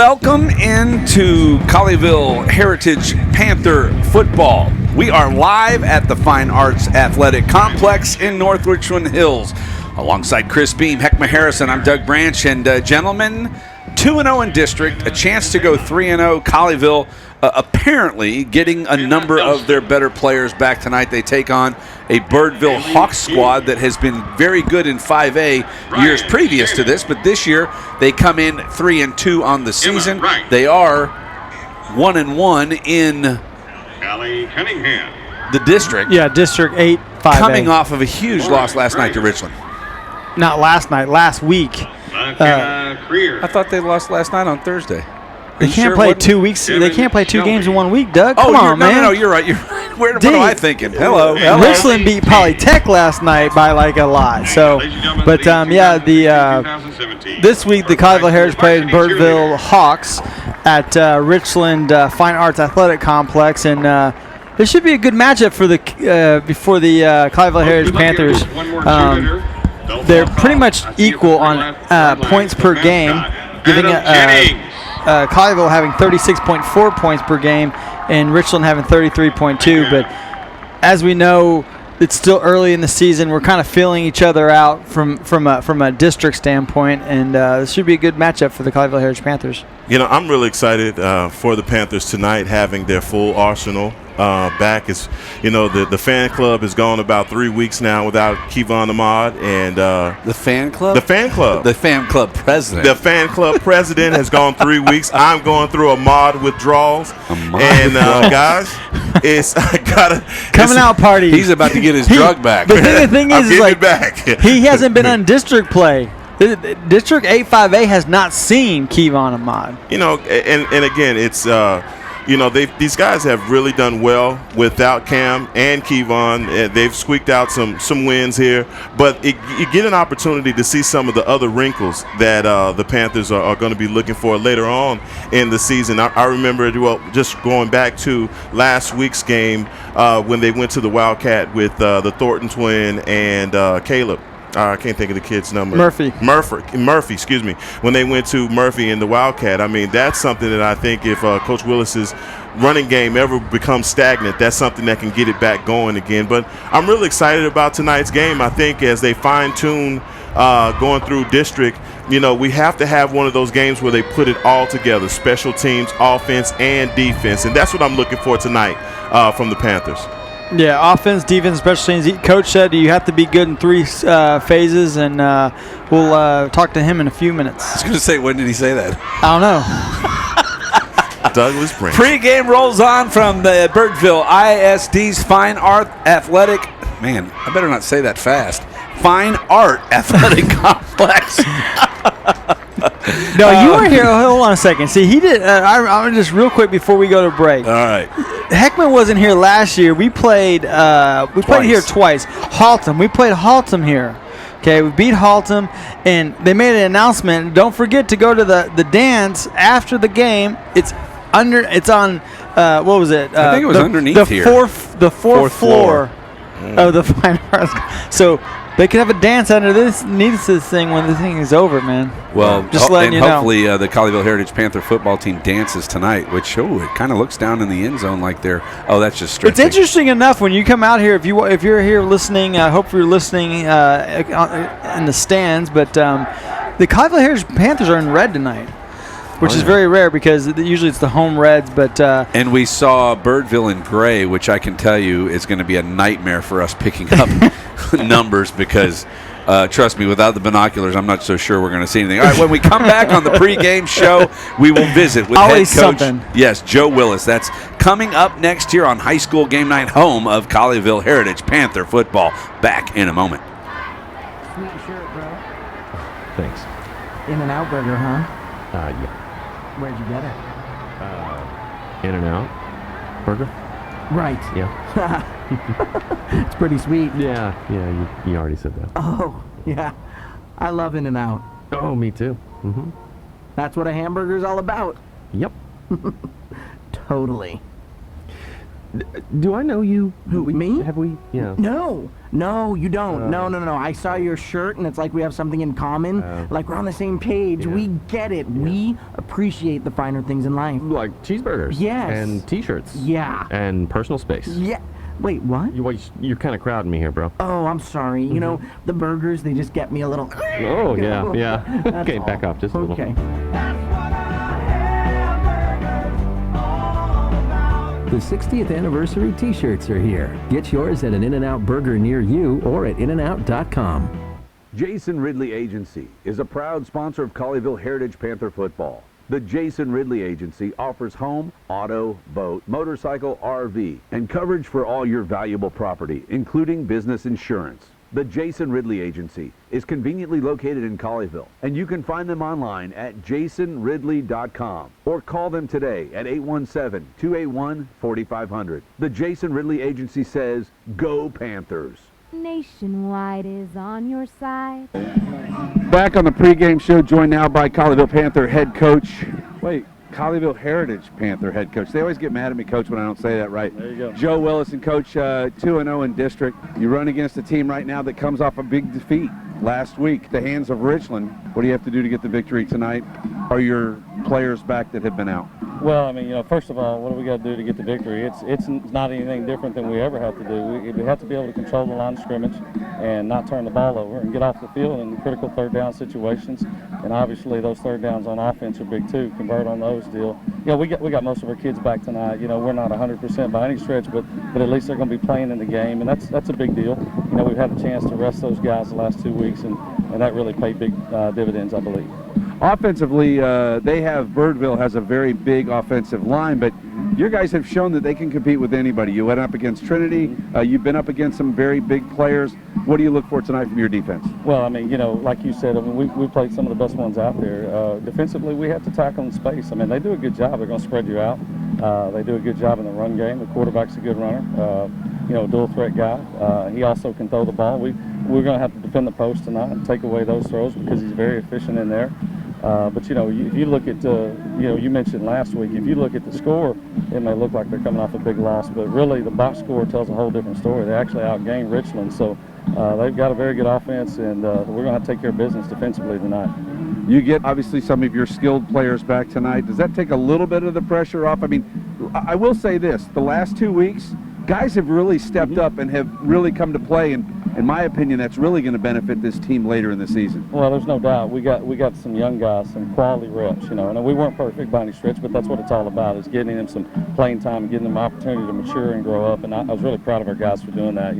Welcome into Colleyville Heritage Panther football. We are live at the Fine Arts Athletic Complex in North Richland Hills. Alongside Chris Beam, Heckma Harrison, I'm Doug Branch, and gentlemen, 2-0 in district, a chance to go 3-0. Colleyville apparently getting a number of their better players back tonight. They take on a Birdville Hawks squad that has been very good in 5A years previous to this, but this year they come in 3-2 on the season. They are 1-1 in the district. Yeah, District 8, 5A. Coming off of a huge loss last night to Richland. Not last night, last week. I thought they lost last night on Thursday. They can't play 2 weeks. They can't play 2 games in 1 week, Doug. Come on, man. No, you're right. What am I thinking? Hello. Richland beat Polytech last night by like a lot. So, but this week the Colleyville Heritage played Birdville Hawks at Richland Fine Arts Athletic Complex, and this should be a good matchup for the Colleyville Heritage Panthers. They're pretty much equal on points per game, giving Colleyville having 36.4 points per game and Richland having 33.2. But as we know, it's still early in the season. We're kind of feeling each other out from a district standpoint, and this should be a good matchup for the Colleyville Heritage Panthers. You know, I'm really excited for the Panthers tonight, having their full arsenal back. Is the fan club has gone about 3 weeks now without Kevon Ahmad, and the fan club. The fan club. The fan club president. The fan club president has gone 3 weeks. I'm going through Ahmad withdrawals, guys, it's coming out party. He's about to get his drug back. But the thing is, like back. He hasn't been on district play. District 8-5A has not seen Kevon Ahmad. And again, it's these guys have really done well without Cam and Kevon. They've squeaked out some wins here, but you get an opportunity to see some of the other wrinkles that the Panthers are going to be looking for later on in the season. I remember, just going back to last week's game when they went to the Wildcat with the Thornton twin and Caleb. I can't think of the kid's number. Murphy, excuse me. When they went to Murphy in the Wildcat, I mean, that's something that I think if Coach Willis's running game ever becomes stagnant, that's something that can get it back going again. But I'm really excited about tonight's game. I think as they fine-tune going through district, we have to have one of those games where they put it all together, special teams, offense, and defense. And that's what I'm looking for tonight from the Panthers. Yeah, offense, defense, special teams. Coach said you have to be good in 3 phases, and we'll talk to him in a few minutes. I was going to say, when did he say that? I don't know. Douglas Branch. Pre-game rolls on from the Birdville ISD's Fine Art Athletic. Man, I better not say that fast. Fine Art Athletic Complex. No, you were here. Hold on a second. See, he did. I'm just real quick before we go to break. All right. Heckman wasn't here last year. We played. Played here twice. Haltom. We played Haltom here. Okay, we beat Haltom, and they made an announcement. Don't forget to go to the dance after the game. It's on. What was it? I think it was underneath here. The fourth floor of the Fine Arts. So they can have a dance underneath this thing when the thing is over, man. Well, just letting you know. Hopefully the Colleyville Heritage Panther football team dances tonight, which it kind of looks down in the end zone like they're. Oh, that's just stretching. It's interesting enough when you come out here. If you're here listening, I hope you're listening in the stands. But the Colleyville Heritage Panthers are in red tonight, which is very rare because usually it's the home Reds. But and we saw Birdville in gray, which I can tell you is going to be a nightmare for us picking up numbers because. Trust me, without the binoculars, I'm not so sure we're going to see anything. All right, when we come back on the pregame show, we will visit with head coach. Yes, Joe Willis. That's coming up next year on High School Game Night, home of Colleyville Heritage Panther football. Back in a moment. Sweet shirt, bro. Thanks. In-N-Out burger, huh? Yeah. Where'd you get it? In-N-Out burger? Right. Yeah. It's pretty sweet. Yeah, you already said that. Oh, yeah. I love In-N-Out. Oh, me too. Mm-hmm. That's what a hamburger's all about. Yep. Totally. Do I know you? Who, me? Have we? Yeah. No, you don't. No. I saw your shirt, and it's like we have something in common. Like we're on the same page. Yeah. We get it. Yeah. We appreciate the finer things in life. Like cheeseburgers. Yes. And T-shirts. Yeah. And personal space. Yeah. Wait, what? You're kind of crowding me here, bro. Oh, I'm sorry. You know, the burgers, they just get me a little... Oh, yeah. Okay, back off just a little. Okay. The 60th anniversary T-shirts are here. Get yours at an In-N-Out burger near you or at InAndOut.com. Jason Ridley Agency is a proud sponsor of Colleyville Heritage Panther football. The Jason Ridley Agency offers home, auto, boat, motorcycle, RV, and coverage for all your valuable property, including business insurance. The Jason Ridley Agency is conveniently located in Colleyville, and you can find them online at jasonridley.com or call them today at 817-281-4500. The Jason Ridley Agency says, go Panthers. Nationwide is on your side. Back on the pregame show, joined now by Colleyville Panther head coach. Colleyville Heritage Panther head coach. They always get mad at me, Coach, when I don't say that right. There you go. Joe Willison, Coach, 2-0 in district. You run against a team right now that comes off a big defeat last week, the hands of Richland. What do you have to do to get the victory tonight? Are your players back that have been out? Well, I mean, first of all, what do we got to do to get the victory? It's not anything different than we ever have to do. We have to be able to control the line of scrimmage and not turn the ball over and get off the field in critical third down situations. And obviously, those third downs on offense are big too. Convert on those deal. We got most of our kids back tonight. We're not 100% by any stretch, but at least they're going to be playing in the game, and that's a big deal. We've had a chance to rest those guys the last 2 weeks, and that really paid big dividends, I believe. Offensively, Birdville has a very big offensive line, but your guys have shown that they can compete with anybody. You went up against Trinity. You've been up against some very big players. What do you look for tonight from your defense? Well, like you said, we played some of the best ones out there. Defensively, we have to tackle in space. They do a good job. They're going to spread you out. They do a good job in the run game. The quarterback's a good runner. Dual threat guy. He also can throw the ball. We're going to have to defend the post tonight and take away those throws because he's very efficient in there. But if you look at, you mentioned last week, if you look at the score, it may look like they're coming off a big loss, but really the box score tells a whole different story. They actually outgained Richland, so they've got a very good offense, and we're going to have to take care of business defensively tonight. You get, obviously, some of your skilled players back tonight. Does that take a little bit of the pressure off? I will say this. The last 2 weeks, guys have really stepped up and have really come to play, and in my opinion, that's really going to benefit this team later in the season. Well, there's no doubt. We got some young guys, some quality reps, and we weren't perfect by any stretch, but that's what it's all about, is getting them some playing time and giving them an opportunity to mature and grow up, and I was really proud of our guys for doing that.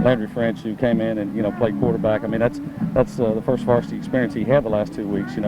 Landry French, who came in and played quarterback, that's the first varsity experience he had the last 2 weeks, and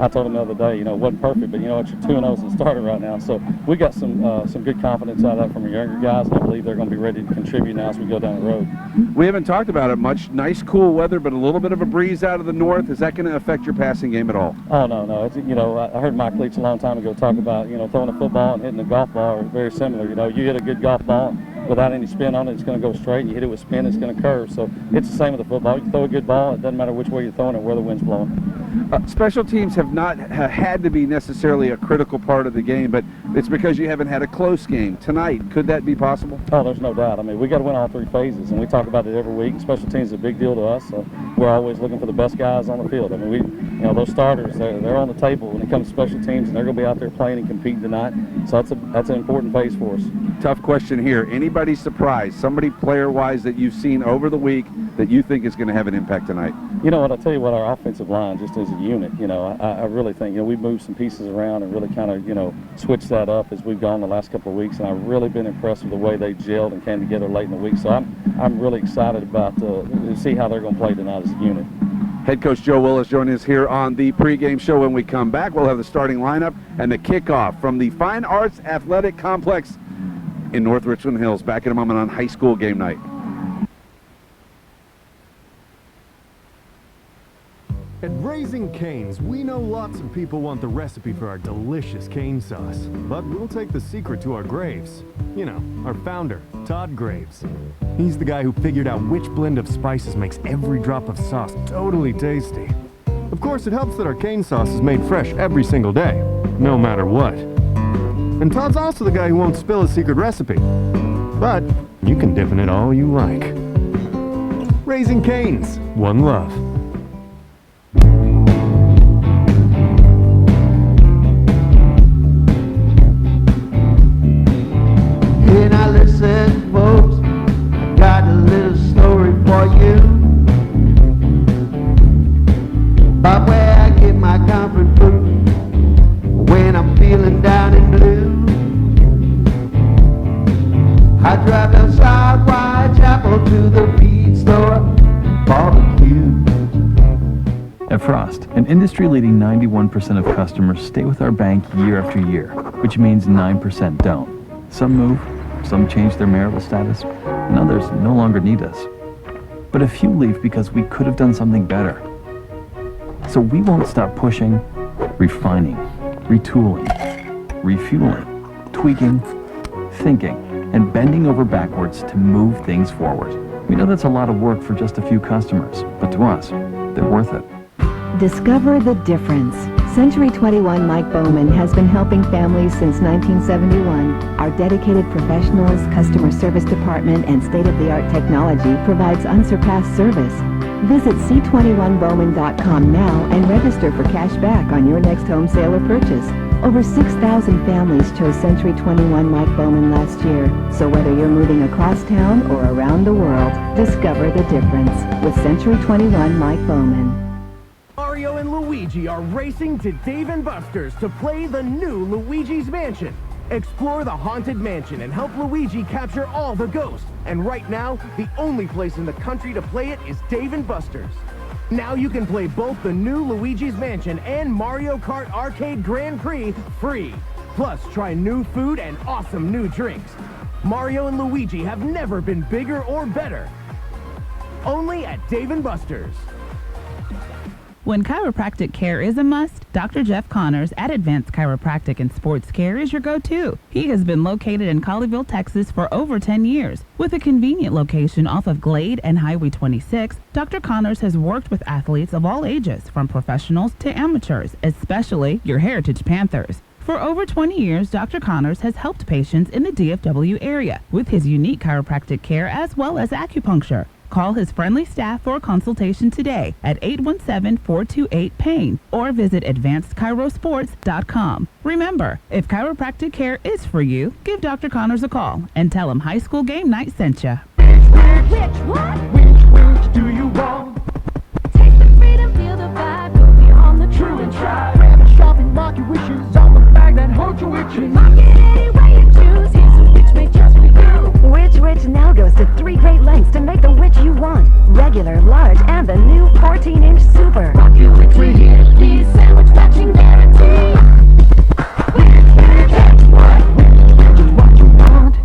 I told him the other day, it wasn't perfect, but what, you're 2-0 as a starter right now, so we got some good confidence out of that from our younger guys, and I believe they're going to be ready to contribute now as we go down the road. We haven't talked about it much. Nice, cool weather, but a little bit of a breeze out of the north. Is that going to affect your passing game at all? Oh, no. It's, I heard Mike Leach a long time ago talk about, throwing a football and hitting a golf ball are very similar. You hit a good golf ball without any spin on it, it's going to go straight. You hit it with spin, it's going to curve. So it's the same with the football. You throw a good ball, it doesn't matter which way you're throwing it, where the wind's blowing. Special teams have not had to be necessarily a critical part of the game, but it's because you haven't had a close game. Tonight, could that be possible? Oh, there's no doubt. We got to win all three phases, and we talk about it every week. Special teams is a big deal to us. So we're always looking for the best guys on the field. Those starters, they're on the table when it comes to special teams, and they're going to be out there playing and competing tonight. So that's an important phase for us. Tough question here. Anybody surprised? Somebody player-wise that you've seen over the week that you think is going to have an impact tonight? You know what? I'll tell you what, our offensive line, just as a unit, I really think, we've moved some pieces around and really kind of, switched that up as we've gone the last couple of weeks, and I've really been impressed with the way they gelled and came together late in the week. So I'm really excited about to see how they're going to play tonight as a unit. Head coach Joe Willis joining us here on the pregame show. When we come back, we'll have the starting lineup and the kickoff from the Fine Arts Athletic Complex in North Richland Hills. Back in a moment on high school game night. At Raising Cane's, we know lots of people want the recipe for our delicious cane sauce, but we'll take the secret to our graves. Our founder, Todd Graves. He's the guy who figured out which blend of spices makes every drop of sauce totally tasty. Of course, it helps that our cane sauce is made fresh every single day, no matter what. And Todd's also the guy who won't spill his secret recipe. but you can dip in it all you like. Raising Cane's, one love. Hey, now listen, folks, I got a little story for you about where I get my comfort food when I'm feeling down and blue. I drive down South Whitechapel to the feed store, barbecue. At Frost, an industry-leading 91% of customers stay with our bank year after year, which means 9% don't. Some move, some change their marital status, and others no longer need us. But a few leave because we could have done something better. So we won't stop pushing, refining, retooling, refueling, tweaking, thinking, and bending over backwards to move things forward. We know that's a lot of work for just a few customers, but to us, they're worth it. Discover the difference. Century 21 Mike Bowman has been helping families since 1971. Our dedicated professionals, customer service department, and state-of-the-art technology provides unsurpassed service. Visit c21bowman.com now and register for cash back on your next home sale or purchase. Over 6,000 families chose Century 21 Mike Bowman last year. So whether you're moving across town or around the world, discover the difference with Century 21 Mike Bowman. Mario and Luigi are racing to Dave & Buster's to play the new Luigi's Mansion. Explore the Haunted Mansion and help Luigi capture all the ghosts. And right now, the only place in the country to play it is Dave & Buster's. Now you can play both the new Luigi's Mansion and Mario Kart Arcade Grand Prix free. Plus, try new food and awesome new drinks. Mario and Luigi have never been bigger or better. Only at Dave & Buster's. When chiropractic care is a must, Dr. Jeff Connors at Advanced Chiropractic and Sports Care is your go-to. He has been located in Colleyville, Texas for over 10 years. With a convenient location off of Glade and Highway 26, Dr. Connors has worked with athletes of all ages, from professionals to amateurs, especially your Heritage Panthers. For over 20 years, Dr. Connors has helped patients in the DFW area with his unique chiropractic care as well as acupuncture. Call his friendly staff for a consultation today at 817-428-PAIN or visit advancedchirosports.com. Remember, if chiropractic care is for you, give Dr. Connors a call and tell him High School Game Night sent you. Which what? Which do you want? Taste the freedom, feel the vibe, go beyond the true and try. Grab a shopping, mark your wishes on the bag that holds your witches. Mark it any way you choose, here's a witch made just for you. Which now goes to 3 great lengths to make the witch you want. Regular, large, and the new 14-inch super. Rock your witch, we're here, please, sandwich matching guarantee. Which, that's what you want.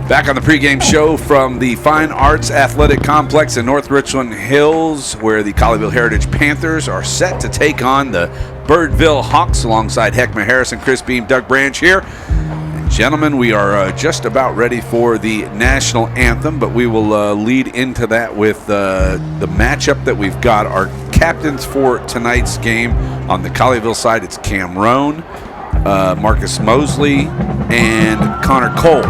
Back on the pregame show from the Fine Arts Athletic Complex in North Richland Hills, where the Colleyville Heritage Panthers are set to take on the Birdville Hawks alongside Heckma Harrison, Chris Beam, Doug Branch here. And gentlemen, we are just about ready for the national anthem, but we will lead into that with the matchup that we've got. Our captains for tonight's game on the Colleyville side, it's Cam Roan, Marcus Mosley, and Connor Cole.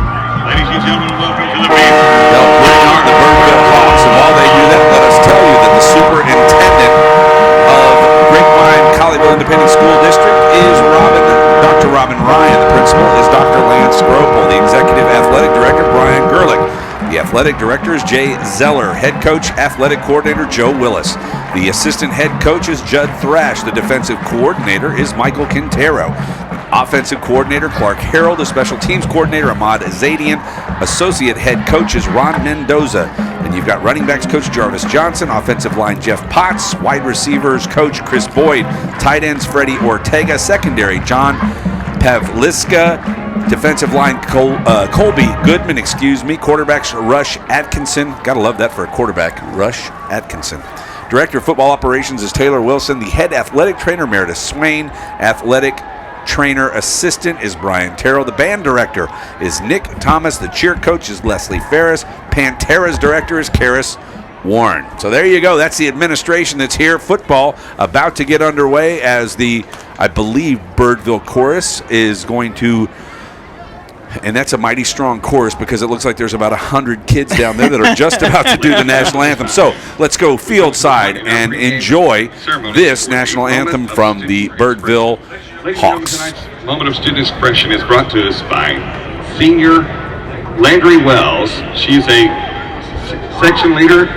Ladies and gentlemen, welcome to the They'll bring on the Birdville Hawks, and while they do that, let us tell you that the superintendent of Grapevine Colleyville Independent School District is Dr. Robin Ryan. The principal is Dr. Lance Gropel. The executive athletic director, Brian Gerlich. The athletic director is Jay Zeller. Head coach, athletic coordinator, Joe Willis. The assistant head coach is Judd Thrash. The defensive coordinator is Michael Quintero. Offensive coordinator Clark Harold, the special teams coordinator Ahmad Zadian, associate head coach is Ron Mendoza, and you've got running backs coach Jarvis Johnson, offensive line Jeff Potts, wide receivers coach Chris Boyd, tight ends Freddie Ortega, secondary John Pavliska, defensive line Colby Goodman, quarterbacks Rush Atkinson, gotta love that for a quarterback, Rush Atkinson. Director of football operations is Taylor Wilson, the head athletic trainer Meredith Swain, athletic trainer assistant is Brian Terrell. The band director is Nick Thomas. The cheer coach is Leslie Ferris. Pantera's director is Karis Warren. So there you go. That's the administration that's here. Football about to get underway as I believe, Birdville chorus is going to, and that's a mighty strong chorus because it looks like there's about 100 kids down there that are just about to do the national anthem. So let's go field side and enjoy this national anthem from the Birdville Hawks. Tonight's moment of student expression is brought to us by Senior Landry Wells. She's a section leader,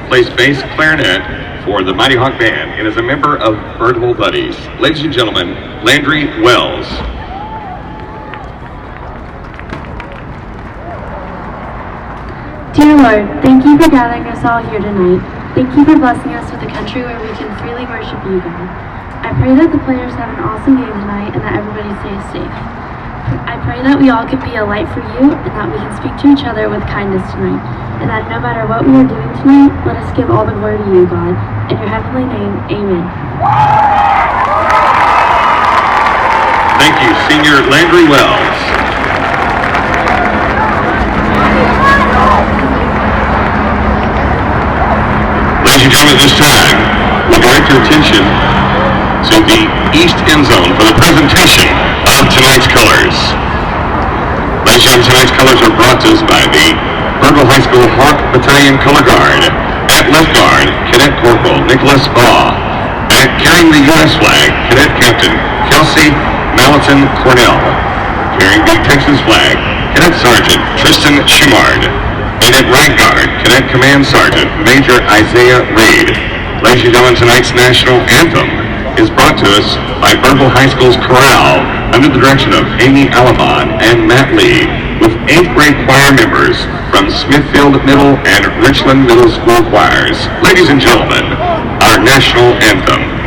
plays bass clarinet for the Mighty Hawk Band, and is a member of Birdville Buddies. Ladies and gentlemen, Landry Wells. Dear Lord, thank you for gathering us all here tonight. Thank you for blessing us with a country where we can freely worship you, God. I pray that the players have an awesome game tonight and that everybody stays safe. I pray that we all can be a light for you and that we can speak to each other with kindness tonight. And that no matter what we are doing tonight, let us give all the glory to you, God. In your heavenly name, amen. Thank you, Senior Landry Wells. Ladies and gentlemen, at this time, we direct your attention to the east end zone for the presentation of tonight's colors. Ladies and gentlemen, tonight's colors are brought to us by the Birdville High School Hawk Battalion Color Guard. At left guard, Cadet Corporal Nicholas Baugh. At carrying the U.S. flag, Cadet Captain Kelsey Malaton Cornell. Carrying the Texas flag, Cadet Sergeant Tristan Schumard. And at right guard, Cadet Command Sergeant Major Isaiah Reed. Ladies and gentlemen, tonight's national anthem is brought to us by Birdville High School's chorale under the direction of Amy Alamon and Matt Lee, with 8th grade choir members from Smithfield Middle and Richland Middle School choirs. Ladies and gentlemen, our national anthem.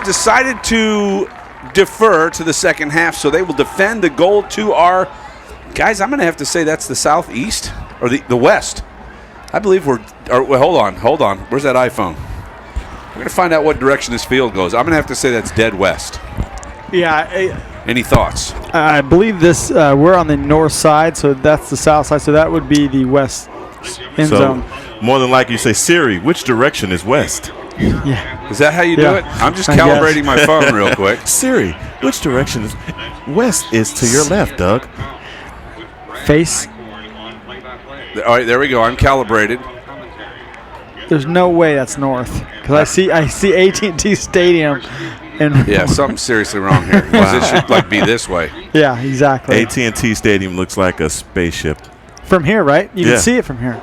Decided to defer to the second half, so they will defend the goal to our guys. I'm going to have to say that's the southeast or the west. I believe we're. Hold on. Where's that iPhone? We're going to find out what direction this field goes. I'm going to have to say that's dead west. Yeah. Any thoughts? I believe this. We're on the north side, so that's the south side. So that would be the west end zone. More than likely, you say, Siri, which direction is west? Yeah. Is that how you do it? I'm just calibrating my phone real quick. Siri, which direction is west? Is to your left, Doug. Face. All right, there we go. I'm calibrated. There's no way that's north because I see AT&T Stadium. And yeah, something's seriously wrong here. Because it should be this way. Yeah, exactly. AT&T Stadium looks like a spaceship. From here, right? You can see it from here.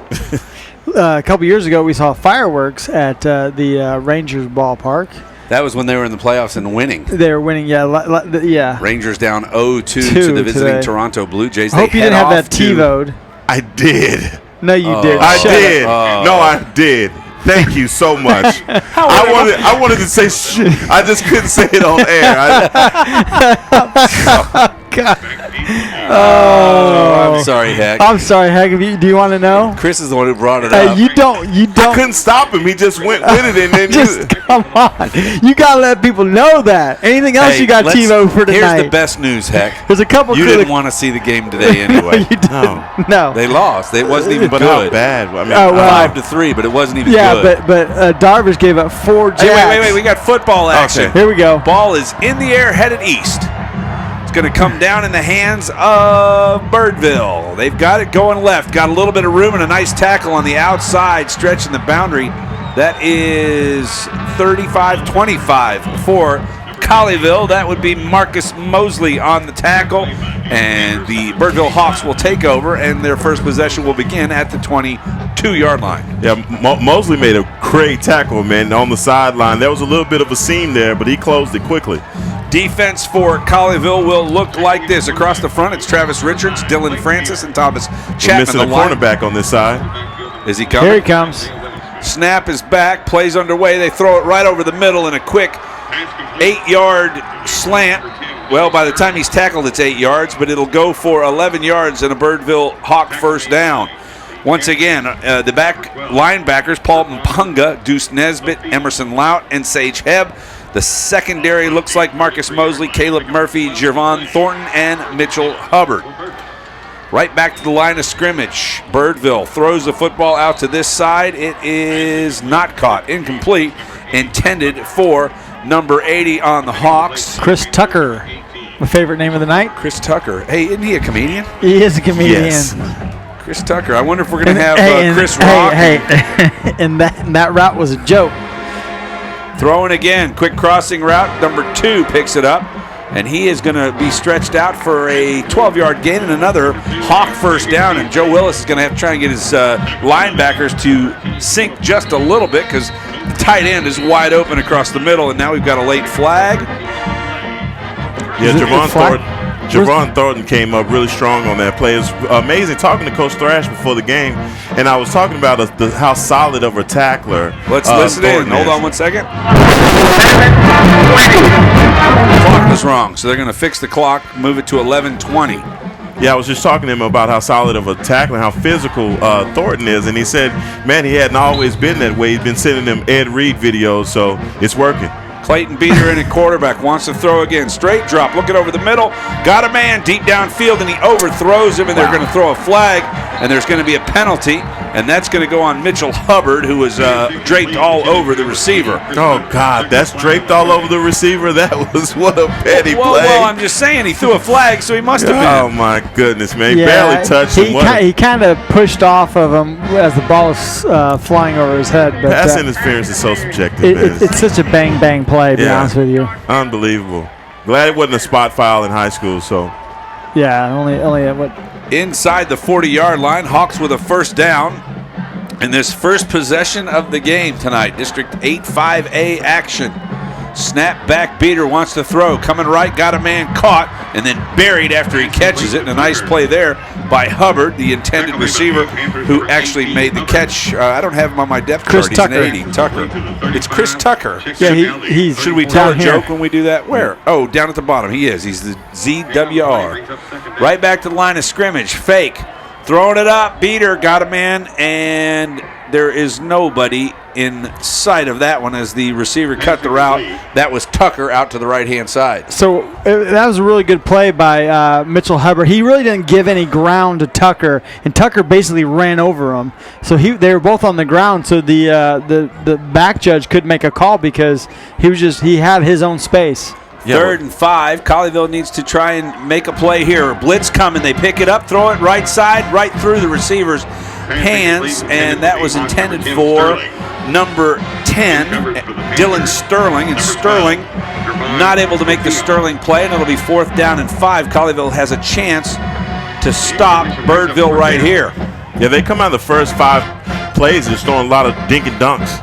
A couple years ago, we saw fireworks at the Rangers ballpark. That was when they were in the playoffs and winning. They were winning, yeah. Rangers down 0-2 to the visiting Toronto Blue Jays. I hope you didn't have that TiVo'd. I did. No, you didn't. I did. No, I did. Thank you so much. I wanted to say shit. I just couldn't say it on air. God. Oh, I'm sorry, Heck. I'm sorry, Heck. Do you want to know? Chris is the one who brought it up. You don't. I couldn't stop him. He just went with it, and then just come on. You gotta let people know that. Anything else you got TiVo for tonight? Here's the best news, Heck. There's a couple. You didn't want to see the game today anyway. You didn't. No. They lost. It wasn't even but good. How bad? I mean, 5-3, but it wasn't even good. Yeah, but Darvish gave up 4 jacks. Hey, wait. We got football action. Okay. Here we go. Ball is in the air, headed east. It's going to come down in the hands of Birdville. They've got it going left. Got a little bit of room and a nice tackle on the outside, stretching the boundary. That is 35-25 for Colleyville. That would be Marcus Mosley on the tackle. And the Birdville Hawks will take over, and their first possession will begin at the 22-yard line. Yeah, Mosley made a great tackle, man, on the sideline. There was a little bit of a seam there, but he closed it quickly. Defense for Colleyville will look like this. Across the front, it's Travis Richards, Dylan Francis, and Thomas Chapman. We're missing a cornerback on this side. Is he coming? Here he comes. Snap is back. Plays underway. They throw it right over the middle in a quick 8-yard slant. Well, by the time he's tackled, it's 8 yards, but it'll go for 11 yards and a Birdville Hawk first down. Once again, the back linebackers, Paul Mpunga, Deuce Nesbitt, Emerson Lout, and Sage Hebb. The secondary looks like Marcus Mosley, Caleb Murphy, Jervon Thornton, and Mitchell Hubbard. Right back to the line of scrimmage. Birdville throws the football out to this side. It is not caught. Incomplete. Intended for number 80 on the Hawks. Chris Tucker. My favorite name of the night. Chris Tucker. Hey, isn't he a comedian? He is a comedian. Yes. Chris Tucker. I wonder if we're going to have Chris Rock. Rock. And that route was a joke. Throwing again. Quick crossing route. Number 2 picks it up. And he is going to be stretched out for a 12-yard gain and another Hawk first down. And Joe Willis is going to have to try and get his linebackers to sink just a little bit because the tight end is wide open across the middle. And now we've got a late flag. Yeah, Javon Thornton came up really strong on that play. It was amazing talking to Coach Thrash before the game, and I was talking about how solid of a tackler. Let's listen Thornton in. Hold is. on one second. Clock was wrong, so they're going to fix the clock, move it to 11:20. Yeah, I was just talking to him about how solid of a tackler, how physical Thornton is, and he said, man, he hadn't always been that way. He'd been sending them Ed Reed videos, so it's working. Clayton Beater in at quarterback, wants to throw again. Straight drop, looking over the middle. Got a man deep downfield, and he overthrows him, and they're going to throw a flag, and there's going to be a penalty, and that's going to go on Mitchell Hubbard, who was draped all over the receiver. Oh, God, that's draped all over the receiver? That was what a petty play. Well, I'm just saying, he threw a flag, so he must have been. Oh, my goodness, man. He barely touched him. He kind of pushed off of him as the ball was flying over his head. But pass interference is so subjective, it's such a bang-bang play, to be honest with you. Unbelievable. Glad it wasn't a spot foul in high school, so. Yeah, only at what? Inside the 40-yard line, Hawks with a first down. In this first possession of the game tonight, District 8-5A action. Snap back, Beater wants to throw. Coming right, got a man caught, and then buried after he catches it. And a nice play there by Hubbard, the intended receiver, who actually made the catch. I don't have him on my depth Chris chart. Tucker. He's an 80. Tucker. It's Chris Tucker. Yeah, he's Should we tell a down here. joke when we do that? Where? Oh, down at the bottom. He is. He's the ZWR. Right back to the line of scrimmage. Fake. Throwing it up. Beater got a man, and there is nobody in sight of that one as the receiver cut the route. That was Tucker out to the right-hand side. So that was a really good play by Mitchell Hubbard. He really didn't give any ground to Tucker, and Tucker basically ran over him. So they were both on the ground. So the back judge could make a call because he had his own space. Yeah, 3rd and 5. Colleyville needs to try and make a play here. Blitz coming. They pick it up, throw it right side, right through the receiver's hands, and that was intended for number 10, Dylan Sterling. And Sterling not able to make the Sterling play, and it'll be 4th down and 5. Colleyville has a chance to stop Birdville right here. Yeah, they come out the first 5 plays just throwing a lot of dink and dunks.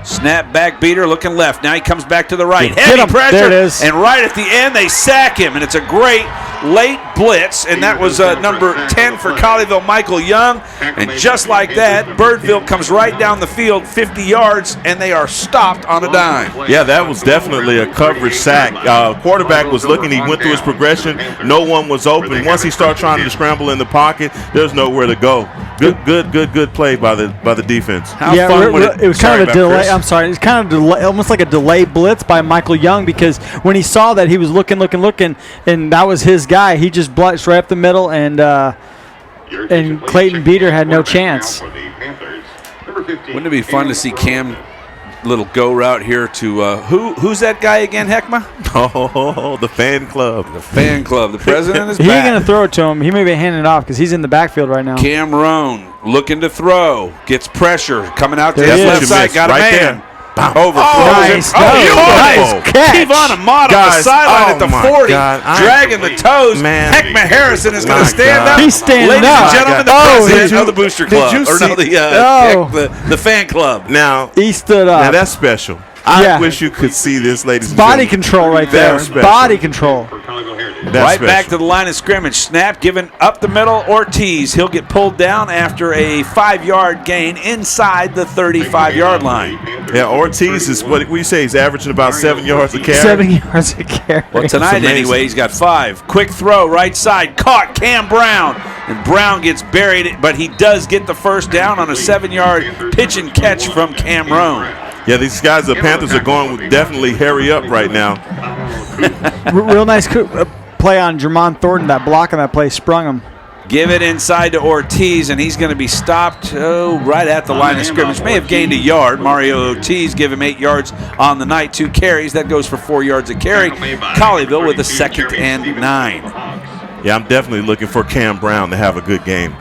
Snap back, Beater looking left. Now he comes back to the right. Get Heavy him. pressure. There it is. And right at the end, they sack him. And it's a great late blitz, and that was number 10 for Colleyville, Michael Young. And just like that, Birdville comes right down the field, 50 yards, and they are stopped on a dime. Yeah, that was definitely a coverage sack. Quarterback was looking. He went through his progression. No one was open. Once he started trying to scramble in the pocket, there's nowhere to go. Good play by the defense. It was kind of a delay. I'm sorry. It's kind of almost like a delayed blitz by Michael Young, because when he saw that, he was looking, and that was his guy. He just blitzed right up the middle, and Clayton Beater had no chance. Wouldn't it be fun to see Cam little go route here to who's that guy again, Heckma? Oh, the fan club. The fan club. The president is He's back. going to throw it to him. He may be handing it off because he's in the backfield right now. Cam Roan looking to throw. Gets pressure. Coming out to There his he left is. side. Got a Right man. there. Overthrows nice. him. Nice catch. Kevon Ahmad on the sideline at the 40, God. dragging the toes. Man. Heckma Harrison is going My to stand God. up. He's standing Ladies up. and gentlemen, the president of the Booster Club. you Or no, see- the fan club. Now, He stood up. now that's special. I wish you could see this, ladies and Body gentlemen. control right there. That's special. Body control. That's Right special. back to the line of scrimmage. Snap given up the middle. Ortiz. He'll get pulled down after a 5-yard gain inside the 35-yard line. Yeah, Ortiz is what we say. He's averaging about 7 yards a carry. 7 yards a carry. Well, tonight anyway, he's got 5. Quick throw, right side, caught Cam Brown. And Brown gets buried, but he does get the first down on a 7-yard pitch and catch from Cam Roan. Yeah, these guys, the Panthers, are going with definitely hurry up right now. Real nice play on Jermon Thornton. That block on that play sprung him. Give it inside to Ortiz, and he's going to be stopped right at the line of scrimmage. May have gained a yard. Mario Ortiz give him 8 yards on the night, 2 carries. That goes for 4 yards a carry. Colleyville with a 2nd and 9. Yeah, I'm definitely looking for Cam Brown to have a good game.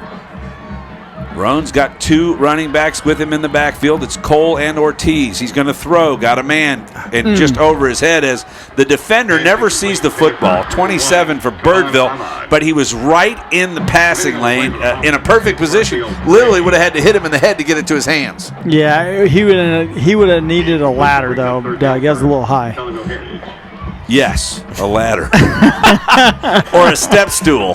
Roan's got 2 running backs with him in the backfield. It's Cole and Ortiz. He's going to throw. Got a man and just over his head as the defender never sees the football. 27 for Birdville, but he was right in the passing lane in a perfect position. Literally would have had to hit him in the head to get it to his hands. Yeah, he would have needed a ladder, though. Doug, that was a little high. Yes, a ladder. Or a step stool.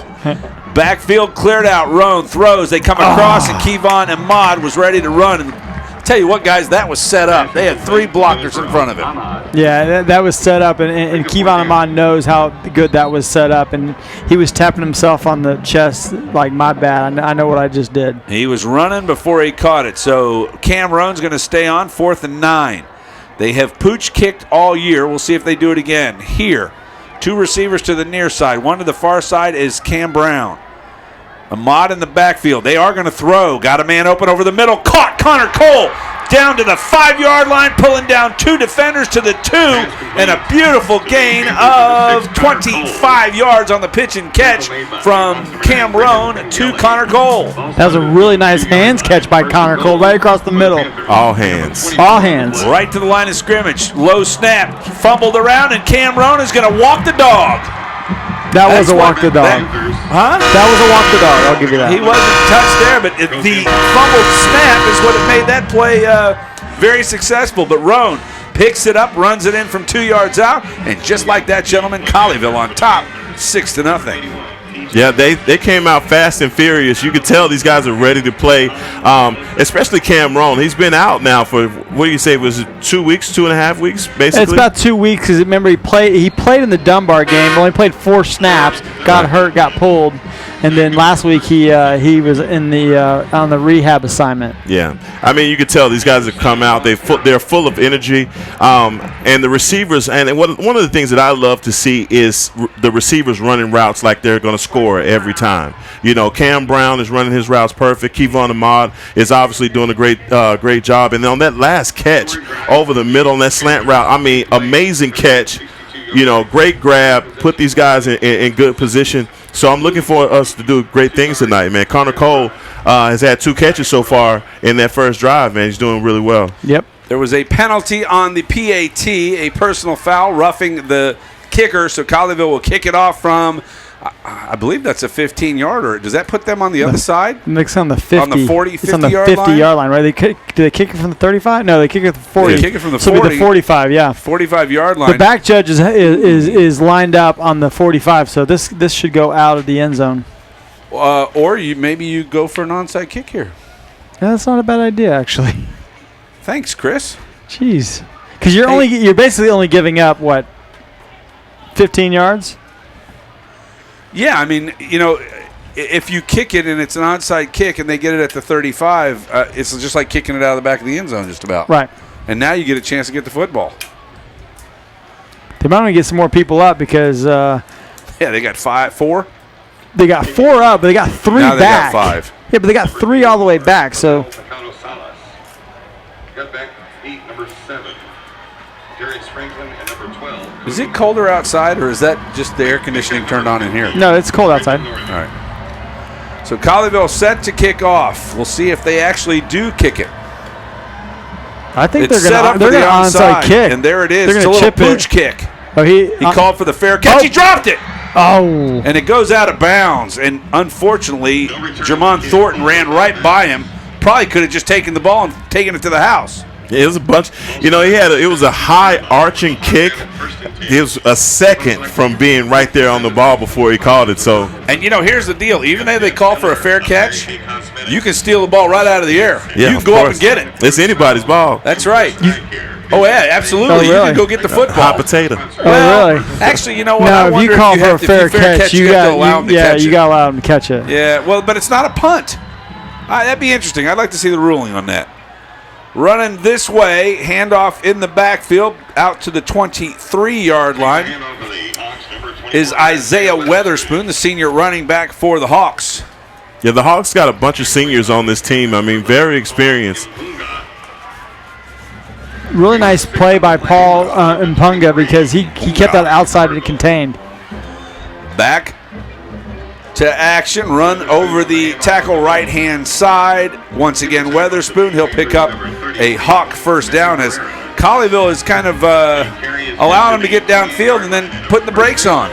Backfield cleared out. Roan throws. They come across, and Kevon Ahmad was ready to run. And tell you what, guys, that was set up. They had 3 blockers in front of him. Yeah, that was set up, and Kevon Ahmad knows how good that was set up, and he was tapping himself on the chest like, my bad. I know what I just did. He was running before he caught it. So Cam Roan's going to stay on 4th and 9. They have pooch kicked all year. We'll see if they do it again. Here, 2 receivers to the near side. One to the far side is Cam Brown. Ahmad in the backfield. They are going to throw. Got a man open over the middle. Caught Connor Cole down to the 5-yard line, pulling down 2 defenders to the 2, and a beautiful gain of 25 yards on the pitch and catch from Cam Roan to Connor Cole. That was a really nice hands catch by Connor Cole right across the middle. All hands. All hands. Right to the line of scrimmage. Low snap. Fumbled around, and Cam Roan is going to walk the dog. That was a walk the dog. That was a walk the dog. I'll give you that. He wasn't touched there, but the fumbled snap is what made that play very successful. But Roan picks it up, runs it in from 2 yards out, and just like that, gentlemen, Colleyville on top, 6-0. Yeah, they came out fast and furious. You could tell these guys are ready to play, especially Cam Roan. He's been out now for, what do you say, was it 2 weeks, 2.5 weeks, basically? It's about 2 weeks because remember he played in the Dunbar game, only played 4 snaps, got hurt, got pulled, and then last week he was in the on the rehab assignment. Yeah, I mean you could tell these guys have come out. They're full of energy, and the receivers. And one of the things that I love to see is the receivers running routes like they're going to score every time. You know, Cam Brown is running his routes perfect. Kevon Ahmad is obviously doing a great job. And then on that last catch over the middle on that slant route, I mean, amazing catch. You know, great grab, put these guys in good position. So I'm looking for us to do great things tonight, man. Connor Cole has had 2 catches so far in that first drive, man. He's doing really well. Yep. There was a penalty on the PAT, a personal foul, roughing the kicker. So Colleyville will kick it off from I believe that's a 15-yarder. Does that put them on the other side? It's on the 50. On the 40, 50 it's on the yard 50-yard line, right? Do they kick it from the 35? No, they kick it from the 40. They kick it from the so 40. So the 45, yeah. 45-yard line. The back judge is lined up on the 45, so this should go out of the end zone. Or maybe you go for an onside kick here. Yeah, that's not a bad idea, actually. Thanks, Chris. Jeez. Because you're basically only giving up, what, 15 yards? Yeah, I mean, if you kick it and it's an onside kick and they get it at the 35, it's just like kicking it out of the back of the end zone just about. Right. And now you get a chance to get the football. They might want to get some more people up because they got 4. They got 4 up, but they got 3 now back. They got 5. Yeah, but they got 3 all the way back, so. Got back feet number 7. Darius Franklin and number 12. Is it colder outside, or is that just the air conditioning turned on in here? No, it's cold outside. All right. So Colleyville set to kick off. We'll see if they actually do kick it. I think it's they're going to onside kick. And there it is. They're it's a little pooch it. kick. Oh, he called for the fair catch. Oh. He dropped it. Oh. And it goes out of bounds. And unfortunately, Jermon Thornton ran right by him. Probably could have just taken the ball and taken it to the house. Yeah, it was a bunch. It was a high arching kick. It was a second from being right there on the ball before he called it. So, and here's the deal: even though they call for a fair catch, you can steal the ball right out of the air. Yeah, you can go up and get it. It's anybody's ball. That's right. Oh yeah, absolutely. Oh, really? You can go get the football. Hot potato. Well, really? Actually, you know what? No, if you call for a fair catch, you got to allow them to catch it. you got to allow them to catch it. Yeah, well, but it's not a punt. That'd be interesting. I'd like to see the ruling on that. Running this way, handoff in the backfield, out to the 23-yard line is Isaiah Weatherspoon, the senior running back for the Hawks. Yeah, the Hawks got a bunch of seniors on this team. I mean, very experienced. Really nice play by Paul Mpunga because he kept that outside and contained. Back to action, run over the tackle right-hand side. Once again, Weatherspoon, he'll pick up a Hawk first down as Colleyville is kind of allowing him to get downfield and then putting the brakes on.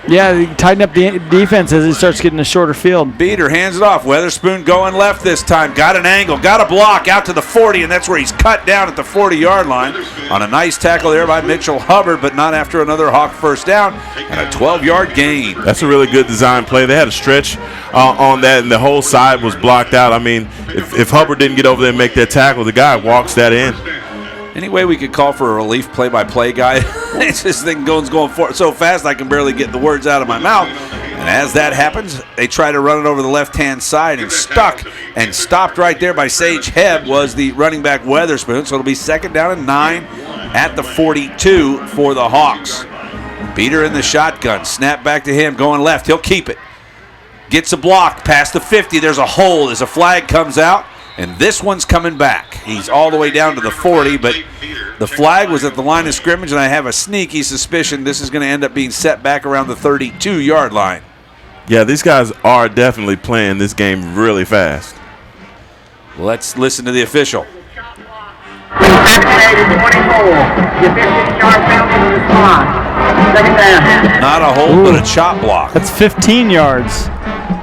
Yeah, they tighten up the defense as it starts getting a shorter field. Beater hands it off. Weatherspoon going left this time. Got an angle, got a block out to the 40, and that's where he's cut down at the 40-yard line on a nice tackle there by Mitchell Hubbard, but not after another Hawk first down and a 12-yard gain. That's a really good design play. They had a stretch on that, and the whole side was blocked out. I mean, if Hubbard didn't get over there and make that tackle, the guy walks that in. Any way we could call for a relief play-by-play guy? It's this thing going forward so fast I can barely get the words out of my mouth. And as that happens, they try to run it over the left-hand side and stopped right there by Sage Hebb was the running back Weatherspoon. So it'll be second down and 9 at the 42 for the Hawks. Beater in the shotgun. Snap back to him, going left. He'll keep it. Gets a block past the 50. There's a hole as a flag comes out. And this one's coming back. He's all the way down to the 40, but the flag was at the line of scrimmage, and I have a sneaky suspicion this is going to end up being set back around the 32-yard line. Yeah, these guys are definitely playing this game really fast. Let's listen to the official. Not a hold, but a chop block. That's 15 yards.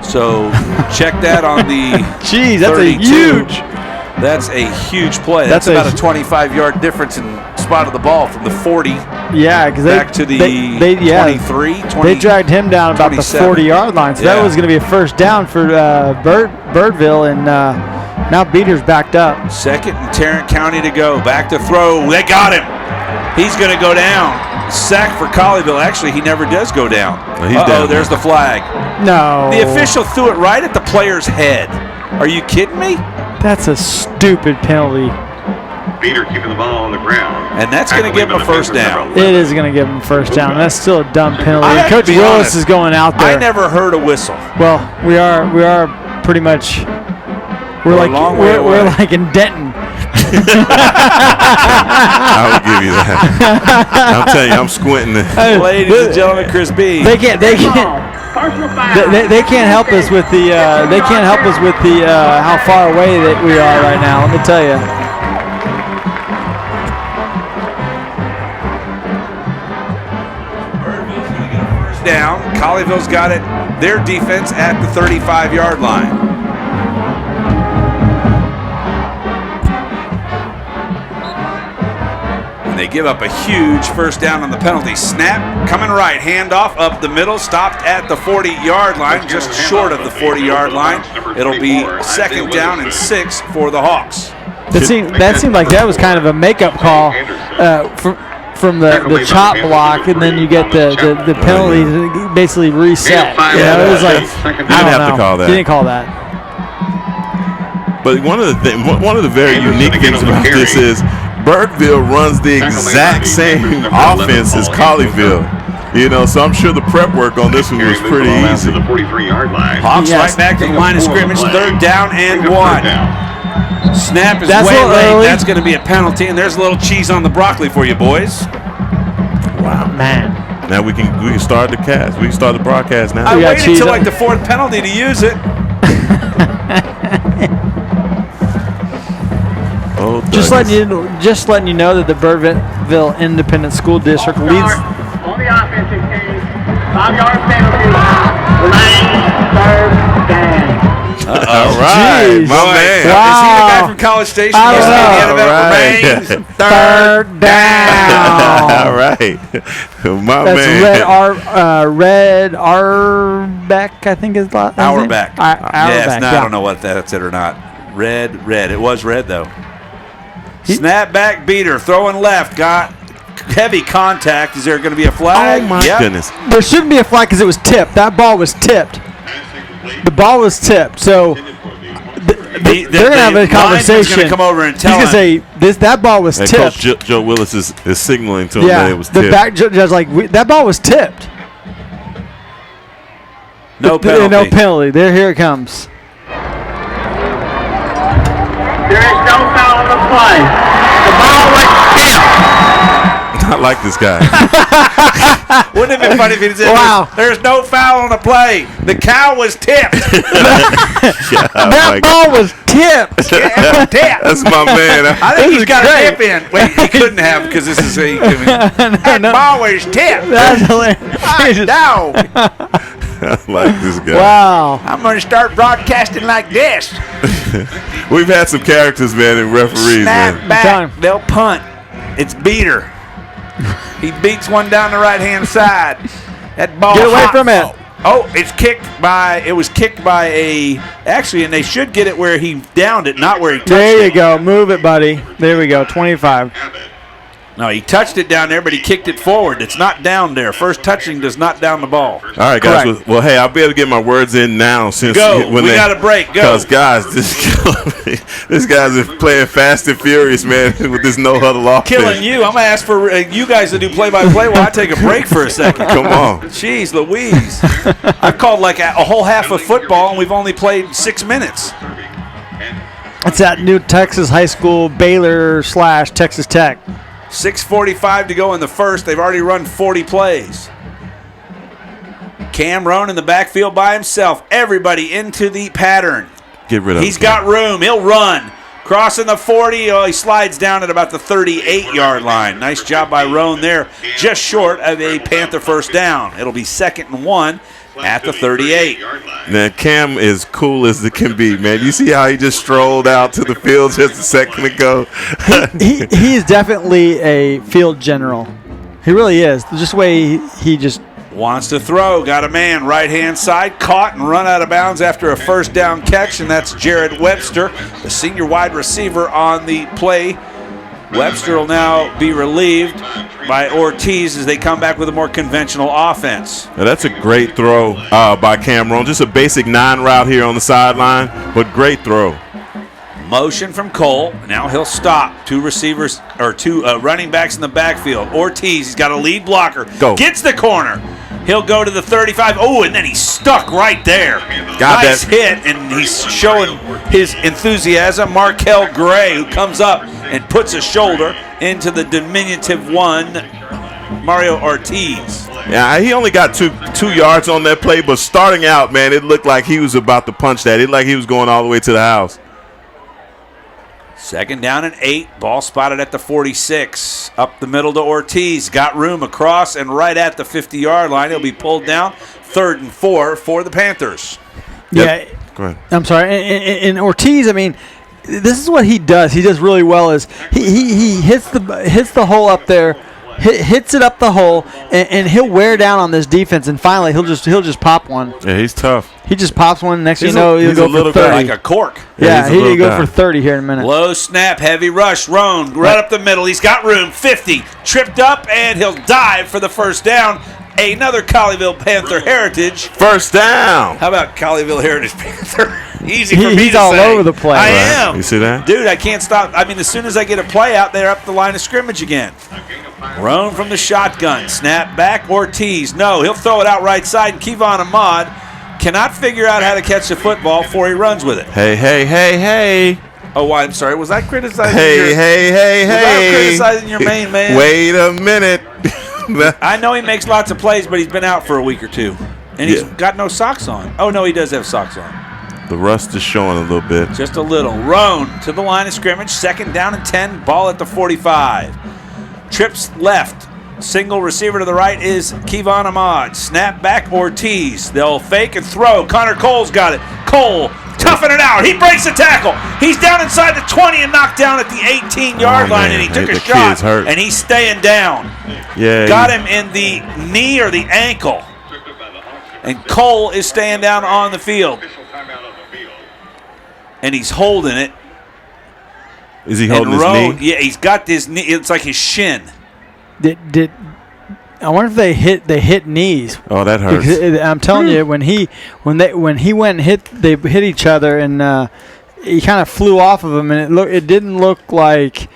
So check that on the Jeez, that's 32. That's a huge play. That's about a 25-yard difference in spot of the ball from the 40 back to the 23, 20. They dragged him down about 27. The 40-yard line. So that was going to be a first down for Birdville, and now Beater's backed up. Second and Tarrant County to go. Back to throw. They got him. He's going to go down. Sack for Colleyville. Actually, he never does go down. Down. There's the flag. No. The official threw it right at the player's head. Are you kidding me? That's a stupid penalty. Beater keeping the ball on the ground. And that's going to give him a first down. It is going to give him a first down. That's still a dumb penalty. Coach Willis is going out there. I never heard a whistle. Well, we are pretty much. We're like in Denton. I would give you that. I'm telling you, I'm squinting. Ladies and gentlemen, Chris B. They can't help us with the. How far away that we are right now. Let me tell you. Birdville's going to get a first down. Colleyville's got it their defense at the 35-yard line. And they give up a huge first down on the penalty. Snap, coming right, handoff up the middle, stopped at the 40-yard line, just short of the 40-yard line. It'll be second down and 6 for the Hawks. That seemed like that was kind of a makeup call from the chop block, and then you get the penalty basically reset. It was like, I don't know. To call that. You didn't call that. But one of the very unique things about this is Birdville runs the exact same offense as Colleyville. So I'm sure the prep work on this one was pretty easy. The 43-yard line. Hawks right back to the line of scrimmage, third down and 1. Snap is way late. That's going to be a penalty, and there's a little cheese on the broccoli for you, boys. Wow, man! Now we can start the cast. We can start the broadcast now. I waited until like the fourth penalty to use it. Just letting you know that the Birdville Independent School District leads. On the offensive team, 5-yard penalty, third down. All right, my man. Wow. Is he the guy from College Station? I don't know. Third down. All right, my That's man. Red Arbeck, I think is last name. Auerbach. Yes, no, yeah. I don't know what that's it or not. Red. It was red though. Snap back beater, throwing left, got heavy contact. Is there going to be a flag? Oh my goodness! There shouldn't be a flag because it was tipped. That ball was tipped. The ball was tipped. So they're going to have a conversation. Going to come over and tell him. He's going to say that ball was tipped. Coach Joe Willis is signaling to him that it was tipped. The back judge that ball was tipped. No penalty. No penalty. Here it comes. There is no foul on the play. The ball was tipped. I like this guy. Wouldn't it have been funny if he said, "Wow, there's no foul on the play. The cow was tipped." That ball was tipped. That's my man. I think he's got a tip in. Wait, he couldn't have because this is that ball was tipped. That's hilarious. No. I like this guy. Wow. I'm going to start broadcasting like this. We've had some characters, man, and referees. Snap back. They'll punt. It's beater. He beats one down the right-hand side. That ball. Get away from it. Oh, it was kicked by and they should get it where he downed it, not where he touched it. There you go. Move it, buddy. There we go. 25. No, he touched it down there, but he kicked it forward. It's not down there. First touching does not down the ball. All right, guys. Well, hey, I'll be able to get my words in now since we got a break. Go. Because, guys, this guy's playing fast and furious, man, with this no-huddle offense. Killing you. I'm going to ask for you guys to do play-by-play while I take a break for a second. Come on. Jeez Louise. I've called like a whole half of football, and we've only played 6 minutes. It's at New Texas High School, Baylor/Texas Tech. 6:45 to go in the first. They've already run 40 plays. Cam Roan in the backfield by himself. Everybody into the pattern. Get rid of him. He's got room. He'll run. Crossing the 40. Oh, he slides down at about the 38-yard line. Nice job by Roan there. Just short of a Panther first down. It'll be 2nd and 1 at the 38. Man, Cam is cool as it can be, man. You see how he just strolled out to the field just a second ago? He is definitely a field general. He really is. Just the way he just wants to throw. Got a man right-hand side, caught and run out of bounds after a first down catch, and that's Jared Webster, the senior wide receiver on the play. Webster will now be relieved by Ortiz as they come back with a more conventional offense. Now that's a great throw by Cameron. Just a basic 9 route here on the sideline, but great throw. Motion from Cole. Now he'll stop. Two running backs in the backfield. Ortiz, he's got a lead blocker. Go. Gets the corner. He'll go to the 35. Oh, and then he's stuck right there. Nice hit, and he's showing his enthusiasm. Markel Gray, who comes up and puts a shoulder into the diminutive one, Mario Ortiz. Yeah, he only got two yards on that play, but starting out, man, it looked like he was about to punch that. It looked like he was going all the way to the house. Second down and 8. Ball spotted at the 46. Up the middle to Ortiz. Got room across and right at the 50-yard line. He'll be pulled down. 3rd and 4 for the Panthers. Yeah. Go ahead. I'm sorry. And Ortiz, I mean, this is what he does. He does really well is he hits the hole up there, hits it up the hole, and he'll wear down on this defense. And finally, he'll just pop one. Yeah, he's tough. He just pops one. Next thing you know, he'll go for 30. Like a cork. Yeah, he'll go for 30 here in a minute. Low snap, heavy rush. Roan right up the middle. He's got room. 50. Tripped up, and he'll dive for the first down. Another Colleyville Panther heritage. First down. How about Colleyville Heritage Panther? Easy for me He's to all say. over the place. I am. You see that? Dude, I can't stop. I mean, as soon as I get a play out there, up the line of scrimmage again. Roan from the shotgun. Snap back. Ortiz. No, he'll throw it out right side. And Kevon Ahmad cannot figure out how to catch the football before he runs with it. Hey. Oh, I'm sorry. Was I criticizing Hey. Was I criticizing your main man? Wait a minute. I know he makes lots of plays, but he's been out for a week or two. And he's got no socks on. Oh, no, he does have socks on. The rust is showing a little bit. Just a little. Roan to the line of scrimmage. 2nd down and 10. Ball at the 45. Trips left. Single receiver to the right is Kevon Ahmad. Snap back Ortiz. They'll fake and throw. Connor Cole's got it. Cole toughing it out. He breaks the tackle. He's down inside the 20 and knocked down at the 18-yard line, and he took a shot, and he's staying down. Yeah. Got him in the knee or the ankle. And Cole is staying down on the field. And he's holding it. Is he holding his knee? Yeah, he's got his knee. It's like his shin. I wonder if they hit knees. Oh, that hurts. Because I'm telling you, when he went and they hit each other, and he kind of flew off of him, and it didn't look like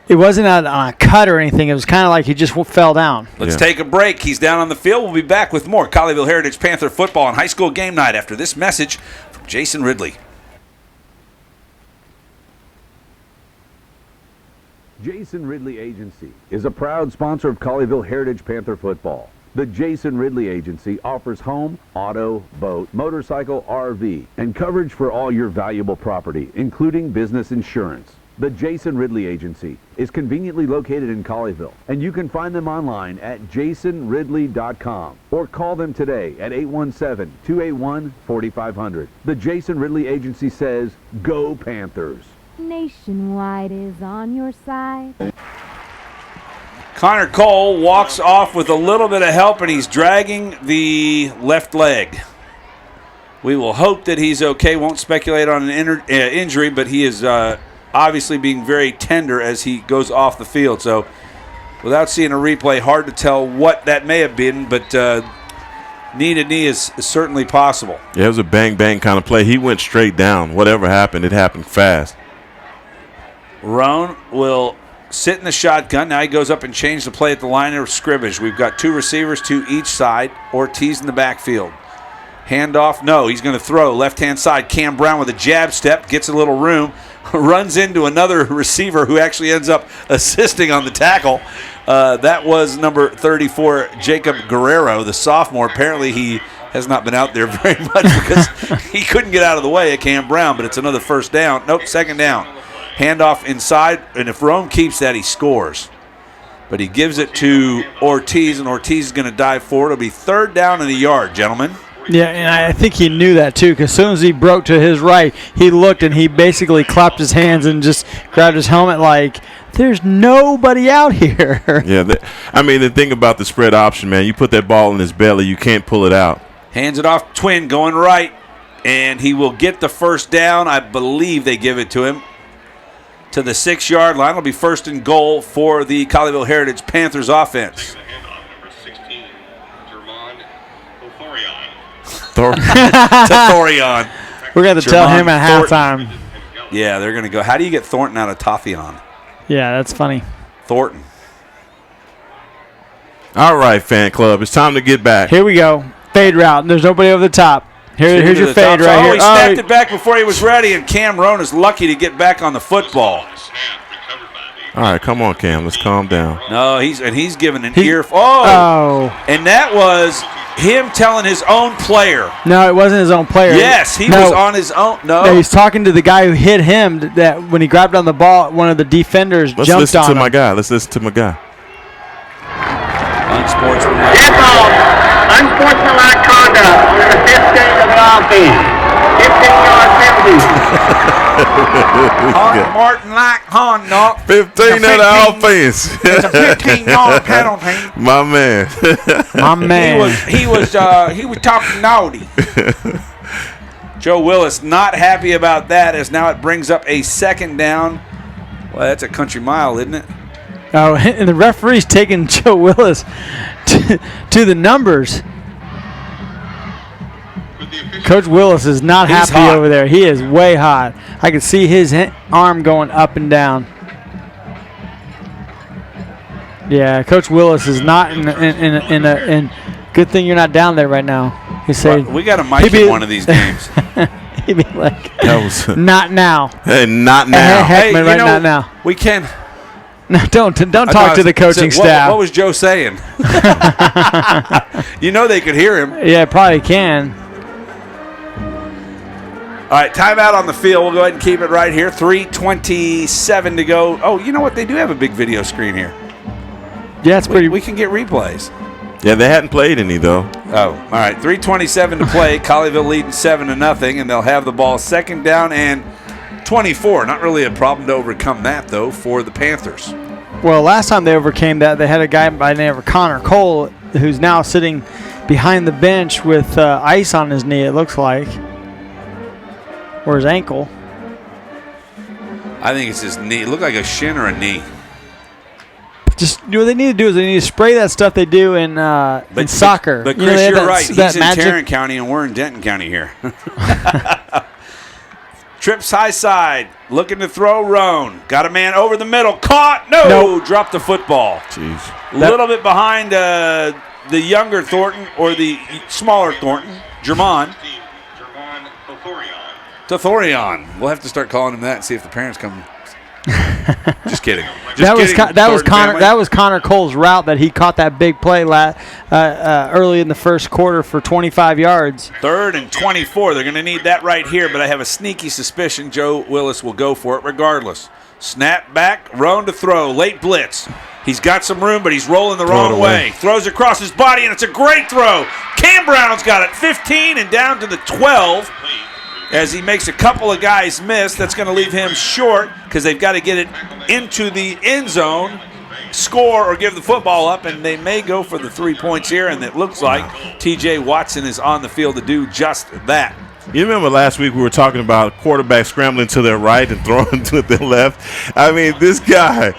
it wasn't on a cut or anything. It was kind of like he just fell down. Let's take a break. He's down on the field. We'll be back with more Colleyville Heritage Panther football on high school game night after this message from Jason Ridley. Jason Ridley Agency is a proud sponsor of Colleyville Heritage Panther football. The Jason Ridley Agency offers home, auto, boat, motorcycle, RV, and coverage for all your valuable property, including business insurance. The Jason Ridley Agency is conveniently located in Colleyville, and you can find them online at jasonridley.com or call them today at 817-281-4500. The Jason Ridley Agency says, Go Panthers! Nationwide is on your side. Connor Cole walks off with a little bit of help, and he's dragging the left leg. We will hope that he's okay. Won't speculate on an injury, but he is obviously being very tender as he goes off the field. So without seeing a replay, hard to tell what that may have been, but knee to knee is certainly possible. Yeah, it was a bang-bang kind of play. He went straight down. Whatever happened, it happened fast. Roan will sit in the shotgun. Now he goes up and changes the play at the line of scrimmage. We've got 2 receivers to each side. Ortiz in the backfield. Handoff. No, he's going to throw. Left-hand side. Cam Brown with a jab step. Gets a little room. Runs into another receiver who actually ends up assisting on the tackle. That was number 34, Jacob Guerrero, the sophomore. Apparently he has not been out there very much because he couldn't get out of the way of Cam Brown, but it's another first down. Nope, 2nd down. Handoff inside, and if Rome keeps that, he scores. But he gives it to Ortiz, and Ortiz is going to dive forward. It'll be 3rd down and a yard, gentlemen. Yeah, and I think he knew that, too, because as soon as he broke to his right, he looked, and he basically clapped his hands and just grabbed his helmet like, there's nobody out here. Yeah, the thing about the spread option, man, you put that ball in his belly, you can't pull it out. Hands it off, Twin going right, and he will get the first down. I believe they give it to him. To the 6-yard line. It'll be 1st and goal for the Colleyville Heritage Panthers offense. To Thorion. We're going to tell him at halftime. Yeah, they're going to go. How do you get Thornton out of Taffion? Yeah, that's funny. Thornton. All right, fan club. It's time to get back. Here we go. Fade route. There's nobody over the top. Here's your fade right here. He snapped it back before he was ready, and Cam Roan is lucky to get back on the football. All right, come on, Cam. Let's calm down. No, he's giving an ear. And that was him telling his own player. No, it wasn't his own player. Yes, he was on his own. No, he's talking to the guy who hit him. That when he grabbed on the ball, one of the defenders jumped on him. Let's listen to my guy. Let's listen to my guy. Unsportsmanlike. Unsportsmanlike conduct on the 15th of the offense. 15-yard penalty. Martin like Honda. 15 of the offense. It's a 15-yard penalty. My man. My man. He was talking naughty. Joe Willis not happy about that, as now it brings up a second down. Well, that's a country mile, isn't it? Oh, and the referee's taking Joe Willis to the numbers. Coach Willis is not happy over there. He is way hot. I can see his arm going up and down. Yeah, Coach Willis is not in a good thing you're not down there right now. He said, we got a mic in one of these games. He'd be like, that was not now. Hey, not now. Heckman, right not now. We can. No, don't talk to the coaching staff. What was Joe saying? You know they could hear him. Yeah, probably can. All right, timeout on the field. We'll go ahead and keep it right here. 3:27 to go. Oh, you know what? They do have a big video screen here. Yeah, it's pretty. We can get replays. Yeah, they hadn't played any, though. Oh, all right. 3:27 to play. Colleyville leading 7-0, and they'll have the ball second down and 24. Not really a problem to overcome that, though, for the Panthers. Well, last time they overcame that, they had a guy by the name of Connor Cole, who's now sitting behind the bench with ice on his knee, it looks like. Or his ankle. I think it's his knee. It looked like a shin or a knee. Just what they need to do is they need to spray that stuff they do in soccer. But Chris, you're right. He's in Tarrant County and we're in Denton County here. Trips high side, looking to throw. Roan got a man over the middle, caught. No, nope. Dropped the football. Jeez, a little bit behind the younger Thornton or the smaller Thornton, German. Tothorion. We'll have to start calling him that and see if the parents come. Just kidding. That was Connor Cole's route that he caught that big play early in the first quarter for 25 yards. 3rd and 24. They're going to need that right here, but I have a sneaky suspicion Joe Willis will go for it regardless. Snap back, Roan to throw, late blitz. He's got some room, but he's rolling the wrong way. Throws across his body, and it's a great throw. Cam Brown's got it 15 and down to the 12. As he makes a couple of guys miss, that's going to leave him short because they've got to get it into the end zone, score or give the football up, and they may go for the 3 points here, and it looks like T.J. Watson is on the field to do just that. You remember last week we were talking about quarterbacks scrambling to their right and throwing to their left? I mean, this guy.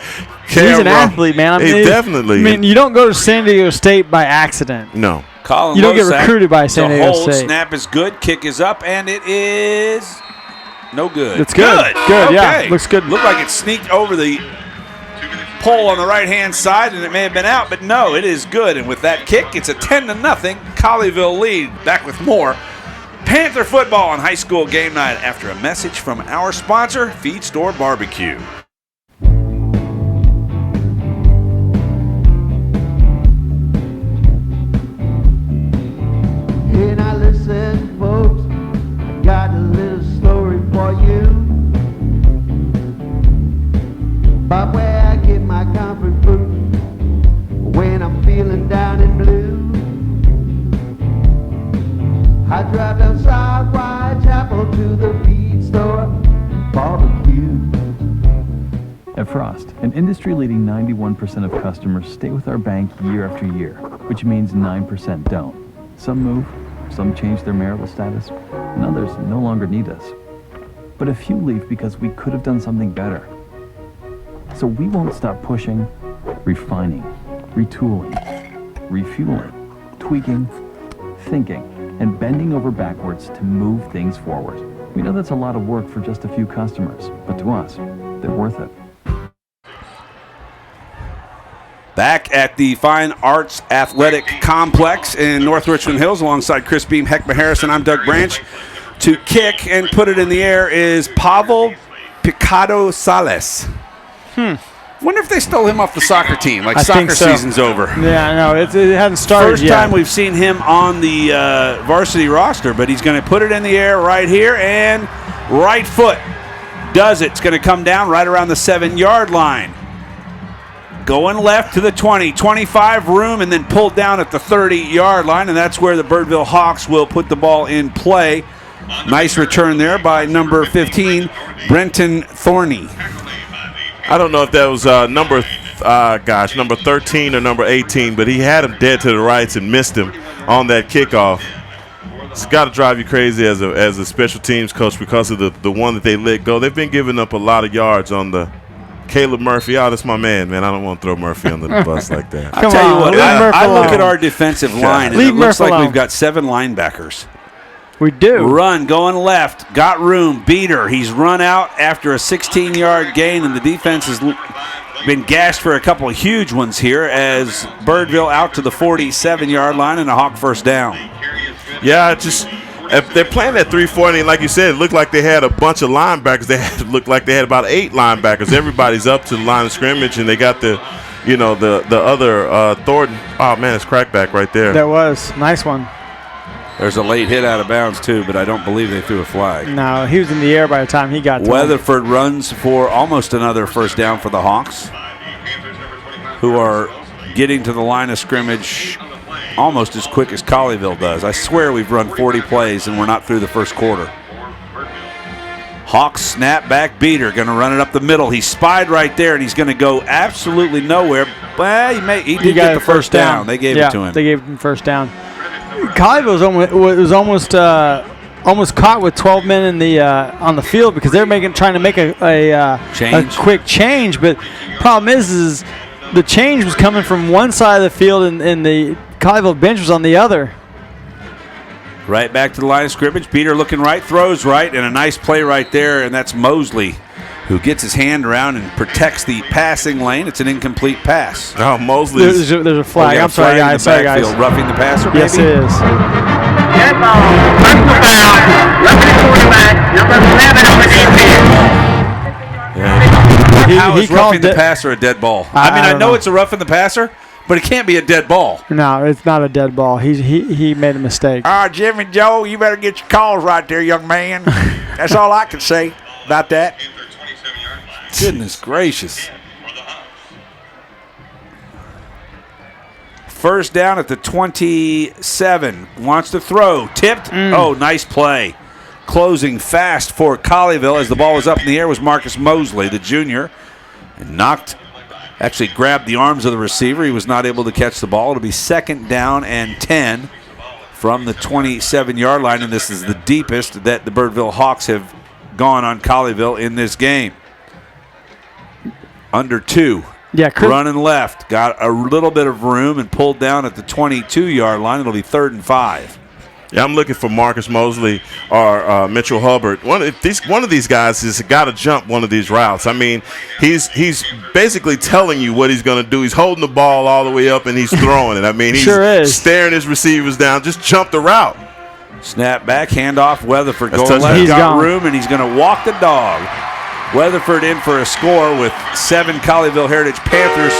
He's an athlete, man. Definitely. I mean, you don't go to San Diego State by accident. No. You don't get recruited by San Diego State. Snap is good. Kick is up, and it is no good. It's good. Good, okay. Yeah. Looks good. Looked like it sneaked over the pole on the right-hand side, and it may have been out, but no, it is good. And with that kick, it's a 10-0 Colleyville lead. Back with more Panther football on high school game night after a message from our sponsor, Feed Store Barbecue. Listen, folks, I got a little story for you about where I get my comfort food when I'm feeling down and blue. I drive down South Whitechapel to the Feed Store Barbecue. At Frost, an industry-leading 91% of customers stay with our bank year after year, which means 9% don't. Some move, some change their marital status, and others no longer need us. But a few leave because we could have done something better. So we won't stop pushing, refining, retooling, refueling, tweaking, thinking, and bending over backwards to move things forward. We know that's a lot of work for just a few customers, but to us, they're worth it. Back at the Fine Arts Athletic Complex in North Richmond Hills alongside Chris Beam, Heckma Harrison. I'm Doug Branch. To kick and put it in the air is Pavel Picado Sales. Wonder if they stole him off the soccer team. Like I soccer think so. season's over. Yeah, no, it hasn't started First yet. time we've seen him on the varsity roster, but he's going to put it in the air right here, and right foot does it. It's going to come down right around the 7-yard line. Going left to the 20, 25 room, and then pulled down at the 30-yard line, and that's where the Birdville Hawks will put the ball in play. Nice return there by number 15, Brenton Thorney. I don't know if that was number 13 or number 18, but he had him dead to the rights and missed him on that kickoff. It's got to drive you crazy as a special teams coach because of the one that they let go. They've been giving up a lot of yards on the Caleb Murphy. Oh, that's my man. I don't want to throw Murphy under the bus like that. I'll tell you what, I look at our defensive line, and it looks like we've got 7 linebackers. We do. Run, going left, got room, beater. He's run out after a 16-yard gain, and the defense has been gashed for a couple of huge ones here as Birdville out to the 47-yard line and a Hawk first down. Yeah, if they're playing at 340, and like you said, it looked like they had a bunch of linebackers. It looked like they had about 8 linebackers. Everybody's up to the line of scrimmage, and they got the other Thornton. Oh, man, it's crackback right there. That was. Nice one. There's a late hit out of bounds, too, but I don't believe they threw a flag. No, he was in the air by the time he got to him. Weatherford runs for almost another first down for the Hawks, who are getting to the line of scrimmage almost as quick as Colleyville does. I swear we've run 40 plays and we're not through the first quarter. Hawks snap back beater, going to run it up the middle. He's spied right there, and he's going to go absolutely nowhere. But he did get the first down. They gave it to him. They gave him first down. Colleyville was almost caught with 12 men in the on the field because they're trying to make a quick change. But problem is the change was coming from one side of the field and the Colleyville bench was on the other. Right back to the line of scrimmage. Peter looking right, throws right, and a nice play right there, and that's Mosley, who gets his hand around and protects the passing lane. It's an incomplete pass. Oh, Mosley. There's a flag. I'm sorry, guys. Sorry, guys. Roughing the passer, maybe? Yes, it is. Dead ball. Personal foul. Roughing the quarterback. Number 7 on the defense. How is roughing the passer a dead ball? I know it's a roughing the passer, but it can't be a dead ball. No, it's not a dead ball. He made a mistake. Jimmy Joe, you better get your calls right there, young man. That's all I can say about that. Goodness gracious. First down at the 27. Wants to throw. Tipped. Oh, nice play. Closing fast for Colleyville as the ball was up in the air was Marcus Mosley, the junior. And actually grabbed the arms of the receiver. He was not able to catch the ball. It'll be second down and 10 from the 27-yard line. And this is the deepest that the Birdville Hawks have gone on Colleyville in this game. Under 2. Yeah, running left. Got a little bit of room and pulled down at the 22-yard line. It'll be 3rd and 5. Yeah, I'm looking for Marcus Mosley or Mitchell Hubbard. One of these guys has got to jump one of these routes. I mean, he's basically telling you what he's going to do. He's holding the ball all the way up and he's throwing it. I mean, he's staring his receivers down. Just jump the route. Snap back, handoff. Weatherford That's going left. he's got gone. room, and he's going to walk the dog. Weatherford in for a score with 7 Colleyville Heritage Panthers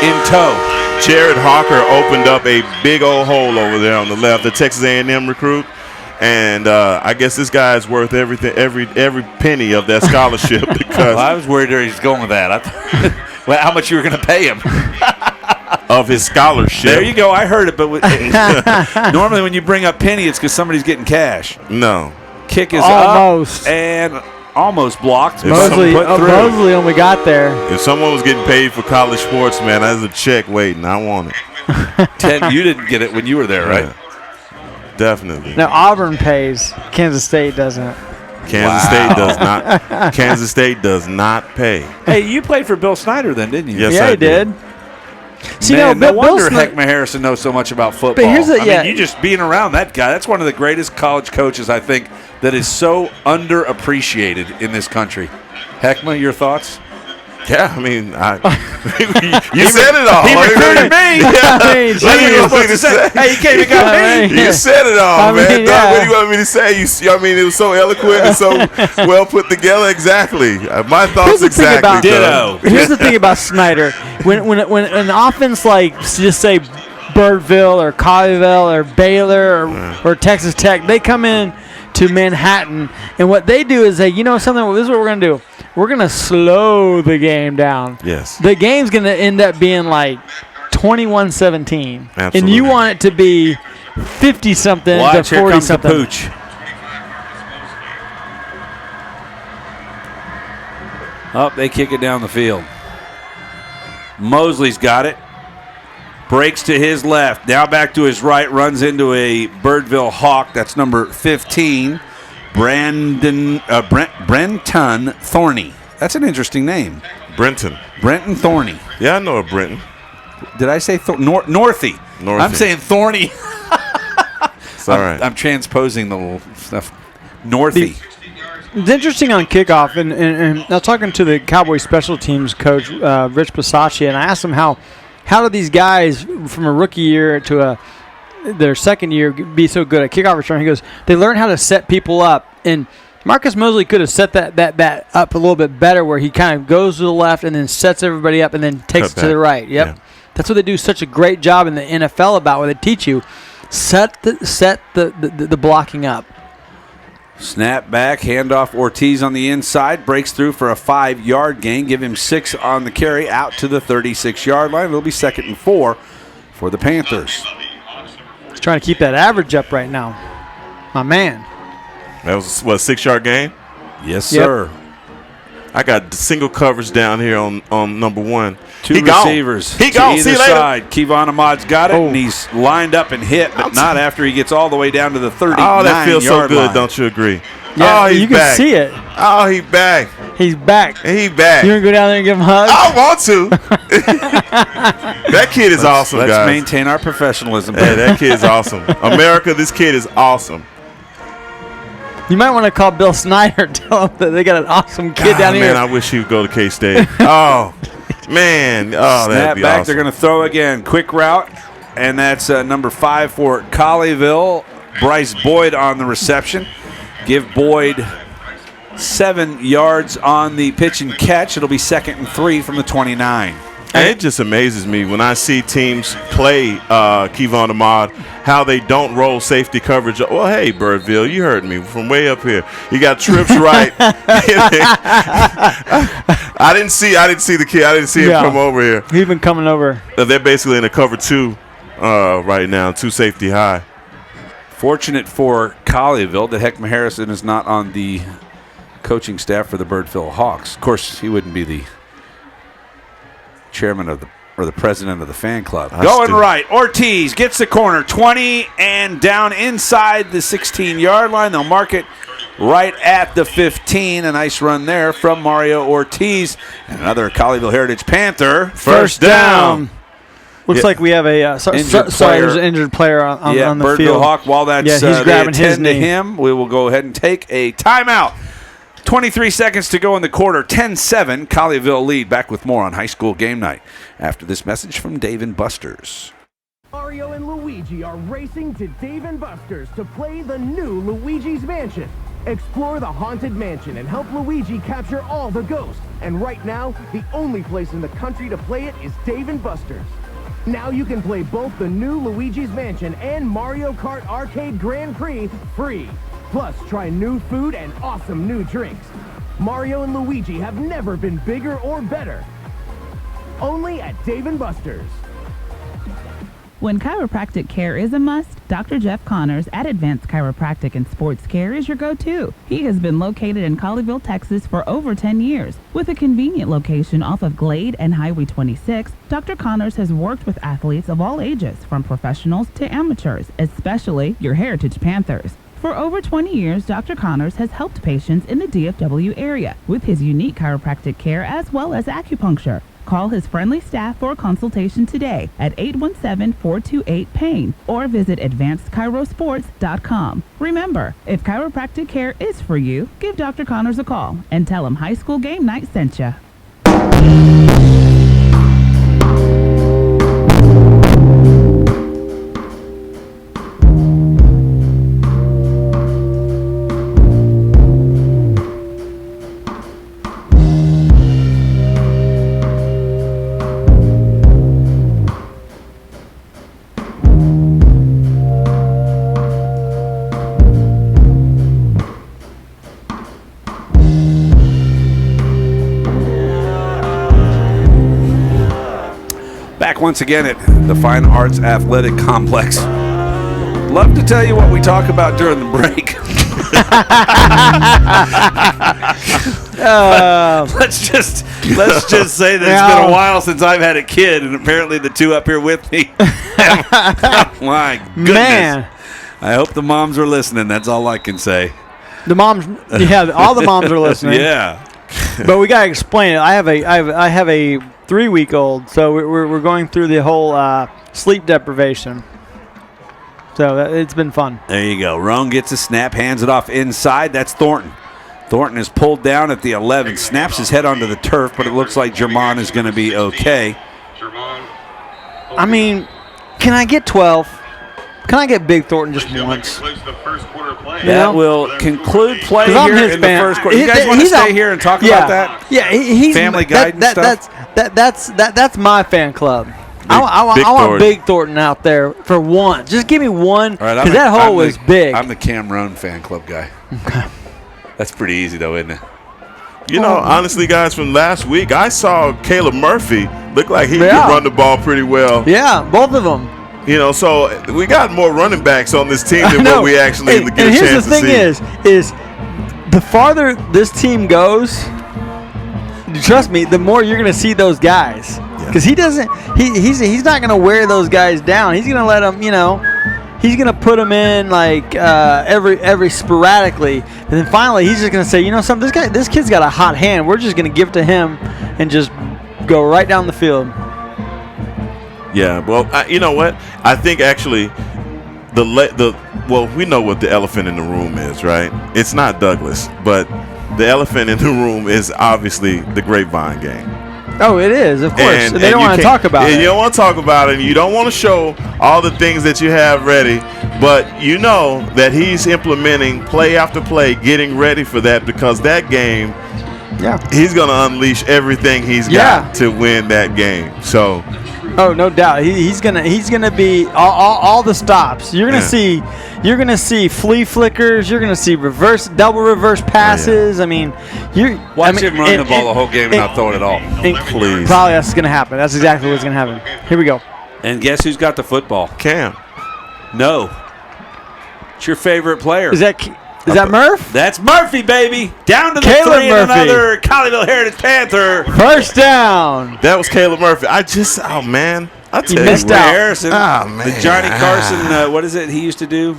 in tow. Jared Hawker opened up a big old hole over there on the left, the Texas A&M recruit, and I guess this guy is worth everything, every penny of that scholarship. Because well, I was worried where he's going with that. Well, how much you were going to pay him? Of his scholarship. There you go. I heard it, but normally when you bring up penny, it's because somebody's getting cash. No. Kick is almost up and almost blocked. Mosley only got there. If someone was getting paid for college sports, man, that's a check waiting. I want it. 10, you didn't get it when you were there, right? Yeah, definitely. Now Auburn pays. Kansas State doesn't. State does not. Kansas State does not pay. Hey, you played for Bill Snyder then, didn't you? Yes, yeah, I he did. See, Man, no wonder Bill Heckma Harrison knows so much about football. But here's I mean, you just being around that guy, that's one of the greatest college coaches, I think, that is so underappreciated in this country. Heckma, your thoughts? Yeah, I mean, you said it all. He recruited me. Hey, you came and got me. You said it all, man. mean, Doug, what do you want me to say? I mean, it was so eloquent and so well put together. Exactly. My thoughts exactly. Ditto. Here's the thing about Snyder. When an offense like, just say, Birdville or Colleyville or Baylor or Texas Tech, they come in to Manhattan, and what they do is say, you know something, this is what we're going to do. We're going to slow the game down. Yes. The game's going to end up being like 21-17. Absolutely. And you want it to be 50-something to 40-something. Here comes the pooch. Oh, they kick it down the field. Mosley's got it. Breaks to his left. Now back to his right. Runs into a Birdville Hawk. That's number 15. Brenton Thorney. That's an interesting name. Brenton Thorney. Yeah, I know a Brenton. Did I say Northy? I'm saying Thorny. It's all right. I'm transposing the little stuff. Northy. It's interesting on kickoff, and I was talking to the Cowboys special teams coach, Rich Bisaccia, and I asked him how do these guys from a rookie year to their second year be so good at kickoff return? He goes, they learn how to set people up, and Marcus Mosley could have set that up a little bit better, where he kind of goes to the left and then sets everybody up and then takes it to the right. Yep, yeah. That's what they do such a great job in the NFL about, where they teach you set the blocking up. Snap back, handoff Ortiz on the inside, breaks through for a 5-yard gain. Give him 6 on the carry, out to the 36-yard line. It'll be 2nd and 4 for the Panthers. He's trying to keep that average up right now. My man. That was, what, a 6-yard gain? Yes, sir. I got single coverage down here on number 1. Two receivers He to gone. either side. Kevon Ahmad's got it, and he's lined up and hit, but not after he gets all the way down to the 39-yard line. Oh, that feels so good, don't you agree? Yeah, oh, he's you can back. see it. Oh, he's back. He's back. He back. You want to go down there and give him a hug? I want to. That kid is awesome, let's guys. maintain our professionalism. Hey, that kid is awesome. America, this kid is awesome. You might want to call Bill Snyder, tell him that they got an awesome kid down here. Man, I wish he would go to K-State. Oh, man. Oh, that'd be back, awesome. They're going to throw again. Quick route, and that's number 5 for Colleyville. Bryce Boyd on the reception. Give Boyd 7 yards on the pitch and catch. It'll be 2nd and 3 from the 29. And it just amazes me when I see teams play Kevon Ahmad, how they don't roll safety coverage. Well, hey, Birdville, you heard me from way up here. You got trips right. I didn't see the kid. I didn't see him come over here. He's been coming over. They're basically in a cover 2 right now, 2 safety high. Fortunate for Colleyville that Heckma Harrison is not on the coaching staff for the Birdville Hawks. Of course, he wouldn't be the chairman of the president of the fan club. Going right, Ortiz gets the corner, 20 and down inside the 16-yard line. They'll mark it right at the 15. A nice run there from Mario Ortiz. And another Colleyville Heritage Panther. First down. Looks like we have a there's an injured player on the Birdville field. Hawk. While that's he's grabbing his knee. to him, we will go ahead and take a timeout. 23 seconds to go in the quarter. 10-7. Colleyville lead. Back with more on high school game night after this message from Dave & Buster's. Mario and Luigi are racing to Dave & Buster's to play the new Luigi's Mansion. Explore the haunted mansion and help Luigi capture all the ghosts. And right now, the only place in the country to play it is Dave & Buster's. Now you can play both the new Luigi's Mansion and Mario Kart Arcade Grand Prix free. Plus, try new food and awesome new drinks. Mario and Luigi have never been bigger or better. Only at Dave & Buster's. When chiropractic care is a must, Dr. Jeff Connors at Advanced Chiropractic and Sports Care is your go-to. He has been located in Colleyville, Texas for over 10 years. With a convenient location off of Glade and Highway 26, Dr. Connors has worked with athletes of all ages, from professionals to amateurs, especially your Heritage Panthers. For over 20 years, Dr. Connors has helped patients in the DFW area with his unique chiropractic care as well as acupuncture. Call his friendly staff for a consultation today at 817-428-PAIN or visit advancedchirosports.com. Remember, if chiropractic care is for you, give Dr. Connors a call and tell him High School Game Night sent you. Back once again at the Fine Arts Athletic Complex. Love to tell you what we talk about during the break. Let's just say that it's been a while since I've had a kid, and apparently the two up here with me. My goodness. Man. I hope the moms are listening. That's all I can say. The moms, yeah, all the moms are listening. Yeah. But we gotta explain it. I have a 3-week-old, so we're going through the whole sleep deprivation. So it's been fun. There you go. Roan gets a snap, hands it off inside. That's Thornton. Thornton is pulled down at the 11, snaps his head onto the turf, but it looks like Jermon is going to be okay. I mean, can I get 12? Can I get Big Thornton just once? That will conclude play here in the first quarter. You guys want to stay here and talk about that? Yeah, he's family guidance stuff. That's my fan club. I want Big Thornton out there for one. Just give me one, because that hole was big. I'm the Cam Roan fan club guy. Okay. That's pretty easy, though, isn't it? You know, honestly, guys, from last week, I saw Caleb Murphy look like he could run the ball pretty well. Yeah, both of them. You know, so we got more running backs on this team than what we actually get a chance to see. And here's the thing is the farther this team goes, trust me, the more you're going to see those guys. Because he's not going to wear those guys down. He's going to let them, he's going to put them in like every sporadically. And then finally he's just going to say, something, this kid's got a hot hand. We're just going to give it to him and just go right down the field. Yeah, well, you know what? I think actually we know what the elephant in the room is, right? It's not Douglas, but the elephant in the room is obviously the Grapevine game. Oh, it is, of course. And they don't want to talk about it. You don't want to talk about it, and you don't want to show all the things that you have ready, but you know that he's implementing play after play, getting ready for that, because that game, he's going to unleash everything he's got to win that game. So... Oh, no doubt. He's gonna be all the stops. You're gonna see flea flickers. You're gonna see double reverse passes. I mean, watch him run the ball the whole game and not throw it at all. Please. Probably that's gonna happen. That's exactly what's gonna happen. Here we go. And guess who's got the football? Cam. No. It's your favorite player. Is that Murph? That's Murphy, baby. Down to the Caleb 3 Murphy. And another Colleyville Heritage Panther. First down. That was Caleb Murphy. I tell you. Missed out. Harrison. Oh, man. The Johnny Carson, what is it he used to do?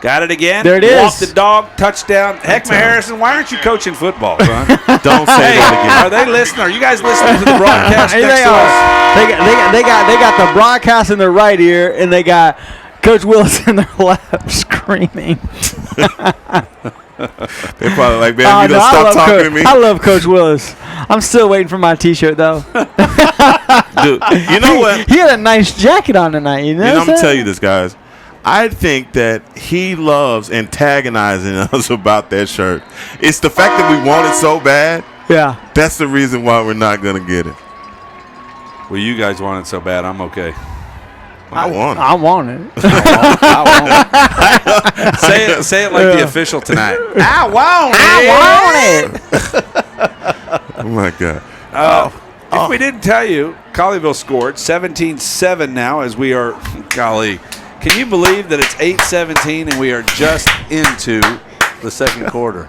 Got it again. There it is. Walk the dog, touchdown. Heckma Harrison, why aren't you coaching football, son? Don't say that again. Are they listening? Are you guys listening to the broadcast next to us? They got the broadcast in their right ear, and they got Coach Willis in their left screaming. They're probably like, man, you don't stop talking to me. I love Coach Willis. I'm still waiting for my T-shirt, though. Dude, you know what? He had a nice jacket on tonight. I'm going to tell you this, guys. I think that he loves antagonizing us about that shirt. It's the fact that we want it so bad. Yeah. That's the reason why we're not going to get it. Well, you guys want it so bad. I'm okay. I want it. I want it. I want it. Say it like the official tonight. I want it. Oh, my God. If we didn't tell you, Colleyville scored 17-7 now as we are, golly, can you believe that it's 8-17 and we are just into the second quarter?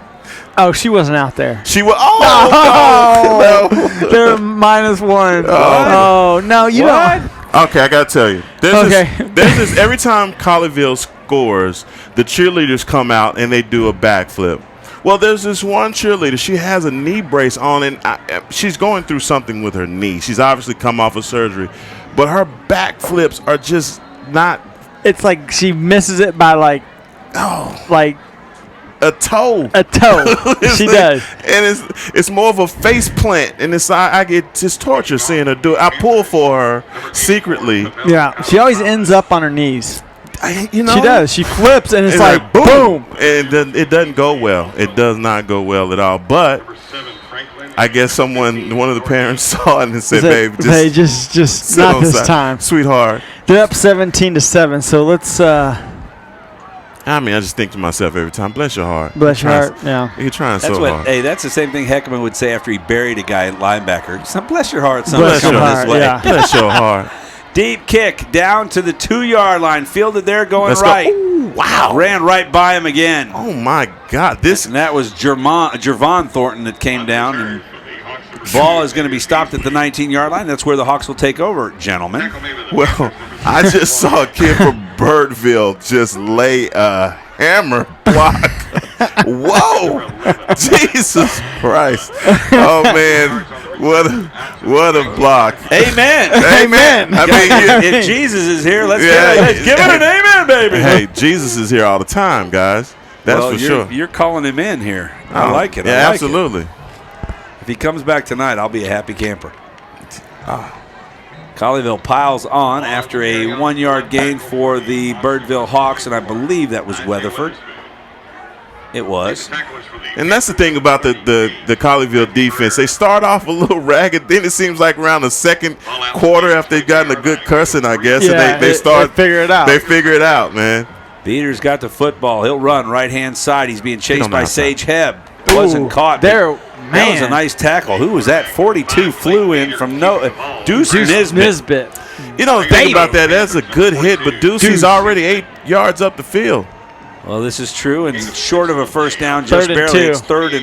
Oh, she wasn't out there. She was. Oh, no. They're -1. Oh, no, you know. Okay, I gotta tell you. There's this every time Colleyville scores, the cheerleaders come out and they do a backflip. Well, there's this one cheerleader. She has a knee brace on, and she's going through something with her knee. She's obviously come off of surgery, but her backflips are just not. It's like she misses it by like a toe. A toe. She does. And it's more of a face plant, and I get just torture seeing her do it. I pull for her secretly. Yeah, she always ends up on her knees. She does. She flips, and it's like boom. And it doesn't go well. It does not go well at all. But I guess one of the parents saw it and said, "Babe, just not this time, sweetheart." They're up 17-7. So let's. I just think to myself every time, bless your heart. Bless your heart. Yeah. You're trying That's so hard. Hey, that's the same thing Heckman would say after he buried a guy at linebacker. Son, bless your heart. Son, Bless your coming heart. this way. Yeah. Bless your heart. Deep kick down to the 2-yard line. Fielded there, going Let's right. go. Ooh, wow. Ran right by him again. Oh, my God. And that was Jervon Thornton that came down. And ball is going to be stopped at the 19-yard line. That's where the Hawks will take over, gentlemen. Well, I just saw a kid from Birdville just lay a hammer block. Whoa. Jesus Christ. Oh, man. What a block. Amen. Amen. If Jesus is here, let's give it an amen, baby. Hey, Jesus is here all the time, guys. That's for sure. You're calling him in here. I like it. Yeah, I like absolutely. It. If he comes back tonight, I'll be a happy camper. Colleyville piles on after a 1-yard gain for the Birdville Hawks, and I believe that was Weatherford. It was. And that's the thing about the Colleyville defense. They start off a little ragged. Then it seems like around the second quarter after they've gotten a good cussing, I guess, and they figure it out. They figure it out, man. Beater's got the football. He'll run right-hand side. He's being chased by Sage Hebb. Wasn't caught. There, that was a nice tackle. Who was that? 42 flew in from Deuce Nisbet. You know the thing about that, that's a good hit, but Deuce's already 8 yards up the field. Well, this is true, and short of a first down, just barely. It's 3rd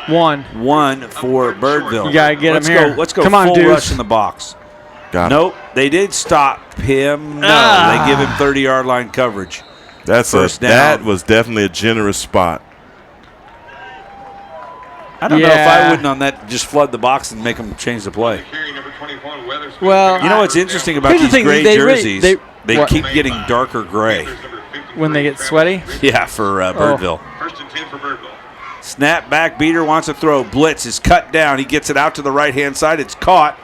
and 1 for Birdville. You gotta get him here. Let's go Come on, full Deuce. rush in the box. Nope, they did stop him. No, they give him 30-yard line coverage. That was definitely a generous spot. I don't know if I wouldn't on that just flood the box and make them change the play. Well, you know what's interesting about these gray jerseys? They keep getting darker gray. When they get sweaty? Yeah, for Birdville. First and 10 for Birdville. Snap back, Beater wants to throw. Blitz is cut down. He gets it out to the right-hand side. It's caught.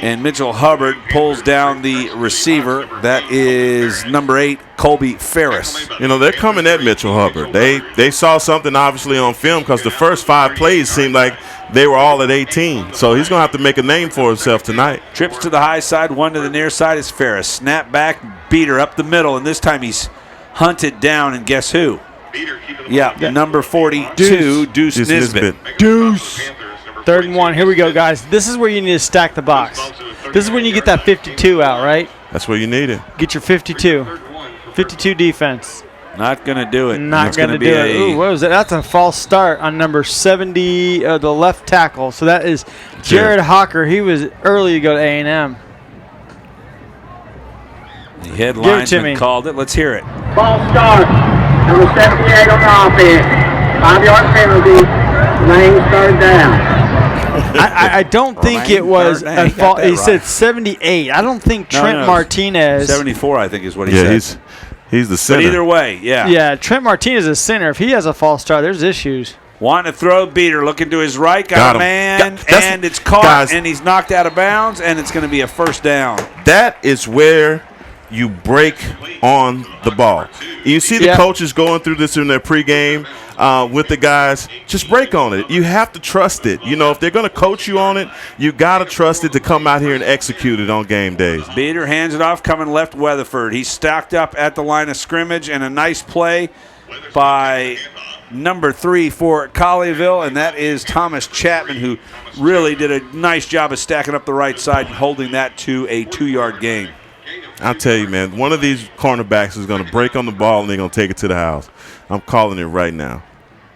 And Mitchell Hubbard pulls down the receiver. That is number 8, Colby Ferris. You know, they're coming at Mitchell Hubbard. They saw something obviously on film because the first 5 plays seemed like they were all at 18. So he's going to have to make a name for himself tonight. Trips to the high side, one to the near side is Ferris. Snap back, Beater up the middle, and this time he's hunted down, and guess who? Number 42, Deuce Nisbet. Deuce. 3rd and 1. Here we go, guys. This is where you need to stack the box. This is when you get that 52 out, right? That's where you need it. Get your 52. 52 defense. Not going to do it. Not going to do it. Ooh, what was that? That's a false start on number 70, the left tackle. So that is Jared Hawker. He was early to go to A&M. The head linesman called it. Let's hear it. False start. Number 78 on the offense. 5-yard penalty. Lane started down. I don't think it was a fault. He said 78. I don't think Trent Martinez. 74, I think, is what he said. He's the center. But either way, yeah. Yeah, Trent Martinez is center. If he has a false start, there's issues. Wanting to throw, Beater looking to his right, got a man, and it's caught, and he's knocked out of bounds, and it's going to be a first down. That is where you break on the ball. You see the coaches going through this in their pregame with the guys. Just break on it. You have to trust it. You know, if they're going to coach you on it, you got to trust it to come out here and execute it on game days. Beater hands it off, coming left Weatherford. He's stacked up at the line of scrimmage, and a nice play by number 3 for Colleyville, and that is Thomas Chapman, who really did a nice job of stacking up the right side and holding that to a 2-yard gain. I'll tell you, man, one of these cornerbacks is going to break on the ball, and they're going to take it to the house. I'm calling it right now.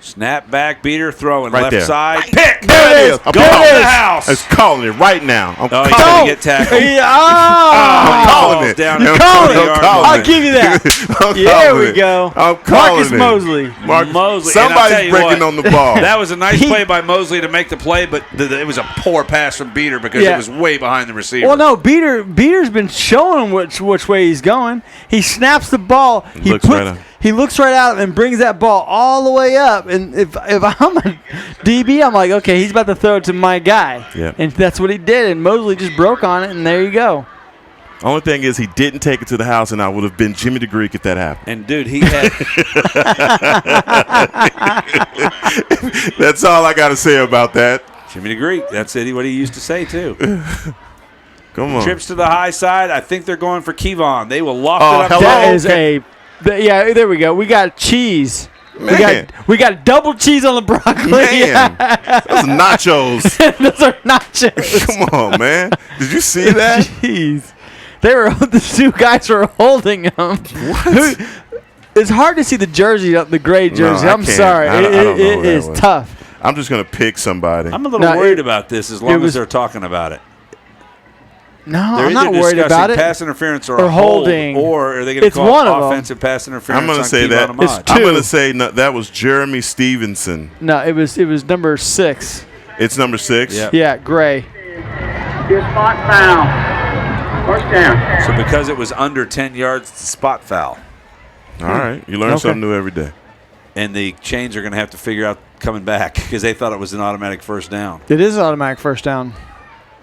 Snap back, beater, throwing Right left there. side. Pick! There it is. Go to the house. I was calling it right now. I'm Oh, he's calling going it. to get tackled. I'm calling it. Down I'm in calling the it. yard I'm calling I'll it. give you that. I'm There calling we it. go. I'm calling Marcus it. Mosley. Mosley. And I'll tell Somebody's you breaking what, on the ball. That was a nice play by Mosley to make the play, but it was a poor pass from Beater because Yeah. it was way behind the receiver. Well, no, Beater's been showing which way he's going. He snaps the ball. He looks right out and brings that ball all the way up. And if I'm a DB, I'm like, okay, he's about to throw it to my guy. Yeah. And that's what he did. And Mosley just broke on it, and there you go. Only thing is he didn't take it to the house, and I would have been Jimmy the Greek if that happened. And, dude, he had – That's all I got to say about that. Jimmy the Greek. That's what he used to say, too. Come on. Trips to the high side. I think they're going for Kevon. They will loft it up. hello. That is yeah, there we go. We got cheese. Man. We got double cheese on the broccoli. Man, those are nachos. Those are nachos. Come on, man. Did you see that? Jeez. The two guys were holding them. What? It's hard to see the jersey, the gray jersey. No, I I'm can't. sorry. I don't know It what that is was. tough. I'm just going to pick somebody. I'm a little worried about this as long as they're talking about it. No, They're I'm not either worried discussing about it. pass interference or Or a hold, holding. or are they going to It's one call of them. offensive pass interference I'm going on to say Kevon that. Ahmad? It's I'm going two. to say that was Jeremy Stevenson. No, it was number 6. It's number 6? Yeah, gray. Your spot foul. First down. So because it was under 10 yards, it's a spot foul. All right. You learn something new every day. And the Chains are going to have to figure out coming back because they thought it was an automatic first down. It is an automatic first down.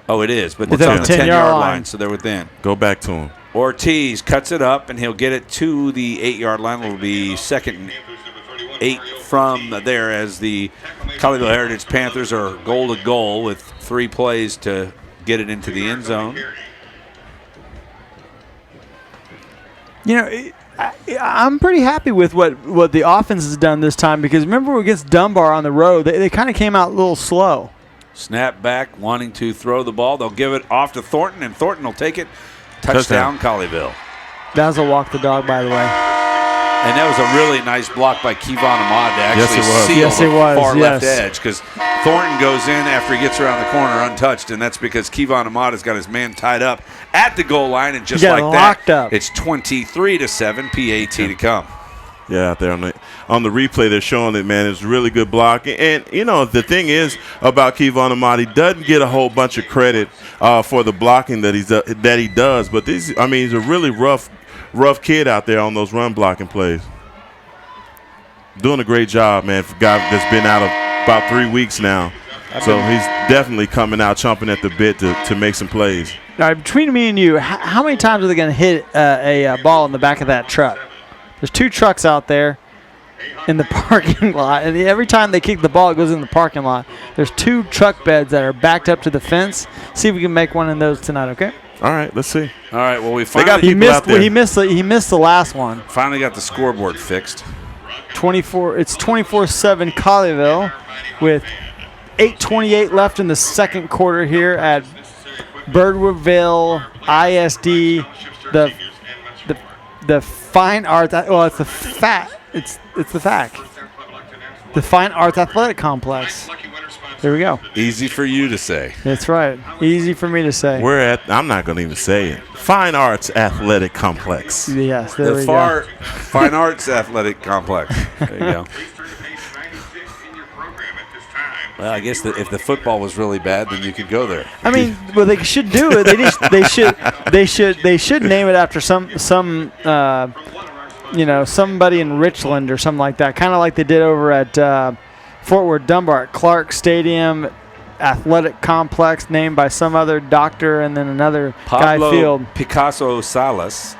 Oh, it is, but It's it's on on the the 10-yard 10-yard line, so they're within. Go back to him. Ortiz cuts it up, and he'll get it to the 8-yard line. It'll be 2nd and 8 from there as the Colleyville Heritage Panthers are goal to goal with 3 plays to get it into the end zone. You know, I'm pretty happy with what the offense has done this time because remember against Dunbar on the road, they kind of came out a little slow. Snap back, wanting to throw the ball. They'll give it off to Thornton, and Thornton will take it. Touchdown, Colleyville. That was a walk the dog, by the way. And that was a really nice block by Kevon Ahmad to actually Yes, seal it the was, far left yes. edge because Thornton goes in after he gets around the corner untouched, and that's because Kevon Ahmad has got his man tied up at the goal line, and just He got like locked that, up. it's 23-7, PAT to come. Yeah, out there on the replay, they're showing it, man. It's really good blocking. And, you know, the thing is about Kevon Ahmad, he doesn't get a whole bunch of credit for the blocking that he does. But he's a really rough kid out there on those run blocking plays. Doing a great job, man, for a guy that's been out of about 3 weeks now. So he's definitely coming out chomping at the bit to make some plays. All right, between me and you, how many times are they going to hit a ball in the back of that truck? There's 2 trucks out there in the parking lot, and every time they kick the ball, it goes in the parking lot. There's 2 truck beds that are backed up to the fence. See if we can make one of those tonight, okay? All right, let's see. All right, well, we They finally got people out there. He missed the last one. finally got the scoreboard fixed. 24. It's 24-7 Colleyville with 8:28 left in the second quarter here at Birdville ISD. The Fine Arts. Well, it's the FAAC. It's the FAAC. The Fine Arts Athletic Complex. There we go. Easy for you to say. That's right. Easy for me to say. I'm not going to even say it. Fine Arts Athletic Complex. Yes, there we The go. Fine Arts Athletic Complex. There you go. Well, I guess if the football was really bad, then you could go there. I mean, well, they should do it. They should name it after some somebody in Richland or something like that. Kind of like they did over at Fort Worth Dunbar, Clark Stadium Athletic Complex, named by some other doctor, and then another Pablo guy field. Picasso Salas.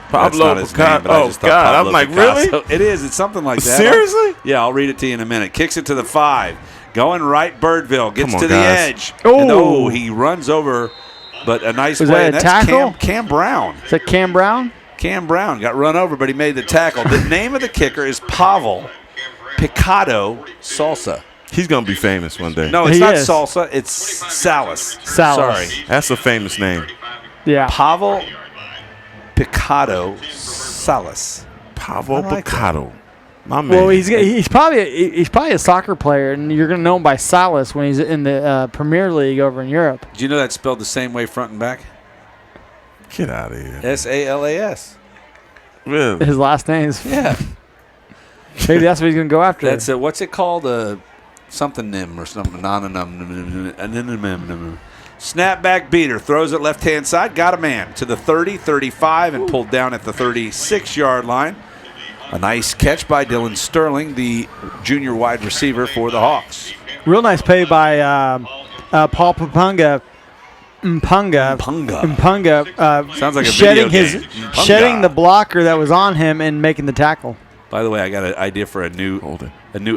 Pablo That's not his name, but I just thought God. Pablo I'm like, Picasso. really? It is. It's something like that. Seriously? Yeah, I'll read it to you in a minute. Kicks it to the 5. Going right, Birdville. Gets Come on, to the guys. edge. Oh. And, he runs over, but a nice Was play. that And a that's tackle? Cam Brown. Is that Cam Brown? Cam Brown got run over, but he made the tackle. The name of the kicker is Pavel Picado Salsa. He's going to be famous one day. No, it's He not is. Salsa. It's Salas. Salas. Sorry. That's a famous name. Yeah. Pavel Picado Salas. Pavel I like Picado. My man. Well, he's probably a soccer player, and you're gonna know him by Salas when he's in the Premier League over in Europe. Do you know that's spelled the same way front and back? Get out of here. Salas. Really? His last name's Maybe that's what he's gonna go after. That's what's it called? Something nim or something. Snapback beater throws it left hand side. Got a man to the 30, 35, and pulled down at the 36-yard line. A nice catch by Dylan Sterling, the junior wide receiver for the Hawks. Real nice play by Paul Mpunga. Sounds like a shedding video game. shedding the blocker that was on him and making the tackle. By the way, I got an idea for a new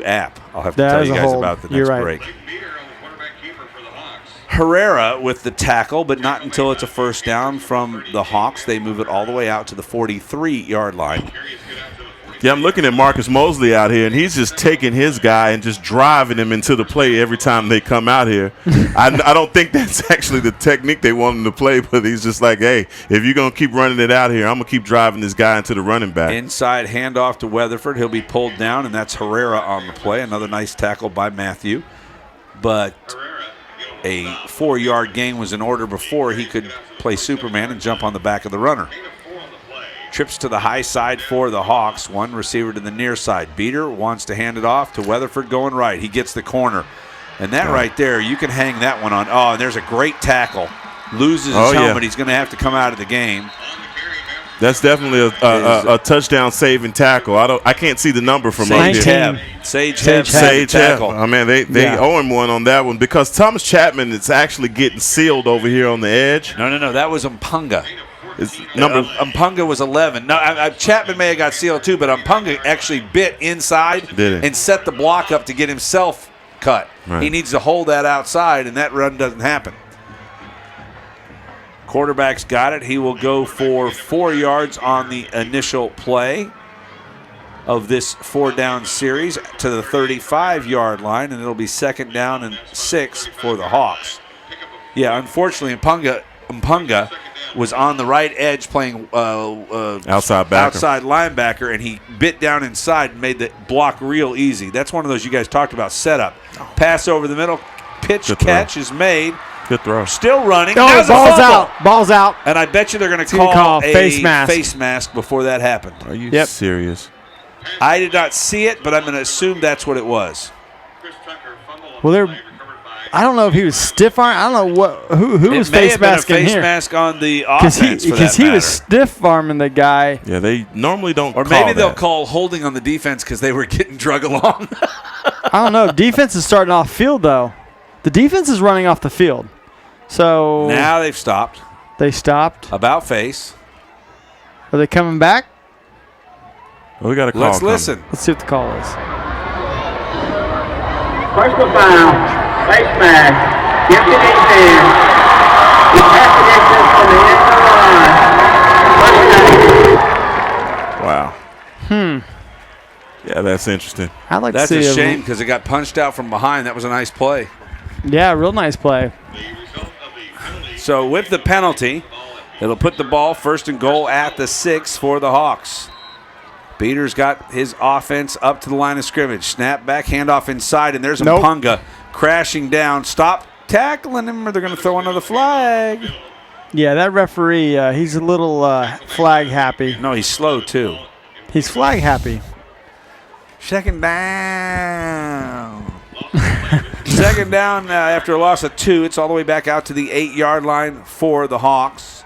app. I'll have to tell you guys about the next break. Herrera with the tackle, but not until it's a first down from the Hawks. They move it all the way out to the 43-yard line. Yeah, I'm looking at Marcus Mosley out here, and he's just taking his guy and just driving him into the play every time they come out here. I don't think that's actually the technique they want him to play, but he's just like, hey, if you're going to keep running it out here, I'm going to keep driving this guy into the running back. Inside handoff to Weatherford. He'll be pulled down, and that's Herrera on the play. Another nice tackle by Matthew. But a 4-yard gain was in order before he could play Superman and jump on the back of the runner. Trips to the high side for the Hawks. One receiver to the near side. Beater wants to hand it off to Weatherford going right. He gets the corner. And that right there, you can hang that one on. Oh, and there's a great tackle. Loses his helmet. He's going to have to come out of the game. That's definitely a touchdown saving tackle. I can't see the number from up here. Sage tackle. I mean, they owe him one on that one because Thomas Chapman is actually getting sealed over here on the edge. No. That was Mpunga. Mpunga was 11. No, Chapman may have got sealed too, but Mpunga actually bit inside and set the block up to get himself cut. Right. He needs to hold that outside, and that run doesn't happen. Quarterback's got it. He will go for 4 yards on the initial play of this 4-down series to the 35-yard line, and it'll be 2nd down and 6 for the Hawks. Yeah, unfortunately, Mpunga was on the right edge playing outside linebacker, and he bit down inside and made the block real easy. That's one of those you guys talked about, setup. Pass over the middle, pitch catch is made. Good throw. Still running. Oh, ball's out. And I bet you they're going to call a face mask before that happened. Are you serious? I did not see it, but I'm going to assume that's what it was. Well, I don't know if he was stiff arm. I don't know who was face masking here. Face mask on the offense because he was stiff arming the guy. Yeah, they normally don't. Or maybe they'll call holding on the defense because they were getting drug along. I don't know. Defense is starting off field though. The defense is running off the field. So now they've stopped. They stopped. About face. Are they coming back? Well, we got a call. Let's listen. Let's see what the call is. Personal foul, face mask, gives it in there. He passed the distance from the end of the line. Wow. Yeah, that's interesting. I'd like that's to see a shame because it got punched out from behind. That was a nice play. Yeah, real nice play. So with the penalty, it'll put the ball 1st and goal at the 6 for the Hawks. Beater's got his offense up to the line of scrimmage. Snap back, handoff inside, and there's Mpunga crashing down. Stop tackling him, or they're going to throw another flag. Yeah, that referee, he's a little flag happy. No, he's slow too. He's flag happy. 2nd down. 2nd down after a loss of 2. It's all the way back out to the 8-yard line for the Hawks.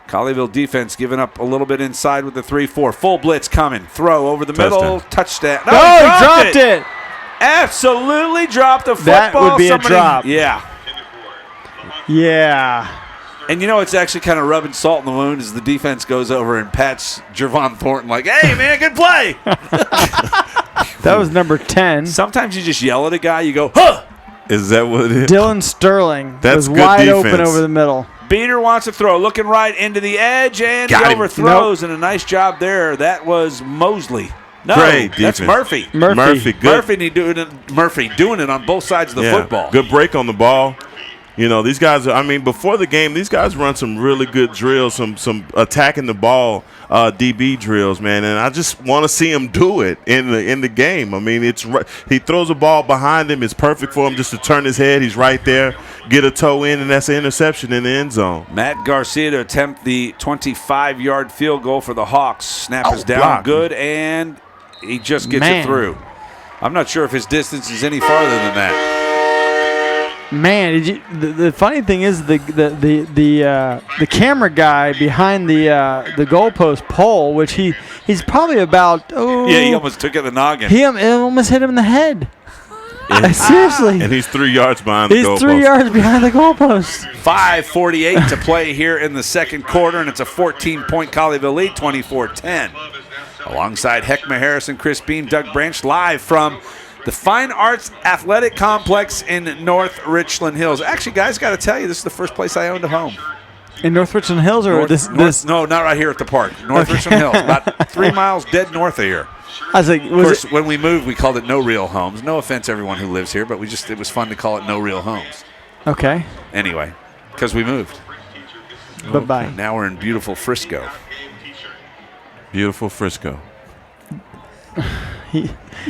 Colleyville defense giving up a little bit inside with the 3-4. Full blitz coming. Throw over the middle. Touchdown. No, he dropped it. Absolutely dropped the football. That would be a drop. Yeah. Yeah. And you know it's actually kind of rubbing salt in the wound as the defense goes over and pats Jervon Thornton like, hey, man, good play. That was number 10. Sometimes you just yell at a guy. You go, huh. Is that what it is? Dylan Sterling was wide open over the middle. Beater wants to throw. Looking right into the edge, and he overthrows. And a nice job there. That was Mosley. No, Great that's defense. Murphy. Good. Murphy doing it on both sides of the football. Good break on the ball. You know, these guys, before the game, these guys run some really good drills, some attacking the ball DB drills, man. And I just want to see him do it in the game. I mean, he throws a ball behind him. It's perfect for him just to turn his head. He's right there, get a toe in, and that's an interception in the end zone. Matt Garcia to attempt the 25-yard field goal for the Hawks. Snap is down block. good, and he just gets it through. I'm not sure if his distance is any farther than that. Man, the funny thing is the camera guy behind the goalpost pole, which he's probably about he almost took it in the noggin. He almost hit him in the head. Seriously. And he's 3 yards behind the goalpost. He's 3 yards behind the goalpost. 5:48 to play here in the second quarter, and it's a 14-point Colleyville lead, 24-10. Alongside Heckma Harris and Chris Beam, Doug Branch, live from the Fine Arts Athletic Complex in North Richland Hills. Actually, guys, got to tell you, this is the first place I owned a home. In North Richland Hills, or this? No, not right here at the park. North Richland Hills, about 3 miles dead north of here. I was like, of course, when we moved, we called it No Real Homes. No offense, everyone who lives here, but it was fun to call it No Real Homes. Okay. Anyway, because we moved. Bye-bye. Now we're in beautiful Frisco. Beautiful Frisco.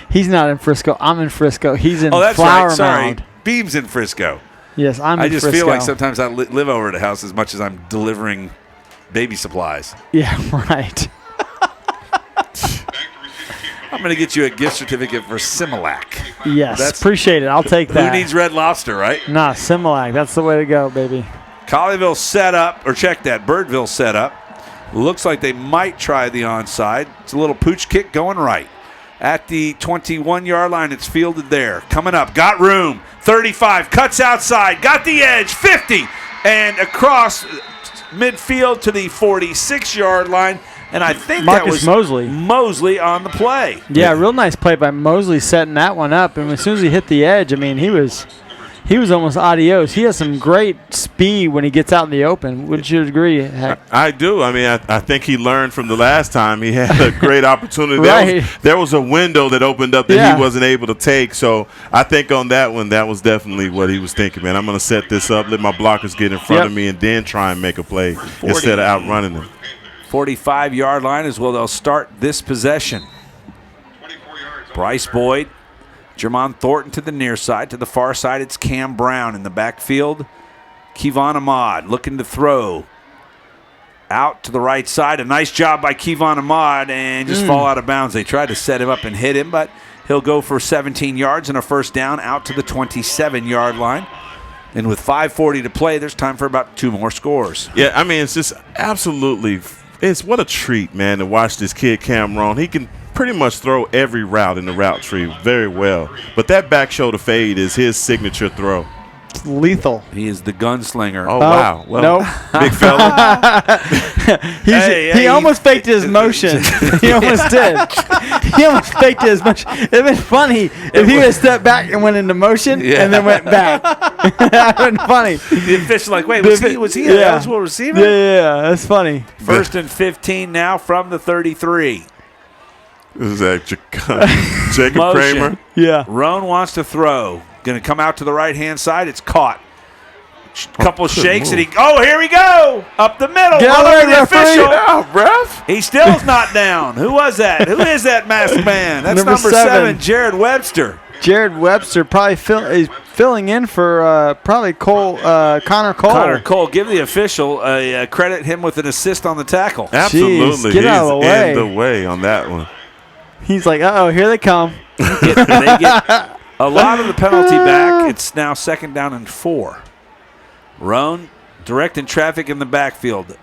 He's not in Frisco. I'm in Frisco. He's in Flower right. Sorry. Mound. Beam's in Frisco. Yes, I'm in Frisco. I just feel like sometimes I live over at a house as much as I'm delivering baby supplies. Yeah, right. I'm going to get you a gift certificate for Similac. Yes, appreciate it. I'll take that. Who needs Red Lobster, right? Nah, Similac. That's the way to go, baby. Colleyville set up, or check that, Birdville set up. Looks like they might try the onside. It's a little pooch kick going right. At the 21-yard line, it's fielded there. Coming up, got room. 35, cuts outside, got the edge, 50, and across midfield to the 46-yard line. And I think Marcus that was Mosley on the play. Yeah, real nice play by Mosley setting that one up. And as soon as he hit the edge, I mean, he was almost adios. He has some great speed when he gets out in the open. Would you agree, Heck? I do. I mean, I think he learned from the last time. He had a great opportunity. Right. There was a window that opened up that he wasn't able to take. So I think on that one, that was definitely what he was thinking, man. I'm going to set this up, let my blockers get in front of me, and then try and make a play instead of outrunning them. 45-yard line is where they'll start this possession. Bryce Boyd, Jermon Thornton to the near side. To the far side, it's Cam Brown in the backfield. Kevon Ahmad looking to throw. Out to the right side. A nice job by Kevon Ahmad and just fall out of bounds. They tried to set him up and hit him, but he'll go for 17 yards and a first down out to the 27-yard line. And with 5:40 to play, there's time for about 2 more scores. Yeah, I mean, it's just absolutely – it's what a treat, man, to watch this kid Cameron. He can pretty much throw every route in the route tree very well. But that back shoulder fade is his signature throw. It's lethal. He is the gunslinger. Oh, wow. Well, no. Big fella. He almost faked his motion. He almost did. He almost faked his motion. It would have been funny if he would have stepped back and went into motion and then went back. That would have been funny. The official like, wait, was he an eligible receiver? Yeah, that's funny. First and 15 now from the 33. This is Jacob Kramer. Yeah. Roan wants to throw. Going to come out to the right-hand side. It's caught. Couple shakes, and here we go. Up the middle. Get out of the official. Ref. He still's not down. Who was that? Who is that masked man? That's number 7, Jared Webster. Jared Webster probably is filling in for probably Connor Cole. Connor Cole. Give the official credit him with an assist on the tackle. Absolutely. Jeez, get out of the way. In the way on that one. He's like, here they come. They get a lot of the penalty back. It's now 2nd down and 4. Roan directing traffic in the backfield.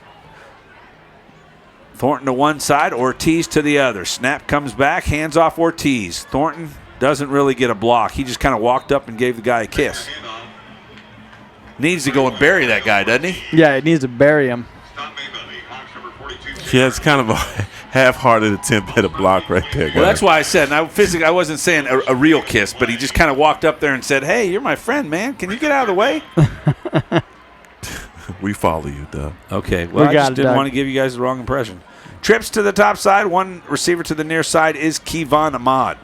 Thornton to one side, Ortiz to the other. Snap comes back, hands off Ortiz. Thornton doesn't really get a block. He just kind of walked up and gave the guy a kiss. Needs to go and bury that guy, doesn't he? Yeah, it needs to bury him. Yeah, it's kind of a half-hearted attempt at a block right there, guys. Well, that's why I said, and I wasn't saying a real kiss, but he just kind of walked up there and said, hey, you're my friend, man. Can you get out of the way? We follow you, Doug. Okay, well, I just didn't want to give you guys the wrong impression. Trips to the top side, one receiver to the near side is Kevon Ahmad.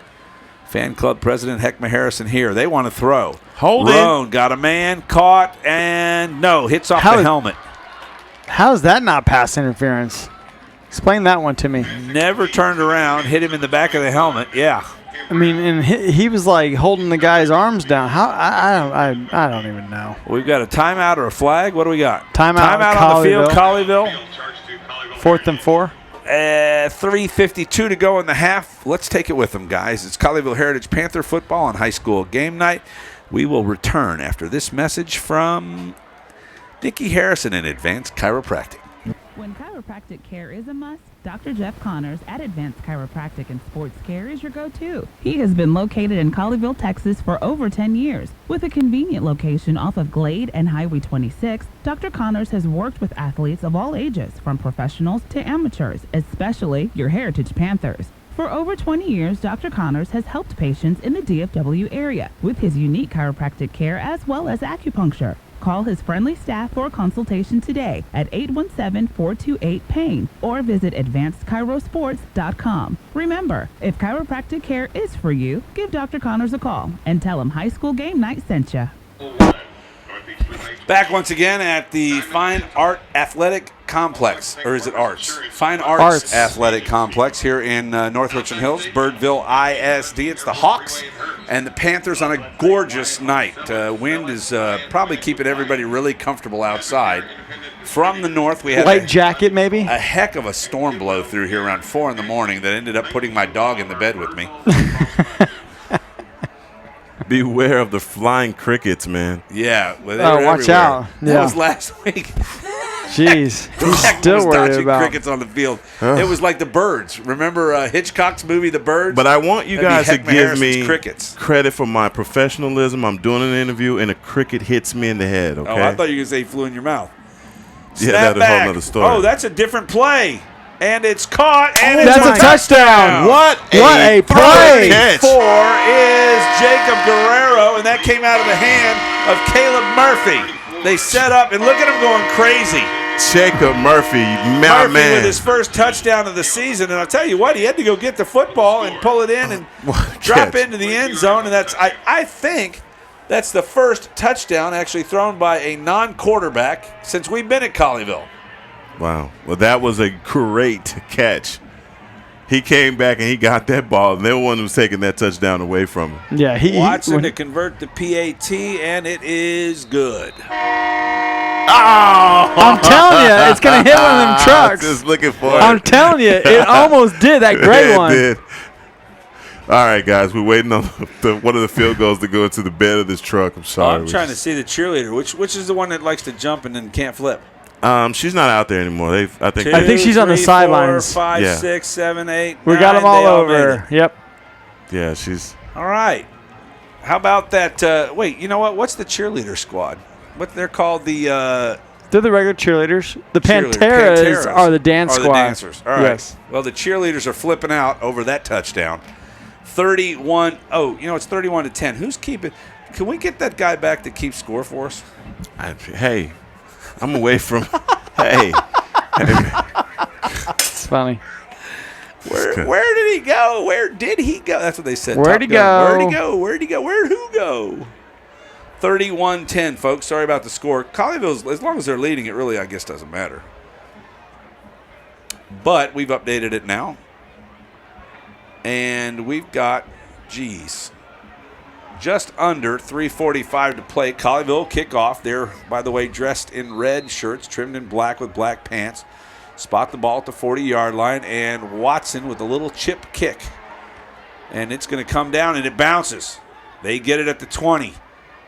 Fan club president Heckma Harrison here. They want to throw. Roan got a man, caught, and no, hits off the helmet. How is that not pass interference? Explain that one to me. Never turned around, hit him in the back of the helmet. Yeah. I mean, and he was like holding the guy's arms down. How? I don't even know. We've got a timeout or a flag. What do we got? Timeout on the field, Colleyville. 4th and 4. 3:52 to go in the half. Let's take it with them, guys. It's Colleyville Heritage Panther football on high school game night. We will return after this message from Nikki Harrison in Advanced Chiropractic. When chiropractic care is a must, Dr. Jeff Connors at Advanced Chiropractic and Sports Care is your go-to. He has been located in Colleyville, Texas for over 10 years. With a convenient location off of Glade and Highway 26, Dr. Connors has worked with athletes of all ages, from professionals to amateurs, especially your Heritage Panthers. For over 20 years, Dr. Connors has helped patients in the DFW area with his unique chiropractic care as well as acupuncture. Call his friendly staff for a consultation today at 817-428-PAIN or visit AdvancedChirosports.com. Remember, if chiropractic care is for you, give Dr. Connors a call and tell him High School Game Night sent you. Back once again at the Fine Art Athletic Complex, or is it Arts? Fine Arts Athletic Complex here in North Richland Hills, Birdville ISD. It's the Hawks and the Panthers on a gorgeous night. Wind is probably keeping everybody really comfortable outside. From the north, we had light jacket, maybe a heck of a storm blow through here around 4 in the morning that ended up putting my dog in the bed with me. Beware of the flying crickets, man. Yeah. Well, watch out. That was last week. Jeez. He's still worried about crickets on the field. It was like the birds. Remember Hitchcock's movie, The Birds? But I want you guys to give me crickets. Credit for my professionalism. I'm doing an interview, and a cricket hits me in the head, okay? Oh, I thought you were going to say he flew in your mouth. Yeah, that's a whole other story. Oh, that's a different play. And it's caught, and it's a touchdown. What a play. Catch. 4 is Jacob Guerrero, and that came out of the hand of Caleb Murphy. They set up, and look at him going crazy. Jacob Murphy, man. Man. With his first touchdown of the season, and I'll tell you what, he had to go get the football and pull it in and drop into the end zone, and that's I think that's the first touchdown actually thrown by a non-quarterback since we've been at Colleyville. Wow. Well, that was a great catch. He came back and he got that ball, and they were one who was taking that touchdown away from him. Yeah, Watson to convert the PAT, and it is good. Oh! I'm telling you, it's going to hit one of them trucks. Just looking for it. I'm telling you, it almost did. That gray one. It did. All right, guys, we're waiting on one of the field goals to go into the bed of this truck. I'm sorry. I'm trying to see the cheerleader. Which is the one that likes to jump and then can't flip? She's not out there anymore. I think 2, she's on the 3, sidelines. 4, 5, Yeah. 6, 7, 8, We 9, got them all they over. Yep. Yeah, she's. All right. How about that? Wait, you know what? What's the cheerleader squad? What they're called? They're the regular cheerleaders. The Panteras are the dance squad. The dancers. All right. Yes. Well, the cheerleaders are flipping out over that touchdown. 31. Oh, it's 31-10. Who's keeping? Can we get that guy back to keep score for us? Hey, I'm away from. Hey. It's funny. Where did he go? Where did he go? That's what they said. Where'd he go? Where'd he go? Where'd he go? Where'd who go? 31-10, folks. Sorry about the score. Colleyville's, as long as they're leading, it really, I guess, doesn't matter. But we've updated it now. And we've got, just under 3:45 to play. Colleyville kickoff. They're, by the way, dressed in red shirts, trimmed in black with black pants. Spot the ball at the 40-yard line, and Watson with a little chip kick. And it's going to come down, and it bounces. They get it at the 20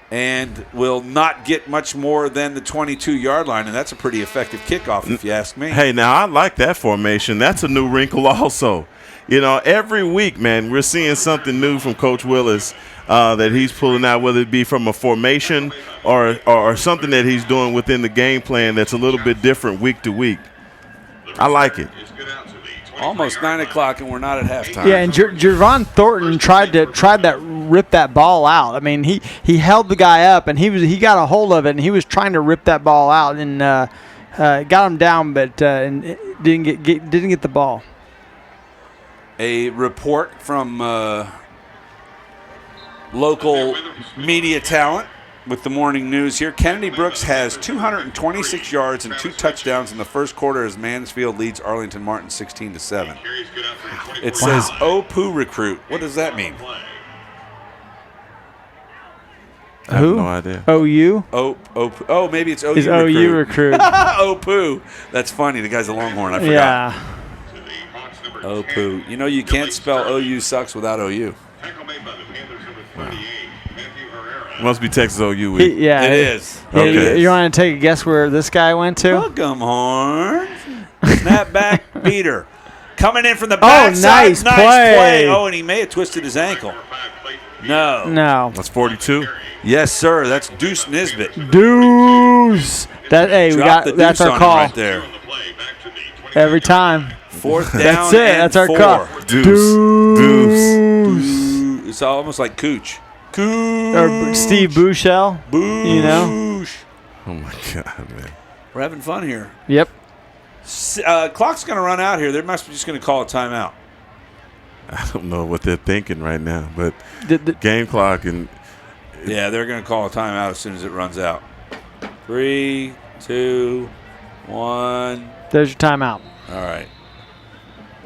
and will not get much more than the 22-yard line, and that's a pretty effective kickoff if you ask me. Hey, now I like that formation. That's a new wrinkle also. Every week, man, we're seeing something new from Coach Willis that he's pulling out, whether it be from a formation or something that he's doing within the game plan that's a little bit different week to week. I like it. Almost 9 o'clock, and we're not at halftime. Yeah, and Jervon Thornton tried to rip that ball out. I mean, he held the guy up, and he got a hold of it, and he was trying to rip that ball out, and got him down, but didn't get the ball. A report from local media talent with the morning news here. Kennedy Brooks has 226 yards and 2 touchdowns in the first quarter as Mansfield leads Arlington Martin 16-7. It says OPU recruit. What does that mean? I have no idea. OU? Oh, maybe it's OU Is recruit. OU recruit. OPU. That's funny. The guy's a Longhorn. I forgot. Yeah. OPU. You know you can't spell OU sucks without OU. Must be Texas OU week. Yeah. It is. Okay. You want to take a guess where this guy went to? Welcome, Horn. Snapback beater. Coming in from the backside. Nice play. Oh, and he may have twisted his ankle. No. That's 42. Yes, sir. That's Deuce Nisbet. Deuce. That's our call right there. every time. Fourth down. That's it. And That's our 4. call. Deuce. It's almost like Cooch. Or Steve Bushell. You know. Oh my God, man. We're having fun here. Yep. Clock's going to run out here. They must be just going to call a timeout. I don't know what they're thinking right now, but game clock and yeah, they're going to call a timeout as soon as it runs out. 3, 2, 1. There's your timeout. All right.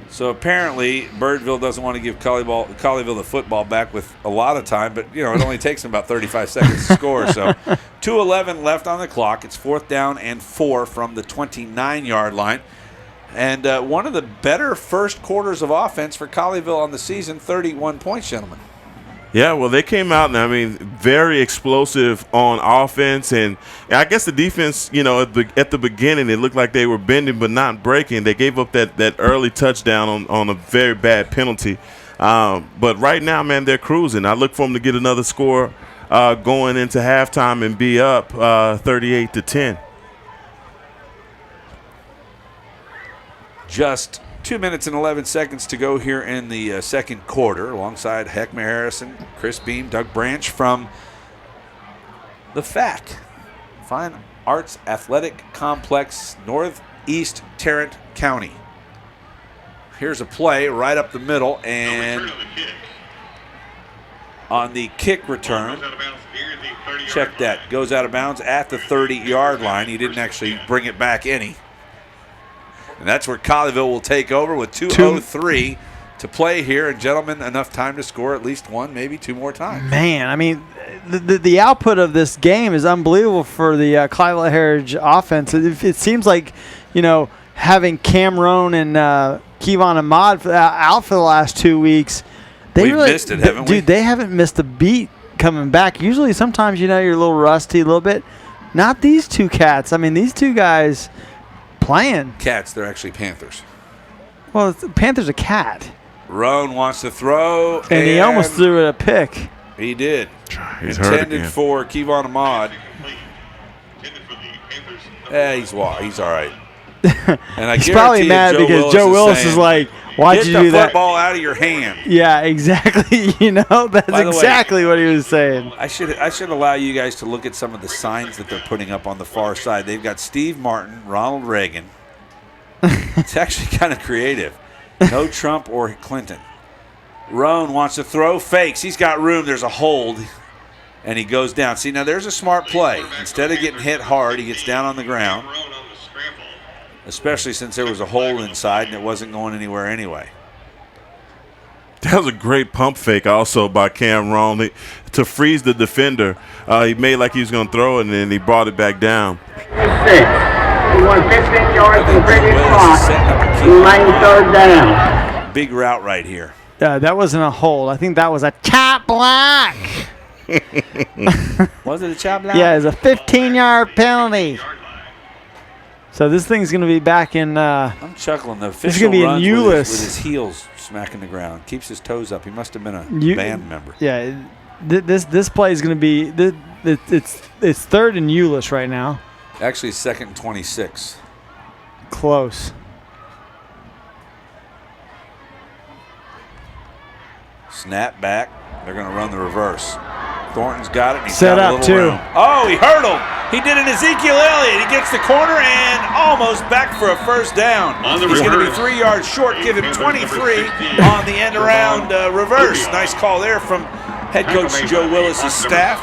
So apparently, Birdville doesn't want to give Colleyville the football back with a lot of time, but it only takes them about 35 seconds to score. So 2:11 left on the clock. It's 4th down and 4 from the 29-yard line. And one of the better first quarters of offense for Colleyville on the season, 31 points, gentlemen. yeah, well, they came out and very explosive on offense, and I guess the defense, at the beginning, it looked like they were bending but not breaking. They gave up that early touchdown on a very bad penalty, but right now, man, they're cruising. I look for them to get another score going into halftime and be up 38-10. Just 2 minutes and 11 seconds to go here in the second quarter, alongside Heckma Harrison, Chris Beam, Doug Branch from the FAAC, Fine Arts Athletic Complex, Northeast Tarrant County. Here's a play right up the middle, and on the kick return, check that, goes out of bounds at the 30-yard line. He didn't actually bring it back any. And that's where Colleyville will take over with 2:03 to play here. And, gentlemen, enough time to score at least one, maybe 2 more times. Man, I mean, the output of this game is unbelievable for the Colleyville Heritage offense. It seems like, having Cameron and Kevon Ahmad out for the last 2 weeks. We've missed it, haven't we? Dude, they haven't missed a beat coming back. Usually sometimes, you're a little rusty a little bit. Not these two cats. I mean, these two guys playing. Cats, they're actually Panthers. Well, Panthers a cat. Roan wants to throw. And he almost threw it a pick. He did. He's hurt Intended again. for Kevon Ahmad. He's all right. And I He's probably mad because Joe Willis is like, why'd you do Get the that? football out of your hand. Yeah, exactly. That's exactly what he was saying. I should allow you guys to look at some of the signs that they're putting up on the far side. They've got Steve Martin, Ronald Reagan. It's actually kind of creative. No Trump or Clinton. Roan wants to throw, fakes. He's got room. There's a hold, and he goes down. See, now there's a smart play. Instead of getting hit hard, he gets down on the ground, especially since there was a hole inside and it wasn't going anywhere anyway. That was a great pump fake also by Cam Roan to freeze the defender. He made like he was going to throw it, and then he brought it back down. 6. He won 15 yards from the previous spot. Remain 3rd down. Big route right here. That wasn't a hold. I think that was a chop block. Was it a chop block? Yeah, it's a 15-yard penalty. So this thing's going to be back in. I'm chuckling. The This is official going to runs be in with Euless. his heels smacking the ground. Keeps his toes up. He must have been a band member. Yeah, this play is going to be. It's 3rd and Euless right now. Actually, 2nd and 26. Close. Snap back. They're going to run the reverse. Thornton's got it. And he's Set got a up, little too. room. Oh, he hurdled. He did an Ezekiel Elliott. He gets the corner and almost back for a first down. He's going to be 3 yards short. Give him 23 on the end around reverse. Nice call there from Head coach Joe Willis' staff,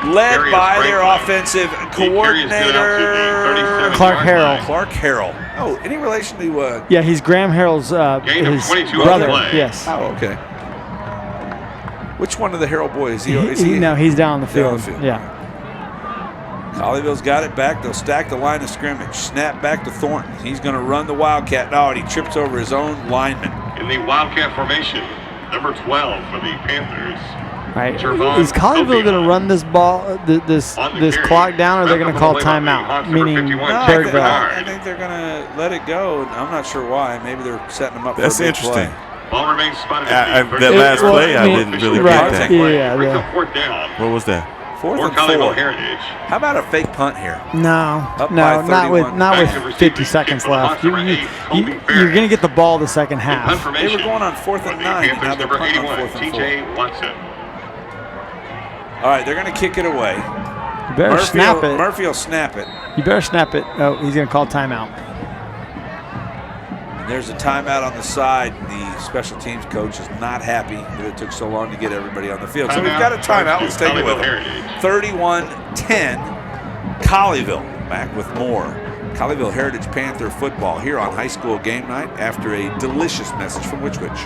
led by their offensive coordinator, Clark Harrell. Clark Harrell. Oh, any relation to? Yeah, he's Graham Harrell's his brother. Yes. Oh, okay. Which one of the Harrell boys? No, he's down the field. Down the field. Yeah. Colleyville's got it back. They'll stack the line of scrimmage. Snap back to Thornton. He's going to run the Wildcat. No, and he trips over his own lineman. In the Wildcat formation, number 12 for the Panthers. Right. Is Colleyville going to run this ball, this clock down, or they're going to call timeout? Meaning Birdville. I think they're going to let it go. I'm not sure why. Maybe they're setting them up That's for a big interesting. play. Ball remains spotted. That last play, I didn't really get that. Yeah. Fourth down. What was that? Fourth and Colleyville 4. Heritage. How about a fake punt here? No, Up by not 31. with 50 seconds left. You're going to get the ball the second half. They were going on 4th and 9, and now they're punting on 4th and 4. TJ Watson. All right, they're going to kick it away. You better snap it. Murphy will snap it. You better snap it. Oh, he's going to call timeout. And there's a timeout on the side. The special teams coach is not happy that it took so long to get everybody on the field. So we've got a timeout. Let's take it with them. 31-10, Colleyville. Back with more Colleyville Heritage Panther football here on high school game night after a delicious message from Which Which.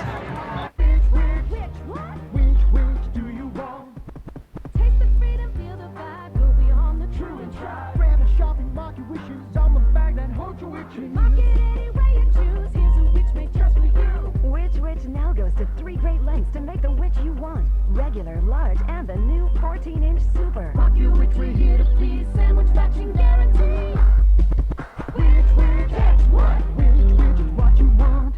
Now goes to 3 great lengths to make the Which you want. Regular, large, and the new 14-inch Super. Rock you Which, we're here to please. Sandwich matching guarantee. Which, catch what? Which is what you want.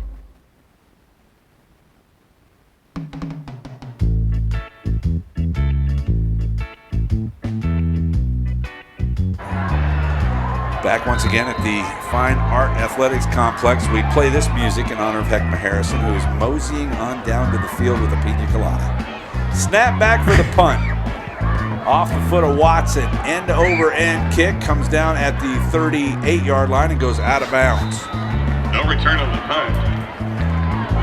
Back once again at the Fine Art Athletics Complex. We play this music in honor of Heckma Harrison, who is moseying on down to the field with a pina colada. Snap back for the punt. Off the foot of Watson. End over end kick. Comes down at the 38-yard line and goes out of bounds. No return on the punt.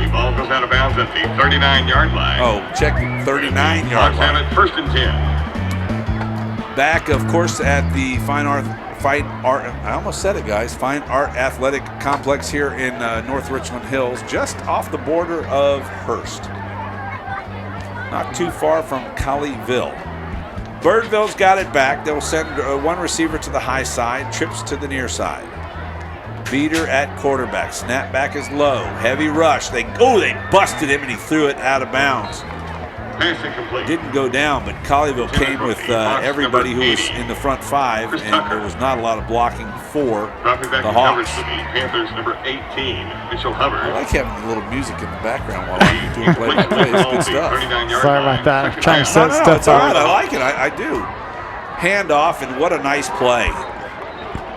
The ball goes out of bounds at the 39-yard line. Oh, check the 39-yard line. At 1st and 10. Back, of course, at the Fine Art, I almost said it, guys. Fine Art Athletic Complex here in North Richland Hills, just off the border of Hearst. Not too far from Colleyville. Birdville's got it back. They'll send one receiver to the high side, trips to the near side. Beater at quarterback. Snap back is low. Heavy rush. They busted him and he threw it out of bounds. Didn't go down, but Colleyville came with everybody who was in the front 5, and there was not a lot of blocking for the Hawks. Panthers number 18, Mitchell Hubbard. I like having a little music in the background while I'm doing play-by-play. It's good stuff. Sorry about that. I'm trying to set stuff it's all right. up. I like it. I do. Hand off, and what a nice play.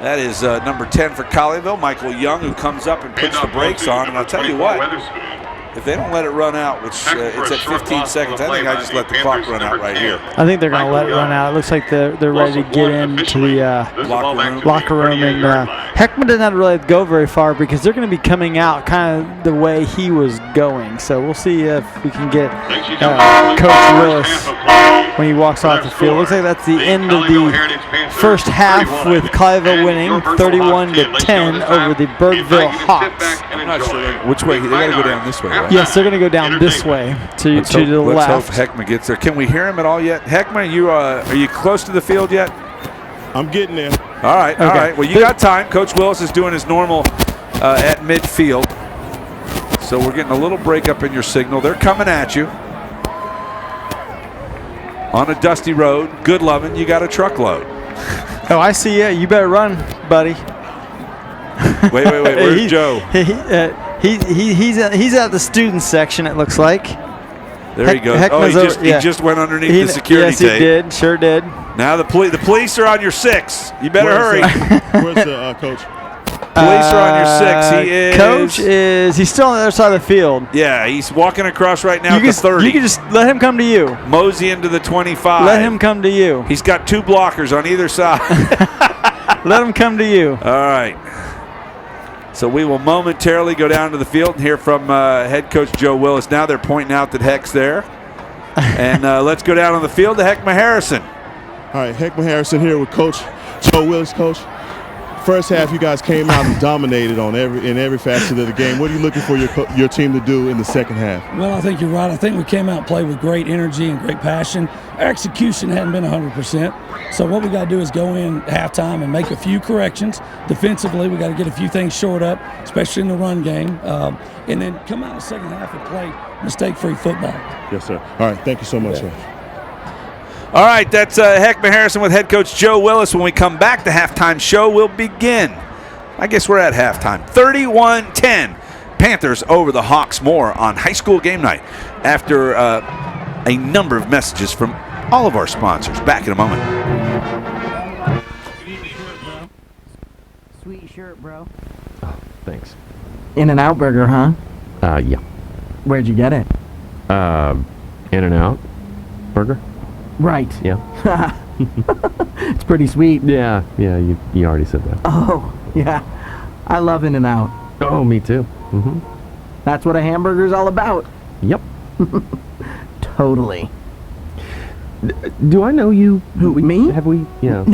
That is number 10 for Colleyville, Michael Young, who comes up and puts the brakes on. And I'll tell you what, if they don't let it run out, which it's at 15 seconds, I think I just let the clock run out right here. I think they're going to let it run out. It looks like they're ready to get into the locker room. And Heckman did not really go very far because they're going to be coming out kind of the way he was going. So we'll see if we can get Coach Willis when he walks off the field. Looks like that's the end of the first half with Colleyville winning 31-10 over the Birdville Hawks. I'm not sure which way. They got to go down this way, right? Yes, they're going to go down this way to the left. Let's hope Heckman gets there. Can we hear him at all yet? Heckman, are you close to the field yet? I'm getting there. All right, all right. Well, you got time. Coach Willis is doing his normal at midfield. So we're getting a little break up in your signal. They're coming at you. On a dusty road, good loving, you got a truckload. Oh, I see you. You better run, buddy. Wait. Where's Joe? He's at the student section, it looks like. There he goes. He just went underneath the security tape. Yes, he did. Sure did. Now the police are on your 6. You better hurry. Where's the coach? Police are on your 6. He's still on the other side of the field. Yeah, he's walking across right now at the 30. You can just let him come to you. Mosey into the 25. Let him come to you. He's got 2 blockers on either side. Let him come to you. All right. So we will momentarily go down to the field and hear from head coach Joe Willis. Now they're pointing out that Heck's there. And let's go down on the field to Heckma Harrison. All right, Heckma Harrison here with Coach Joe Willis. Coach, first half you guys came out and dominated in every facet of the game. What are you looking for your team to do in the second half? Well, I think you're right. I think we came out and played with great energy and great passion. Our execution hadn't been 100%. So what we got to do is go in halftime and make a few corrections. Defensively, we got to get a few things shored up, especially in the run game, and then come out in the second half and play mistake-free football. Yes, sir. All right, thank you so much, sir. All right, that's Heckma Harrison with head coach Joe Willis. When we come back, the halftime show will begin. I guess we're at halftime. 31-10. Panthers over the Hawks. More on high school game night after a number of messages from all of our sponsors. Back in a moment. Sweet shirt, bro. Oh, thanks. In-N-Out Burger, huh? Yeah. Where'd you get it? In-N-Out Burger? Right. Yeah. It's pretty sweet. Yeah, you already said that. Oh, yeah. I love In-N-Out. Oh, me too. Mm-hmm. That's what a hamburger's all about. Yep. Totally. Do I know you? Who, me? Have we? Yeah.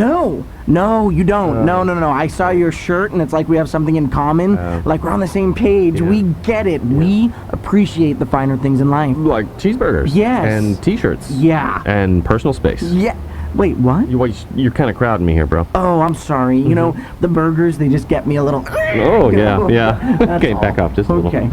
No, you don't. No. I saw your shirt, and it's like we have something in common. Like we're on the same page. Yeah. We get it. Yeah. We appreciate the finer things in life. Like cheeseburgers. Yes. And T-shirts. Yeah. And personal space. Yeah. Wait, what? You're kind of crowding me here, bro. Oh, I'm sorry. You know, the burgers, they just get me a little... Oh, yeah. Okay, back off just a little. Okay.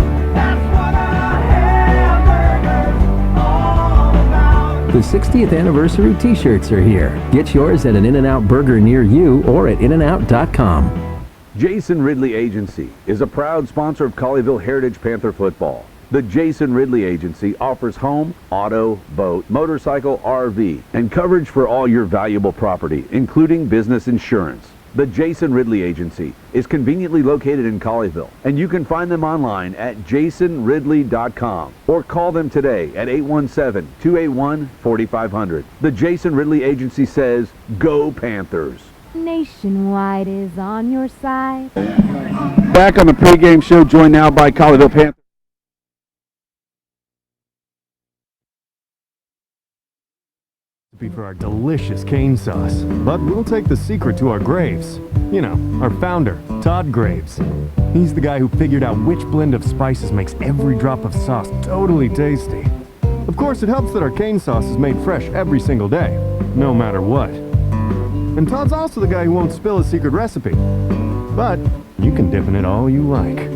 The 60th anniversary T-shirts are here. Get yours at an In-N-Out Burger near you or at InAndOut.com. Jason Ridley Agency is a proud sponsor of Colleyville Heritage Panther football. The Jason Ridley Agency offers home, auto, boat, motorcycle, RV, and coverage for all your valuable property, including business insurance. The Jason Ridley Agency is conveniently located in Colleyville, and you can find them online at jasonridley.com or call them today at 817-281-4500. The Jason Ridley Agency says, go Panthers. Nationwide is on your side. Back on the pregame show, joined now by Colleyville Panthers. For our delicious cane sauce, but we'll take the secret to our graves. You know, our founder, Todd Graves. He's the guy who figured out which blend of spices makes every drop of sauce totally tasty. Of course, it helps that our cane sauce is made fresh every single day, no matter what. And Todd's also the guy who won't spill his secret recipe. But you can dip in it all you like.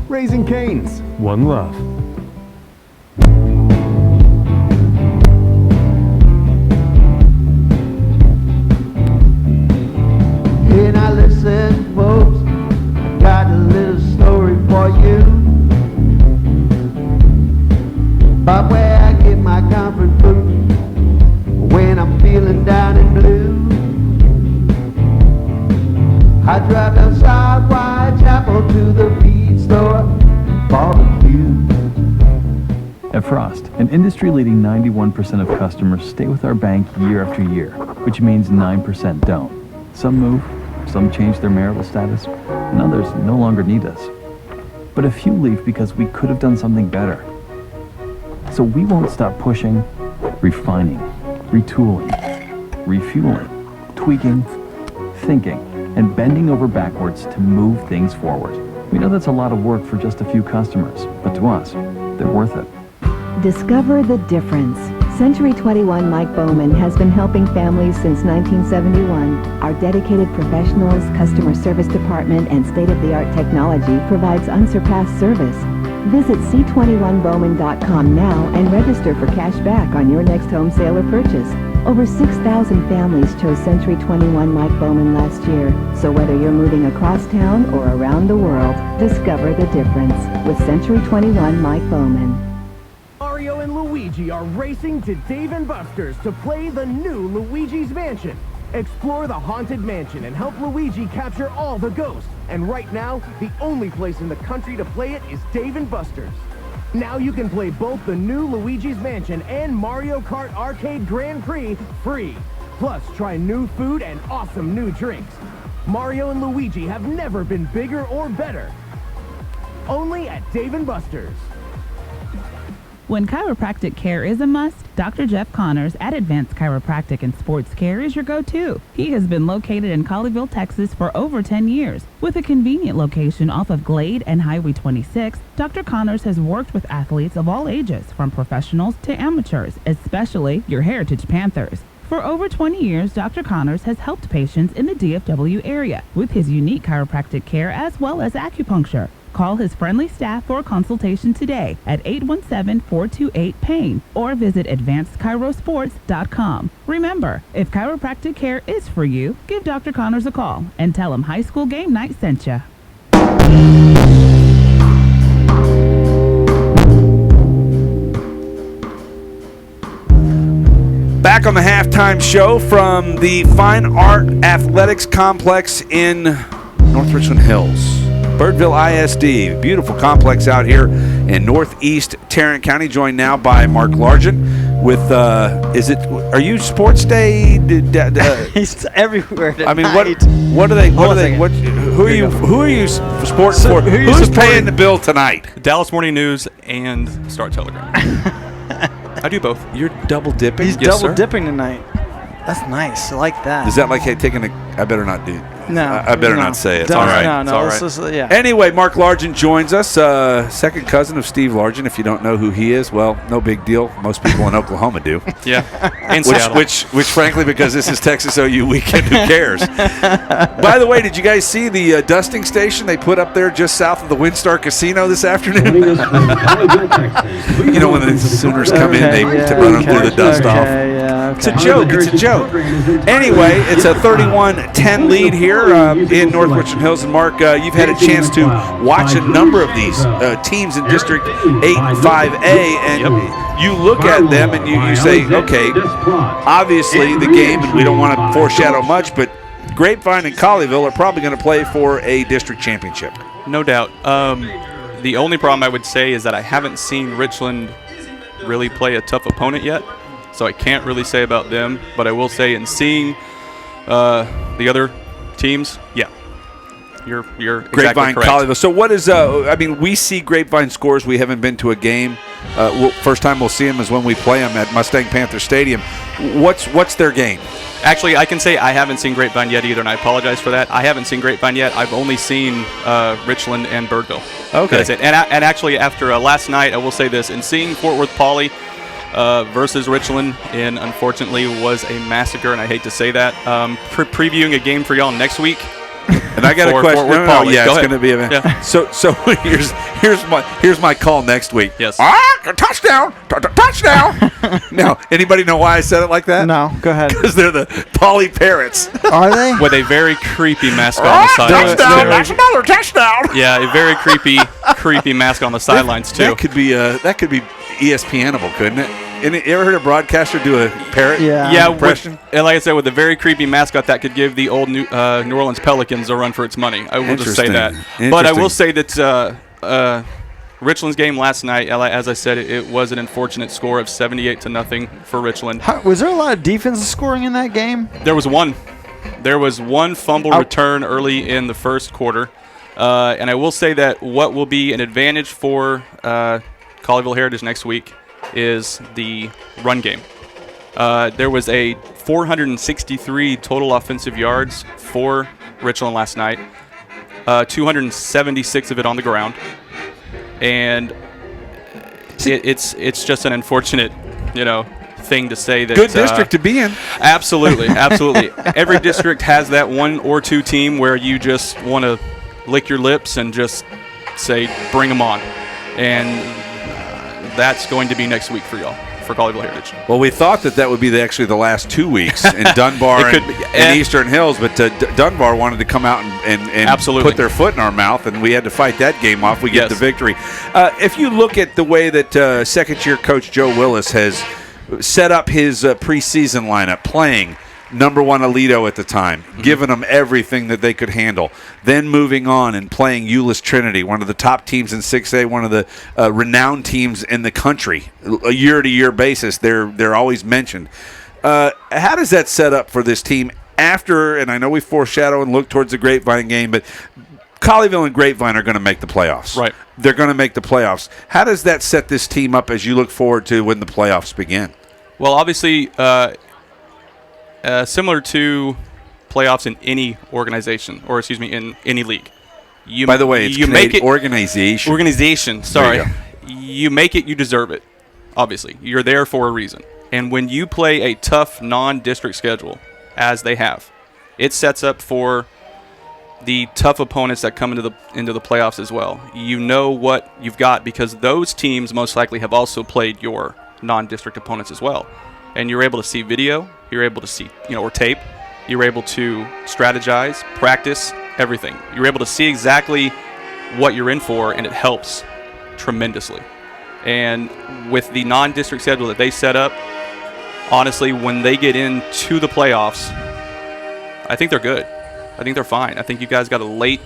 Raising Cane's, one love. Hey, now listen, folks, I got a little story for you about where I get my comfort food when I'm feeling down and blue. I drive down South Whitechapel to the feed store, barbecue. At Frost, an industry-leading 91% of customers stay with our bank year after year, which means 9% don't. Some move, some change their marital status, and others no longer need us. But a few leave because we could have done something better. So we won't stop pushing, refining, retooling, refueling, tweaking, thinking, and bending over backwards to move things forward. We know that's a lot of work for just a few customers, but to us, they're worth it. Discover the difference. Century 21 Mike Bowman has been helping families since 1971. Our dedicated professionals, customer service department, and state-of-the-art technology provides unsurpassed service. Visit c21bowman.com now and register for cash back on your next home sale or purchase. Over 6,000 families chose Century 21 Mike Bowman last year. So whether you're moving across town or around the world, discover the difference with Century 21 Mike Bowman. Mario and Luigi are racing to Dave & Buster's to play the new Luigi's Mansion. Explore the haunted mansion and help Luigi capture all the ghosts. And right now, the only place in the country to play it is Dave & Buster's. Now you can play both the new Luigi's Mansion and Mario Kart Arcade Grand Prix free. Plus, try new food and awesome new drinks. Mario and Luigi have never been bigger or better. Only at Dave & Buster's. When chiropractic care is a must, Dr. Jeff Connors at Advanced Chiropractic and Sports Care is your go-to. He has been located in Colleyville, Texas for over 10 years. With a convenient location off of Glade and Highway 26, Dr. Connors has worked with athletes of all ages, from professionals to amateurs, especially your Heritage Panthers. For over 20 years, Dr. Connors has helped patients in the DFW area with his unique chiropractic care as well as acupuncture. Call his friendly staff for a consultation today at 817-428-PAIN or visit advancedchirosports.com. Remember, if chiropractic care is for you, give Dr. Connors a call and tell him High School Game Night sent you. Back on the halftime show from the Fine Art Athletics Complex in North Richland Hills. Birdville ISD, beautiful complex out here in northeast Tarrant County, joined now by Mark Largent with, are you Sports Day? He's everywhere tonight. I mean, who are you sporting for? Who's paying the bill tonight? Dallas Morning News and Star Telegram. I do both. You're double dipping? He's double dipping tonight. That's nice. I like that. Is that like, hey, I better not do? No. I better not say it. It's all right. No, it's all right. Yeah. Anyway, Mark Largent joins us, second cousin of Steve Largent. If you don't know who he is, well, no big deal. Most people in Oklahoma do. Yeah. And Seattle. Which, frankly, because this is Texas OU weekend, who cares? By the way, did you guys see the dusting station they put up there just south of the WinStar Casino this afternoon? You know, when the Sooners come in, they run them through the dust off. Yeah, It's a joke. It's a joke. Anyway, it's a 31-10 lead here in North Richland Hills. And Mark, you've had a chance to watch a number of these teams in District 8 and 5A, and you look at them and you say, okay, obviously the game, and we don't want to foreshadow much, but Grapevine and Colleyville are probably going to play for a district championship. No doubt. The only problem I would say is that I haven't seen Richland really play a tough opponent yet, so I can't really say about them. But I will say, in seeing the other teams, you're Grapevine, exactly correct. Colleyville. So what is, we see Grapevine scores. We haven't been to a game. First time we'll see them is when we play them at Mustang Panther Stadium. What's their game? Actually, I can say I haven't seen Grapevine yet either, and I apologize for that. I haven't seen Grapevine yet. I've only seen Richland and Birdville. Okay. That's it. And actually, after last night, I will say this. In seeing Fort Worth Poly versus Richland, unfortunately, was a massacre, and I hate to say that. Previewing a game for y'all next week. And I got a question. It's going to be a yeah. So here's my call next week. Yes. Touchdown! Touchdown! Now, anybody know why I said it like that? No, go ahead. Because they're the Poly Parrots. Are they? With a very creepy mascot on the sidelines. Touchdown! That's another touchdown! Yeah, a very creepy mascot on the sidelines too. That could be ESPNable, couldn't it? You ever heard a broadcaster do a parrot impression? And like I said, with a very creepy mascot that could give the old New Orleans Pelicans a run for its money. I will just say that. But I will say that Richland's game last night, as I said, it was an unfortunate score of 78-0 for Richland. Was there a lot of defensive scoring in that game? There was one. There was one fumble return early in the first quarter. And I will say that what will be an advantage for Colleyville Heritage next week is the run game. There was a 463 total offensive yards for Richland last night, 276 of it on the ground, and it's just an unfortunate, thing to say that. Good district to be in. Absolutely. Every district has that one or two team where you just want to lick your lips and just say, bring them on, and that's going to be next week for y'all, for Colleyville Heritage. Well, we thought that would be actually the last 2 weeks in Dunbar and Eastern Hills, but Dunbar wanted to come out and absolutely put their foot in our mouth, and we had to fight that game off. We get the victory. If you look at the way that second-year coach Joe Willis has set up his preseason lineup, playing number one Aledo at the time, giving them everything that they could handle. Then moving on and playing Euless Trinity, one of the top teams in 6A, one of the renowned teams in the country. A year-to-year basis, they're always mentioned. How does that set up for this team after, and I know we foreshadow and look towards the Grapevine game, but Colleyville and Grapevine are going to make the playoffs. Right. They're going to make the playoffs. How does that set this team up as you look forward to when the playoffs begin? Well, obviously, similar to playoffs in any organization, or excuse me, in any league. By the way, it's you make it organization. Organization. Sorry, There you make it. You deserve it. Obviously, you're there for a reason. And when you play a tough non-district schedule, as they have, it sets up for the tough opponents that come into the playoffs as well. You know what you've got because those teams most likely have also played your non-district opponents as well. And you're able to see video, you're able to see, or tape, you're able to strategize, practice, everything. You're able to see exactly what you're in for, and it helps tremendously. And with the non-district schedule that they set up, honestly, when they get into the playoffs, I think they're good. I think they're fine. I think you guys got a late,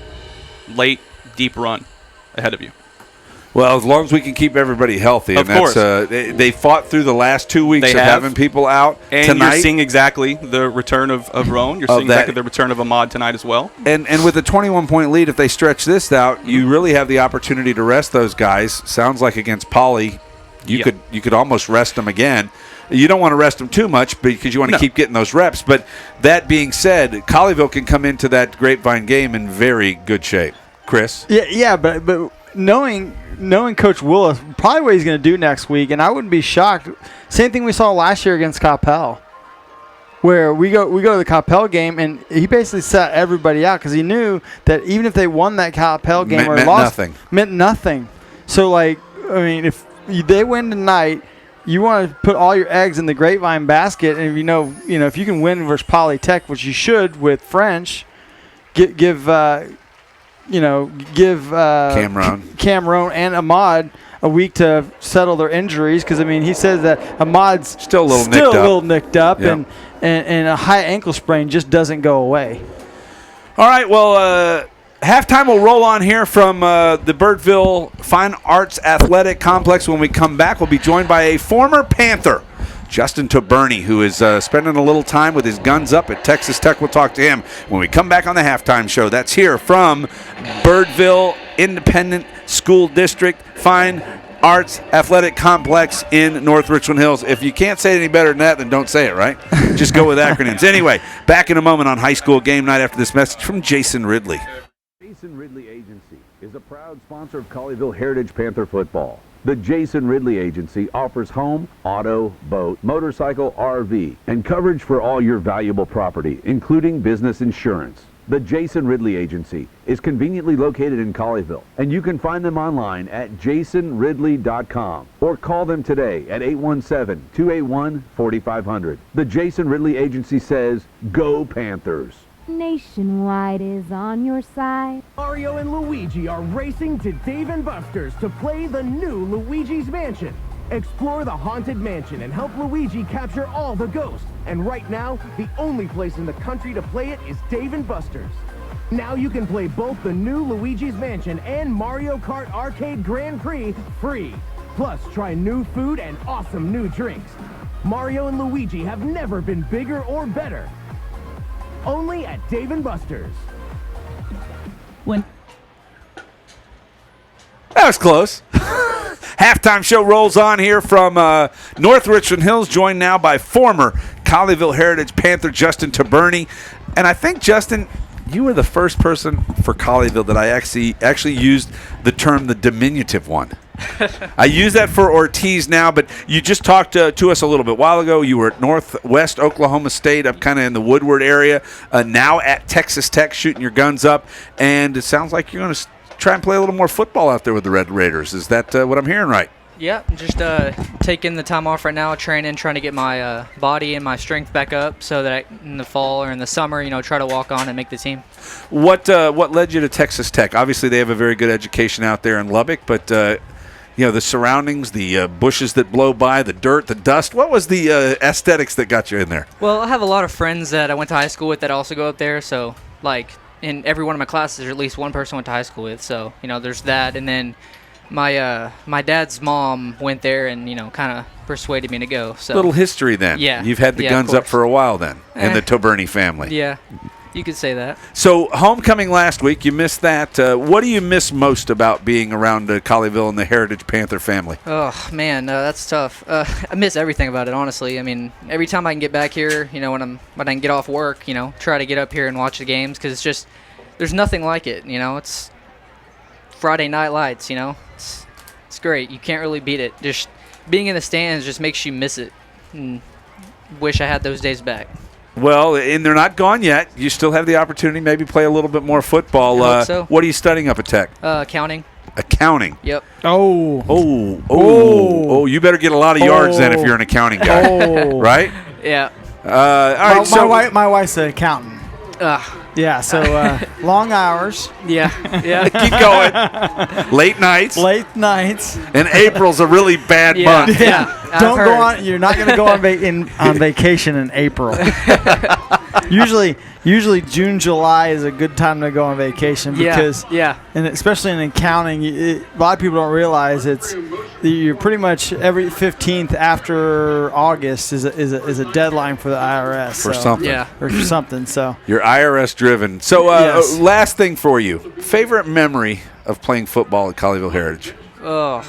deep run ahead of you. Well, as long as we can keep everybody healthy. Of course. They fought through the last 2 weeks of having people out. And tonight. You're seeing exactly the return of Roan. You're seeing exactly the return of Ahmad tonight as well. And with a 21-point lead, if they stretch this out, you really have the opportunity to rest those guys. Sounds like against Poly, you could almost rest them again. You don't want to rest them too much because you want to keep getting those reps. But that being said, Colleyville can come into that Grapevine game in very good shape. Chris? Yeah, but knowing Coach Willis, probably what he's going to do next week, and I wouldn't be shocked. Same thing we saw last year against Coppell, where we go to the Coppell game, and he basically set everybody out because he knew that even if they won that Coppell game or lost, meant nothing. So, if they win tonight, you want to put all your eggs in the Grapevine basket, and if you can win versus Polytech, which you should with French, give Cam Roan and Ahmad a week to settle their injuries because he says that Ahmad's still a little nicked up and a high ankle sprain just doesn't go away. All right, well, halftime will roll on here from the Birdville Fine Arts Athletic Complex. When we come back, we'll be joined by a former Panther, Justin Taberni, who is spending a little time with his guns up at Texas Tech. We'll talk to him when we come back on the halftime show. That's here from Birdville Independent School District Fine Arts Athletic Complex in North Richland Hills. If you can't say it any better than that, then don't say it, right? Just go with acronyms. Anyway, back in a moment on High School Game Night after this message from Jason Ridley. Jason Ridley Agency is a proud sponsor of Colleyville Heritage Panther football. The Jason Ridley Agency offers home, auto, boat, motorcycle, RV, and coverage for all your valuable property, including business insurance. The Jason Ridley Agency is conveniently located in Colleyville, and you can find them online at jasonridley.com or call them today at 817-281-4500. The Jason Ridley Agency says, Go Panthers! Nationwide is on your side. Mario and Luigi are racing to Dave & Buster's to play the new Luigi's Mansion. Explore the haunted mansion and help Luigi capture all the ghosts. And right now, the only place in the country to play it is Dave & Buster's. Now you can play both the new Luigi's Mansion and Mario Kart Arcade Grand Prix free. Plus, try new food and awesome new drinks. Mario and Luigi have never been bigger or better. Only at Dave & Buster's. That was close. Halftime show rolls on here from North Richland Hills, joined now by former Colleyville Heritage Panther Justin Taberni. And I think, Justin, you were the first person for Colleyville that I actually used the term the diminutive one. I use that for Ortiz now, but you just talked to us a little bit while ago. You were at Northwest Oklahoma State, up kind of in the Woodward area, now at Texas Tech shooting your guns up, and it sounds like you're going to try and play a little more football out there with the Red Raiders. Is that what I'm hearing right? Yeah, just taking the time off right now, training, trying to get my body and my strength back up so that in the fall or in the summer, try to walk on and make the team. What led you to Texas Tech? Obviously, they have a very good education out there in Lubbock, but the surroundings, the bushes that blow by, the dirt, the dust. What was the aesthetics that got you in there? Well, I have a lot of friends that I went to high school with that also go up there, so in every one of my classes, there's at least one person I went to high school with. So there's that, and then my dad's mom went there and kind of persuaded me to go. So little history then. Yeah, you've had the guns up for a while then in the Taberni family. Yeah. You could say that. So homecoming last week, you missed that. What do you miss most about being around Colleyville and the Heritage Panther family? Oh man, that's tough. I miss everything about it, honestly. I mean, every time I can get back here, when I can get off work, try to get up here and watch the games because it's just there's nothing like it. It's Friday Night Lights. It's great. You can't really beat it. Just being in the stands just makes you miss it. And wish I had those days back. Well, and they're not gone yet. You still have the opportunity to maybe play a little bit more football. I hope so. What are you studying up at Tech? Accounting. Accounting. Yep. Oh, you better get a lot of yards then if you're an accounting guy. Right? Yeah. All right. My wife's an accountant. Yeah, so long hours. Yeah. Keep going. Late nights. And April's a really bad month. Yeah. Don't go on. You're not going to go on vacation in April. Usually June, July is a good time to go on vacation because and especially in accounting, a lot of people don't realize you're pretty much every 15th after August is a deadline for the IRS or something. So you're IRS driven. So last thing for you, favorite memory of playing football at Colleyville Heritage? Oh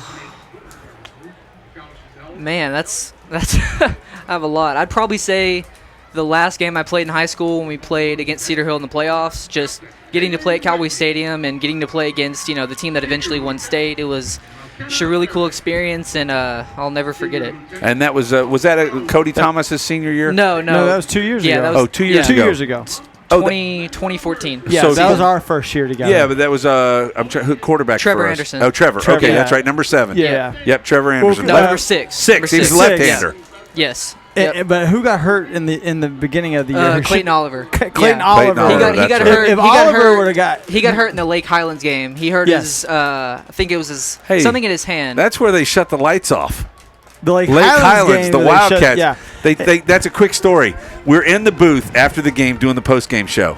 man, that's I have a lot. I'd probably say the last game I played in high school when we played against Cedar Hill in the playoffs, just getting to play at Cowboy Stadium and getting to play against the team that eventually won state. It was just a really cool experience, and I'll never forget it. And that was that Cody Thomas's senior year? No, that was 2 years ago. That was, 2 years ago. 2 years ago. 2014. Yeah, so that was our first year together. Yeah, but that was quarterback Trevor for us. Anderson. Oh, Trevor. Okay, that's right. Number 7. Yeah. Yep, Trevor Anderson. No, number 6. He's a left-hander. Yes. But who got hurt in the beginning of the year? Clayton Oliver. Clayton Oliver. He got hurt. If Oliver would have he got hurt in the Lake Highlands game. He hurt his. I think it was his something in his hand. That's where they shut the lights off. The Lake Highlands, game, the Wildcats. They that's a quick story. We're in the booth after the game doing the post-game show.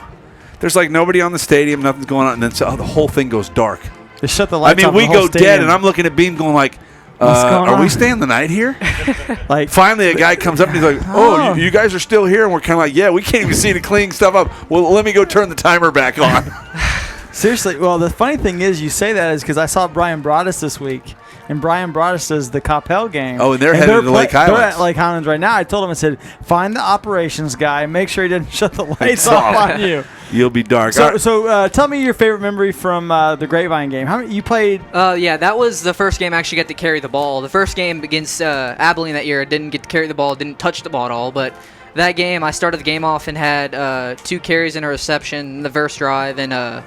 There's like nobody on the stadium, nothing's going on, and then the whole thing goes dark. They shut the lights off. We go dead, and I'm looking at Beam going like, are we staying the night here? Finally, a guy comes up and he's like, "Oh, you guys are still here?" And we're kind of like, "Yeah, we can't even see to clean stuff up." Well, let me go turn the timer back on. Seriously, well, the funny thing is, you say that is because I saw Brian Broaddus this week, and Brian Broaddus does the Coppell game. Oh, and they're headed to Lake Highlands. They're at Lake Highlands right now. I told him, I said, find the operations guy, make sure he doesn't shut the lights off on you. You'll be dark. So tell me your favorite memory from the Grapevine game. How many you played? That was the first game I actually got to carry the ball. The first game against Abilene that year, I didn't get to carry the ball, didn't touch the ball at all. But that game, I started the game off and had 2 carries and a reception in the first drive, and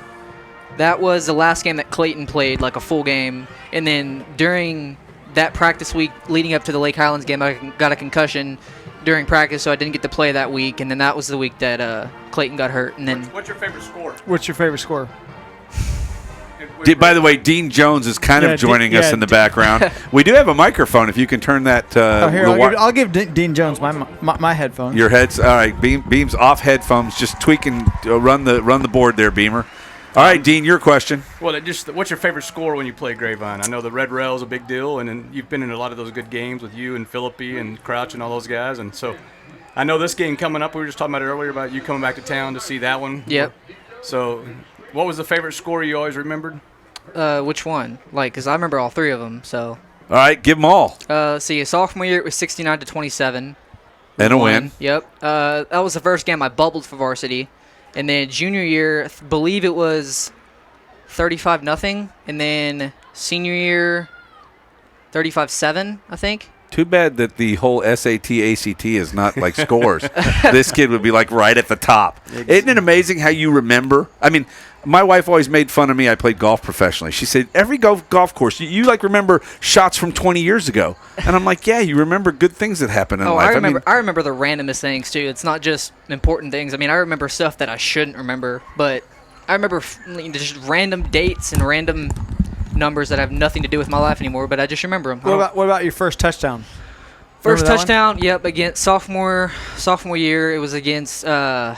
that was the last game that Clayton played, like a full game. And then during that practice week leading up to the Lake Highlands game, I got a concussion during practice, so I didn't get to play that week. And then that was the week that Clayton got hurt. And then What's your favorite score? What's your favorite score? By the way, Dean Jones is kind of joining us in the background. We do have a microphone. If you can turn that. I'll give Dean Jones my headphones. Your heads. All right, Beam's off headphones. Just tweaking. Run the board there, Beamer. All right, Dean, your question. Well, what's your favorite score when you play Grapevine? I know the Red Rail is a big deal, and then you've been in a lot of those good games with you and Philippi and Crouch and all those guys. And so I know this game coming up, we were just talking about it earlier, about you coming back to town to see that one. Yep. So what was the favorite score you always remembered? Which one? Because I remember all 3 of them. So. All right, give them all. Sophomore year, it was 69-27. And a win. Yep. That was the first game I bubbled for varsity. And then junior year, I believe it was 35-0. And then senior year, 35-7, I think. Too bad that the whole SAT, ACT is not like scores. This kid would be like right at the top. Isn't it amazing how you remember? I mean, my wife always made fun of me. I played golf professionally. She said, every golf course, you like remember shots from 20 years ago. And I'm like, yeah, you remember good things that happened in life. I remember the randomest things, too. It's not just important things. I mean, I remember stuff that I shouldn't remember. But I remember just random dates and random numbers that have nothing to do with my life anymore, but I just remember them. What about your first touchdown? First touchdown, yep, against sophomore year. It was against Oral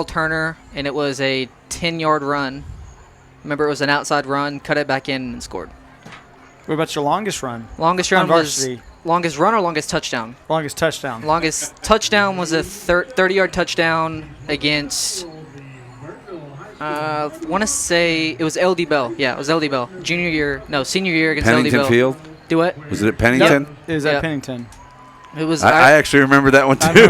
Turner, and it was a 10-yard run. Remember, it was an outside run, cut it back in, and scored. What about your longest run? Longest run was Longest run or longest touchdown? Longest touchdown. Longest touchdown was a 30-yard touchdown against. I want to say it was LD Bell. Yeah, it was LD Bell. Senior year against Pennington LD Bell. Field? Do what? Was it at Pennington? Yep. It was at Pennington. It was. I actually remember that one too.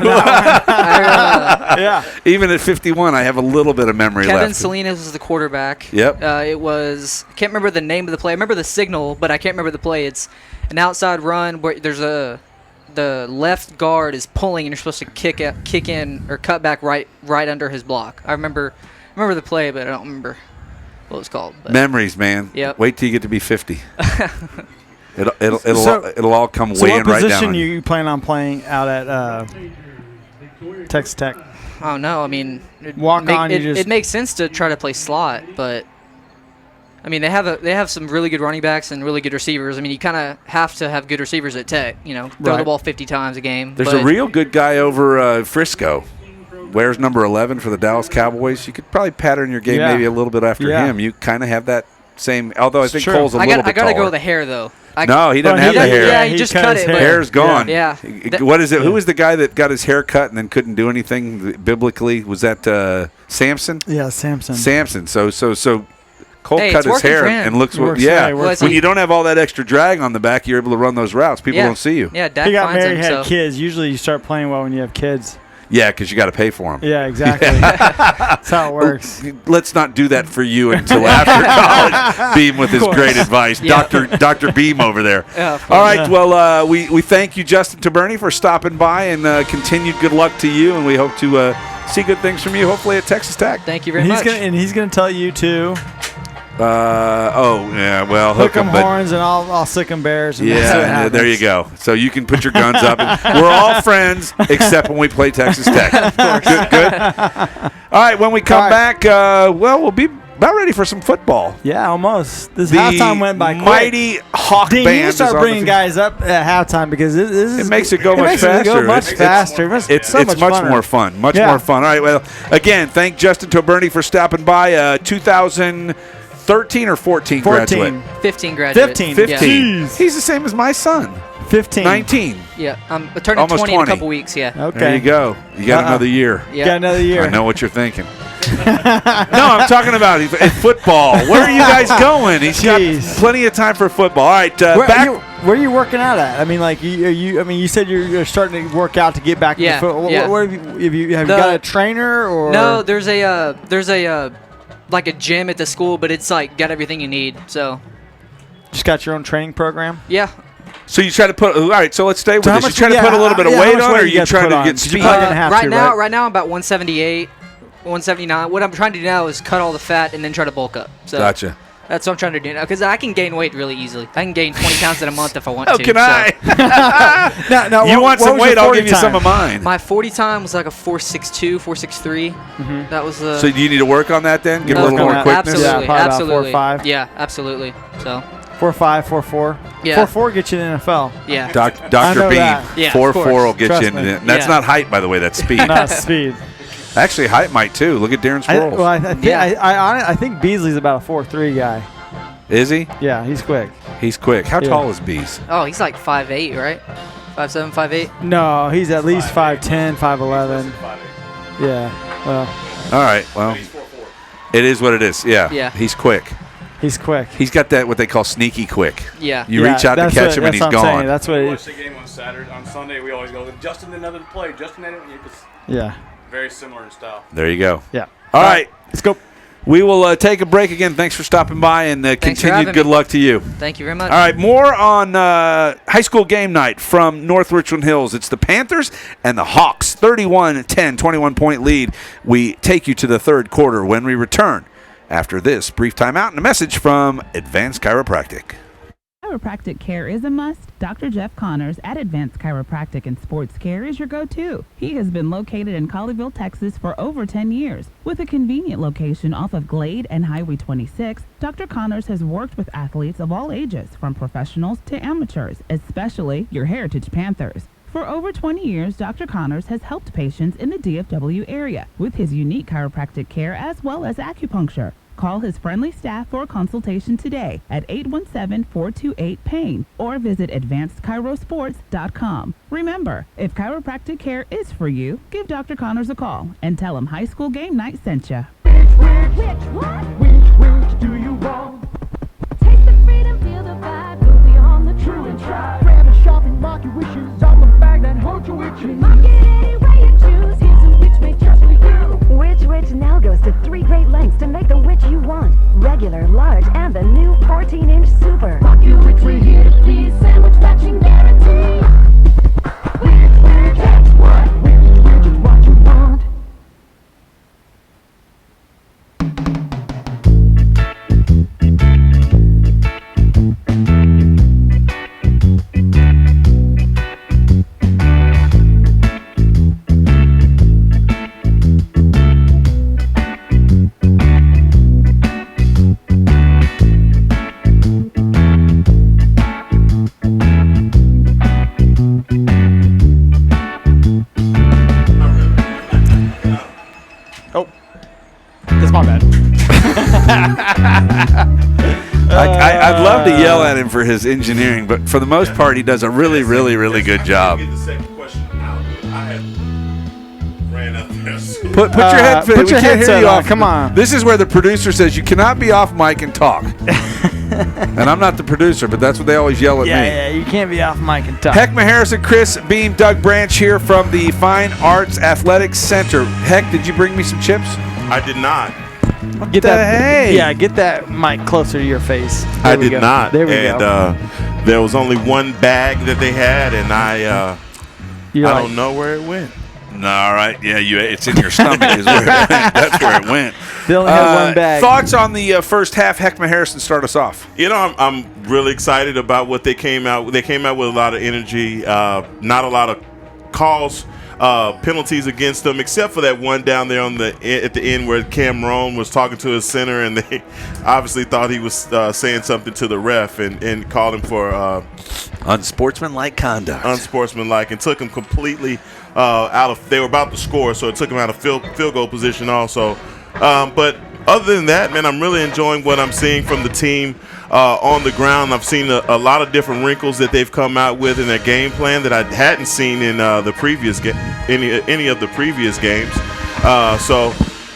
Yeah. Even at 51, I have a little bit of memory Kevin left. Salinas was the quarterback. Yep. It was. I can't remember the name of the play. I remember the signal, but I can't remember the play. It's an outside run where the left guard is pulling, and you're supposed to kick in or cut back right under his block. I remember the play, but I don't remember what it was called. But. Memories, man. Yep. Wait till you get to be 50. It'll all come weighing right down. So what position you plan on playing out at Texas Tech? Oh no, I mean, it makes sense to try to play slot, but I mean they have some really good running backs and really good receivers. I mean, you kind of have to have good receivers at Tech. Throw the ball 50 times a game. There's a real good guy over Frisco. Wears number 11 for the Dallas Cowboys. You could probably pattern your game maybe a little bit after him. You kind of have that same. Although I think Cole's a little bit I gotta taller. go with the hair though. No, he doesn't have the hair. Yeah, he just cut it. Hair's gone. Yeah. What is it? Who was the guy that got his hair cut and then couldn't do anything biblically? Was that Samson? Yeah, Samson. Samson. So Cole Hey, cut it's his working hair for him. and looks. It works, Yeah. yeah, it works. When you don't have all that extra drag on the back, you're able to run those routes. People don't see you. Yeah, Dak He got finds married, him, had kids. Usually you start playing well when you have kids. Yeah, because you got to pay for them. Yeah, exactly. That's how it works. Let's not do that for you until after college. Beam with his great advice. Yeah. Dr. Beam over there. Yeah, all right, well, we thank you, Justin Taberni, for stopping by, and continued good luck to you, and we hope to see good things from you, hopefully, at Texas Tech. Thank you very much. He's going to tell you to hook 'em horns, and I'll sick 'em bears. And yeah, there you go. So you can put your guns up. And we're all friends except when we play Texas Tech. Of course. Good. All right, when we come back, we'll be about ready for some football. Yeah, almost. This The halftime went by quick. mighty Hawk Dean, band you is start on bringing the guys up at halftime because it makes it go much faster. It's so much much more fun. Much more fun. All right, well, again, thank Justin Taberni for stopping by. 2013 or 14 graduate? 15 graduate. 15. Yeah. He's the same as my son. 15. 19. Yeah, I'm turning Almost 20 in a 20. couple weeks, yeah. Okay. There you go. You got another year. Yeah. Got another year. I know what you're thinking. No, I'm talking about in football. Where are you guys going? He's got plenty of time for football. All right, where are you working out at? I mean, like you said you're starting to work out to get back into football. Yeah. Where have you got a trainer or No, there's a like a gym at the school, but it's like got everything you need. So just got your own training program? Yeah. So you try to put. All right, so let's stay with So how this. You much- try to yeah, put a little bit of yeah, how weight much on, weight or you you got to trying put to on? get 'Cause you speed? probably gonna have right to, now, right? right now I'm about 178, 179. What I'm trying to do now is cut all the fat and then try to bulk up. So Gotcha. That's what I'm trying to do now, because I can gain weight really easily. I can gain 20 pounds in a month if I want Oh, to. can so. I? No, You want some was your weight, I'll 40 give you some time? of mine. My 40 time was like a 4.62, 4.63. That was the. So do you need to work on that then? Get a little Work on more that. quickness? Absolutely, Yeah, probably about absolutely. 4.5. Yeah, absolutely. So. 4.5, 4.4. Yeah. 4.4 gets you in the NFL. Yeah. Dr. I know Beam, that. Yeah, 4.4 of course. will get Trust you into me. it. That's Yeah. not height, by the way. That's speed. Not speed. Actually, height might too. Look at Darren Sproles. I think Beasley's about a 4.3 guy. Is he? Yeah, he's quick. He's quick. How Yeah. tall is Bees? Oh, he's like 5'8", right? 5'7", 5'8". No, he's at least 5'10", 5'11". Yeah, well. All right, well, it is what it is. Yeah. Yeah. He's quick. He's quick. He's got that what they call sneaky quick. Yeah. You reach out to catch him and he's that's what I'm gone. saying. That's what it Watch is. the game on Saturday. On Sunday, we always go, Justin, another play. Justin, it's Yeah. very similar in style. There you go. Yeah. All right. Let's go. We will take a break again. Thanks for stopping by, and for continued having good me. luck to you. Thank you very much. All right, more on high school game night from North Richland Hills. It's the Panthers and the Hawks, 31-10, 21-point lead. We take you to the third quarter when we return after this brief timeout and a message from Advanced Chiropractic. Chiropractic care is a must. Dr. Jeff Connors at Advanced Chiropractic and Sports Care is your go-to. He has been located in Colleyville, Texas for over 10 years. With a convenient location off of Glade and Highway 26, Dr. Connors has worked with athletes of all ages, from professionals to amateurs, especially your Heritage Panthers. For over 20 years, Dr. Connors has helped patients in the DFW area with his unique chiropractic care as well as acupuncture. Call his friendly staff for a consultation today at 817-428-PAIN or visit advancedchirosports.com. Remember, if chiropractic care is for you, give Dr. Connors a call and tell him High School Game Night sent you. Which do you want? Taste the freedom, feel the vibe, go beyond the true and try. Grab a shopping, mark your wishes on the bag that holds your witches. Mark it any way you choose, here's a witch made just for you. Which now goes to 3 great lengths to make the witch you want. Regular, large, and the new 14-inch Super. Rock your witch, we're here to please, sandwich matching guarantee. Which, that's what, which is what you want. That's my bad. I'd love to yell at him for his engineering, but for the most part, he does a really, really, really good job. Put your headphones. Put your headset on. Come on. This is where the producer says you cannot be off mic and talk. And I'm not the producer, but that's what they always yell at me. Yeah, you can't be off mic and talk. Heckma Harrison, Chris Beam, Doug Branch here from the Fine Arts Athletics Center. Heck, did you bring me some chips? I did not. Get that. Yeah, get that mic closer to your face. I did not. There we go. There was only one bag that they had, and I don't know where it went. No, all right. Yeah, it's in your stomach is where it went. That's where it went. They only had one bag. Thoughts on the first half? Heckma Harrison, start us off. You know, I'm really excited about what they came out. They came out with a lot of energy. Not a lot of calls, penalties against them, except for that one down there at the end where Cameron was talking to his center, and they obviously thought he was saying something to the ref and called him for unsportsmanlike conduct. Unsportsmanlike, and took him completely out of. They were about to score, so it took him out of field goal position also. But other than that, man, I'm really enjoying what I'm seeing from the team on the ground. I've seen a lot of different wrinkles that they've come out with in their game plan that I hadn't seen in the previous any of the previous games. So,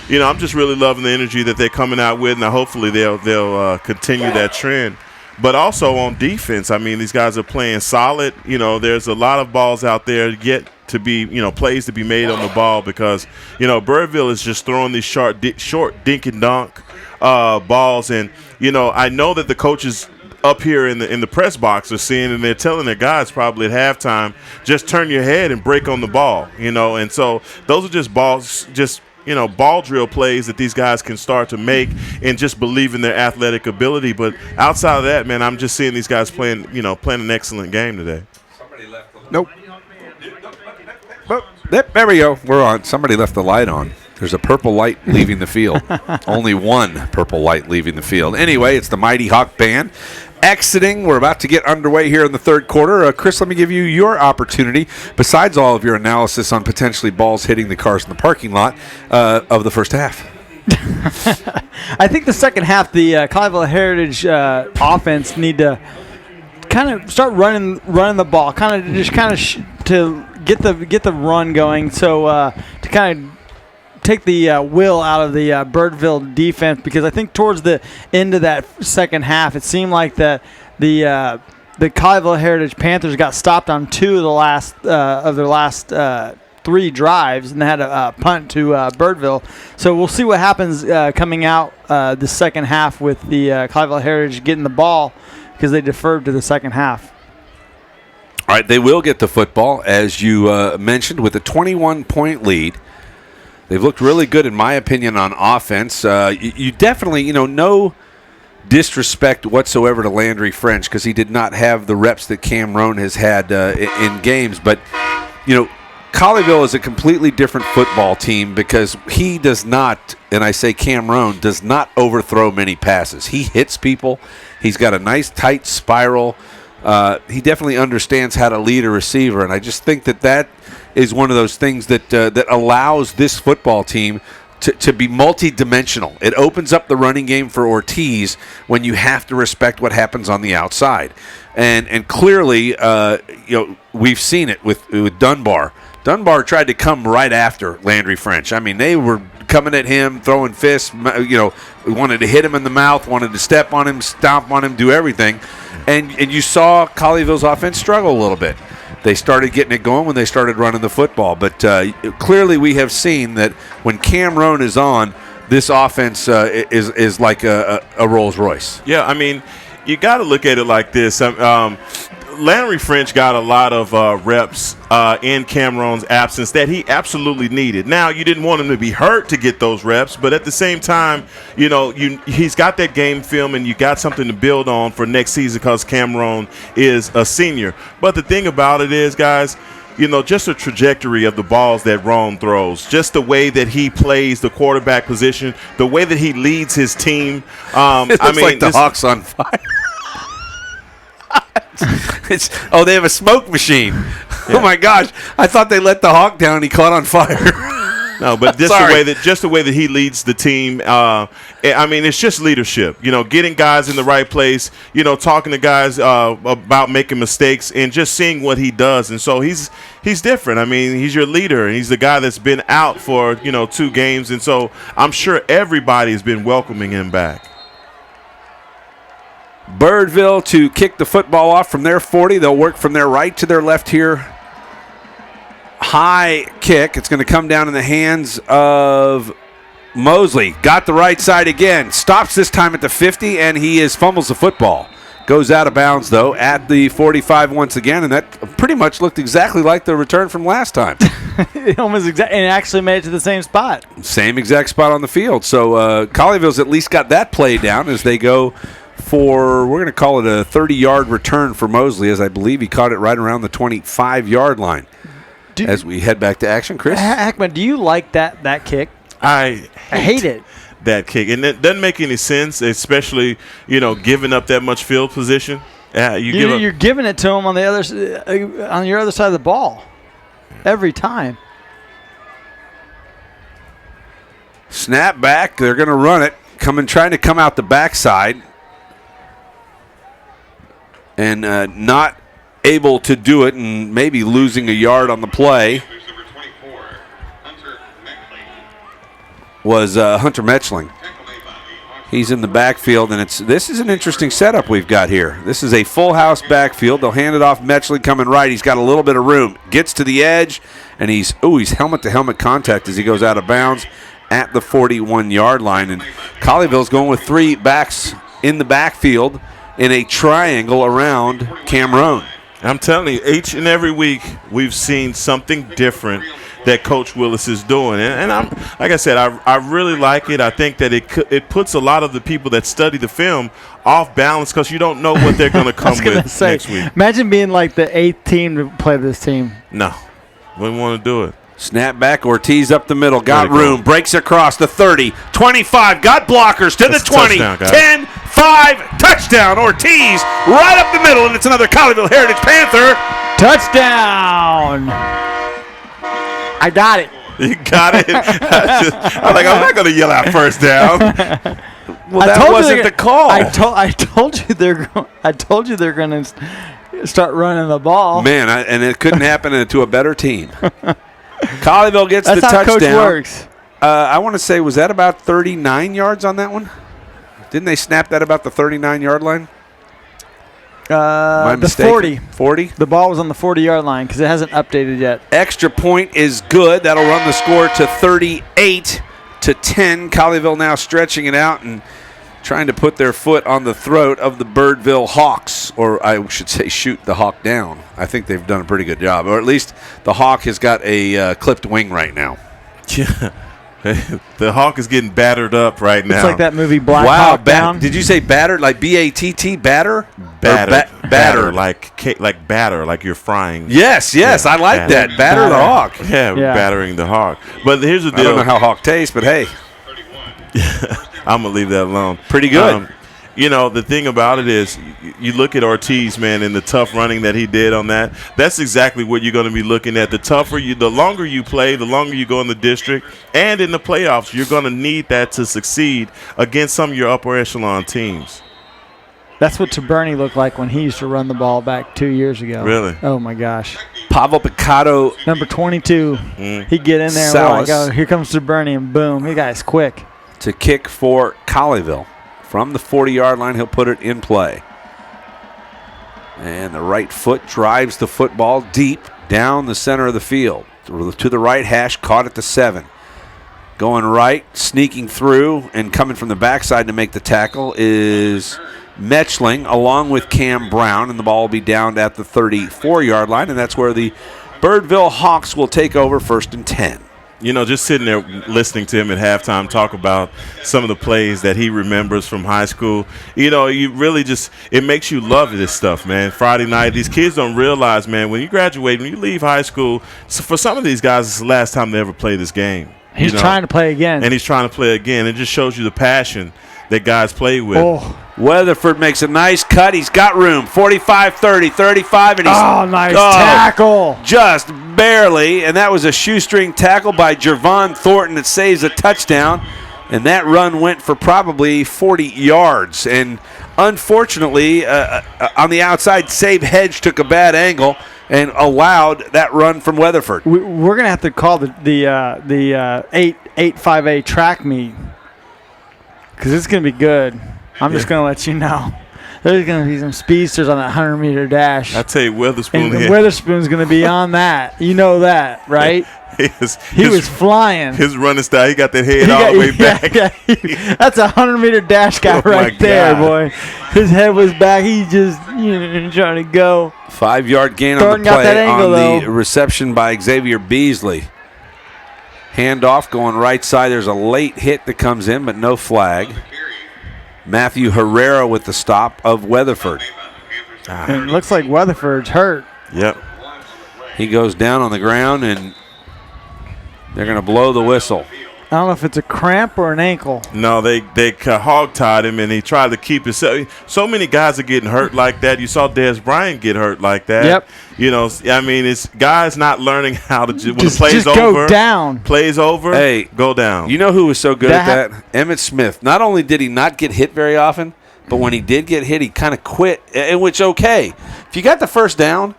you know, I'm just really loving the energy that they're coming out with, and hopefully they'll continue that trend. But also on defense, I mean, these guys are playing solid. You know, there's a lot of balls out there yet to be, you know, plays to be made on the ball because, you know, Birdville is just throwing these short dink and dunk balls. And, you know, I know that the coaches up here in the press box are seeing, and they're telling their guys probably at halftime, just turn your head and break on the ball, you know. And so those are just balls, you know, ball drill plays that these guys can start to make and just believe in their athletic ability. But outside of that, man, I'm just seeing these guys playing an excellent game today. Nope. There we go. We're on. Somebody left the light on. There's a purple light leaving the field. Only one purple light leaving the field. Anyway, it's the Mighty Hawk Band exiting. We're about to get underway here in the third quarter. Chris, let me give you your opportunity, besides all of your analysis on potentially balls hitting the cars in the parking lot, of the first half. I think the second half, the Colleyville Heritage offense need to kind of start running the ball, to get the run going. So to kind of take the will out of the Birdville defense, because I think towards the end of that second half, it seemed like the Colleyville Heritage Panthers got stopped on 2 of their last 3 drives, and they had a punt to Birdville. So we'll see what happens coming out the second half with the Colleyville Heritage getting the ball, because they deferred to the second half. All right, they will get the football, as you mentioned, with a 21-point lead. They've looked really good, in my opinion, on offense. You definitely, no disrespect whatsoever to Landry French, because he did not have the reps that Cam Roan has had in games. But, Colleyville is a completely different football team, because he does not, and I say Cam Roan, does not overthrow many passes. He hits people. He's got a nice, tight spiral. He definitely understands how to lead a receiver, and I just think that is one of those things that allows this football team to be multi-dimensional. It opens up the running game for Ortiz when you have to respect what happens on the outside. And clearly, we've seen it with Dunbar. Dunbar tried to come right after Landry French. I mean, they were coming at him, throwing fists, wanted to hit him in the mouth, wanted to step on him, stomp on him, do everything. And you saw Colleyville's offense struggle a little bit. They started getting it going when they started running the football. But clearly we have seen that when Cam Roan is on, this offense is like a Rolls Royce. Yeah, I mean, you got to look at it like this. Landry French got a lot of reps in Cam Roan's absence that he absolutely needed. Now, you didn't want him to be hurt to get those reps, but at the same time, he's got that game film and you got something to build on for next season because Cam Roan is a senior. But the thing about it is, guys, just the trajectory of the balls that Roan throws, just the way that he plays the quarterback position, the way that he leads his team. It looks like the Hawks on fire. They have a smoke machine. Yeah. Oh my gosh! I thought they let the Hawk down and he caught on fire. No, but just the way that he leads the team. It's just leadership. Getting guys in the right place. Talking to guys about making mistakes and just seeing what he does. And so he's different. I mean, he's your leader and he's the guy that's been out for 2 games. And so I'm sure everybody has been welcoming him back. Birdville to kick the football off from their 40. They'll work from their right to their left here. High kick. It's going to come down in the hands of Mosley. Got the right side again. Stops this time at the 50, and he fumbles the football. Goes out of bounds, though, at the 45 once again, and that pretty much looked exactly like the return from last time. It almost and actually made it to the same spot. Same exact spot on the field. So Colleyville's at least got that play down as they go for, we're going to call it a 30-yard return for Mosley, as I believe he caught it right around the 25-yard line. As we head back to action, Chris. Hackman, do you like that kick? I hate it. That kick. And it doesn't make any sense, especially, giving up that much field position. You're giving it to him on your other side of the ball every time. Snap back. They're going to run it. Trying to come out the backside. And not able to do it and maybe losing a yard on the play was Hunter Metchling. He's in the backfield, and this is an interesting setup we've got here. This is a full house backfield. They'll hand it off. Metchling coming right. He's got a little bit of room. Gets to the edge, and he's helmet-to-helmet contact as he goes out of bounds at the 41-yard line. And Colleyville's going with 3 backs in the backfield in a triangle around Cam Roan. I'm telling you, each and every week we've seen something different that Coach Willis is doing. And I'm, like I said, I really like it. I think that it puts a lot of the people that study the film off balance because you don't know what they're going to come with next week. Imagine being like the 8th team to play this team. No, wouldn't want to do it. Snap back, Ortiz up the middle, got room, breaks across the 30, 25, got blockers to the 20, 10, 5, touchdown, Ortiz right up the middle, and it's another Colleyville Heritage Panther. Touchdown. I got it. You got it? I'm not going to yell out first down. Well, that wasn't the call. I told you they're going to start running the ball. Man, and it couldn't happen to a better team. Colleyville gets the touchdown. That's how Coach works. I want to say, was that about 39 yards on that one? Didn't they snap that about the 39-yard line? The 40. 40? The ball was on the 40-yard line because it hasn't updated yet. Extra point is good. That'll run the score to 38-10. Colleyville now stretching it out and trying to put their foot on the throat of the Birdville Hawks, or I should say shoot the Hawk down. I think they've done a pretty good job, or at least the Hawk has got a clipped wing right now. Yeah. The Hawk is getting battered up right now. It's like that movie Black Hawk Down. Did you say battered like B-A-T-T, batter? Batter, like batter, like you're frying. Yes, yeah, I like that. Batter the Hawk. Yeah, battering the Hawk. But here's the deal. I don't know how Hawk tastes, but hey. I'm going to leave that alone. Pretty good. you know, the thing about it is you look at Ortiz, man, and the tough running that he did on that. That's exactly what you're going to be looking at. The longer you play, the longer you go in the district and in the playoffs, you're going to need that to succeed against some of your upper echelon teams. That's what Taberni looked like when he used to run the ball back 2 years ago. Really? Oh, my gosh. Pavel Picado. Number 22. He'd get in there and like, oh, here comes Taberni, and boom, he guy's quick. To kick for Colleyville. From the 40-yard line, he'll put it in play. And the right foot drives the football deep down the center of the field. To the right hash, caught at the 7. Going right, sneaking through, and coming from the backside to make the tackle is Metchling along with Cam Brown, and the ball will be down at the 34-yard line, and that's where the Birdville Hawks will take over 1st and 10. You know, just sitting there listening to him at halftime talk about some of the plays that he remembers from high school, you know, you really just – it makes you love this stuff, man. Friday night, these kids don't realize, man, when you graduate, when you leave high school, so for some of these guys, it's the last time they ever play this game. He's trying to play again. And he's trying to play again. It just shows you the passion that guys play with. Oh. Weatherford makes a nice cut. He's got room. 45-30, 35, and he's nice tackle. Just barely, and that was a shoestring tackle by Jervon Thornton that saves a touchdown, and that run went for probably 40 yards. And unfortunately, on the outside, Save Hedge took a bad angle and allowed that run from Weatherford. We're going to have to call the 8-5A track meet because it's going to be good. I'm just going to let you know. There's going to be some speedsters on that 100-meter dash. I tell you, Witherspoon. And Witherspoon's going to be on that. You know that, right? He was flying. His running style, he got that head all the way back. Yeah, that's a 100-meter dash guy right there, boy. His head was back. He just trying to go. 5-yard gain on the play on the reception by Xavier Beasley. Handoff going right side. There's a late hit that comes in, but no flag. Matthew Herrera with the stop of Weatherford. And it looks like Weatherford's hurt. Yep. He goes down on the ground, and they're going to blow the whistle. I don't know if it's a cramp or an ankle. No, they hog-tied him, and he tried to keep it. So many guys are getting hurt like that. You saw Des Bryant get hurt like that. Yep. You know, I mean, it's guys not learning how to when the play's just over. Go down. Plays over. Hey, go down. You know who was so good at that? Emmett Smith. Not only did he not get hit very often, but when he did get hit, he kind of quit, in which okay. If you got the first down,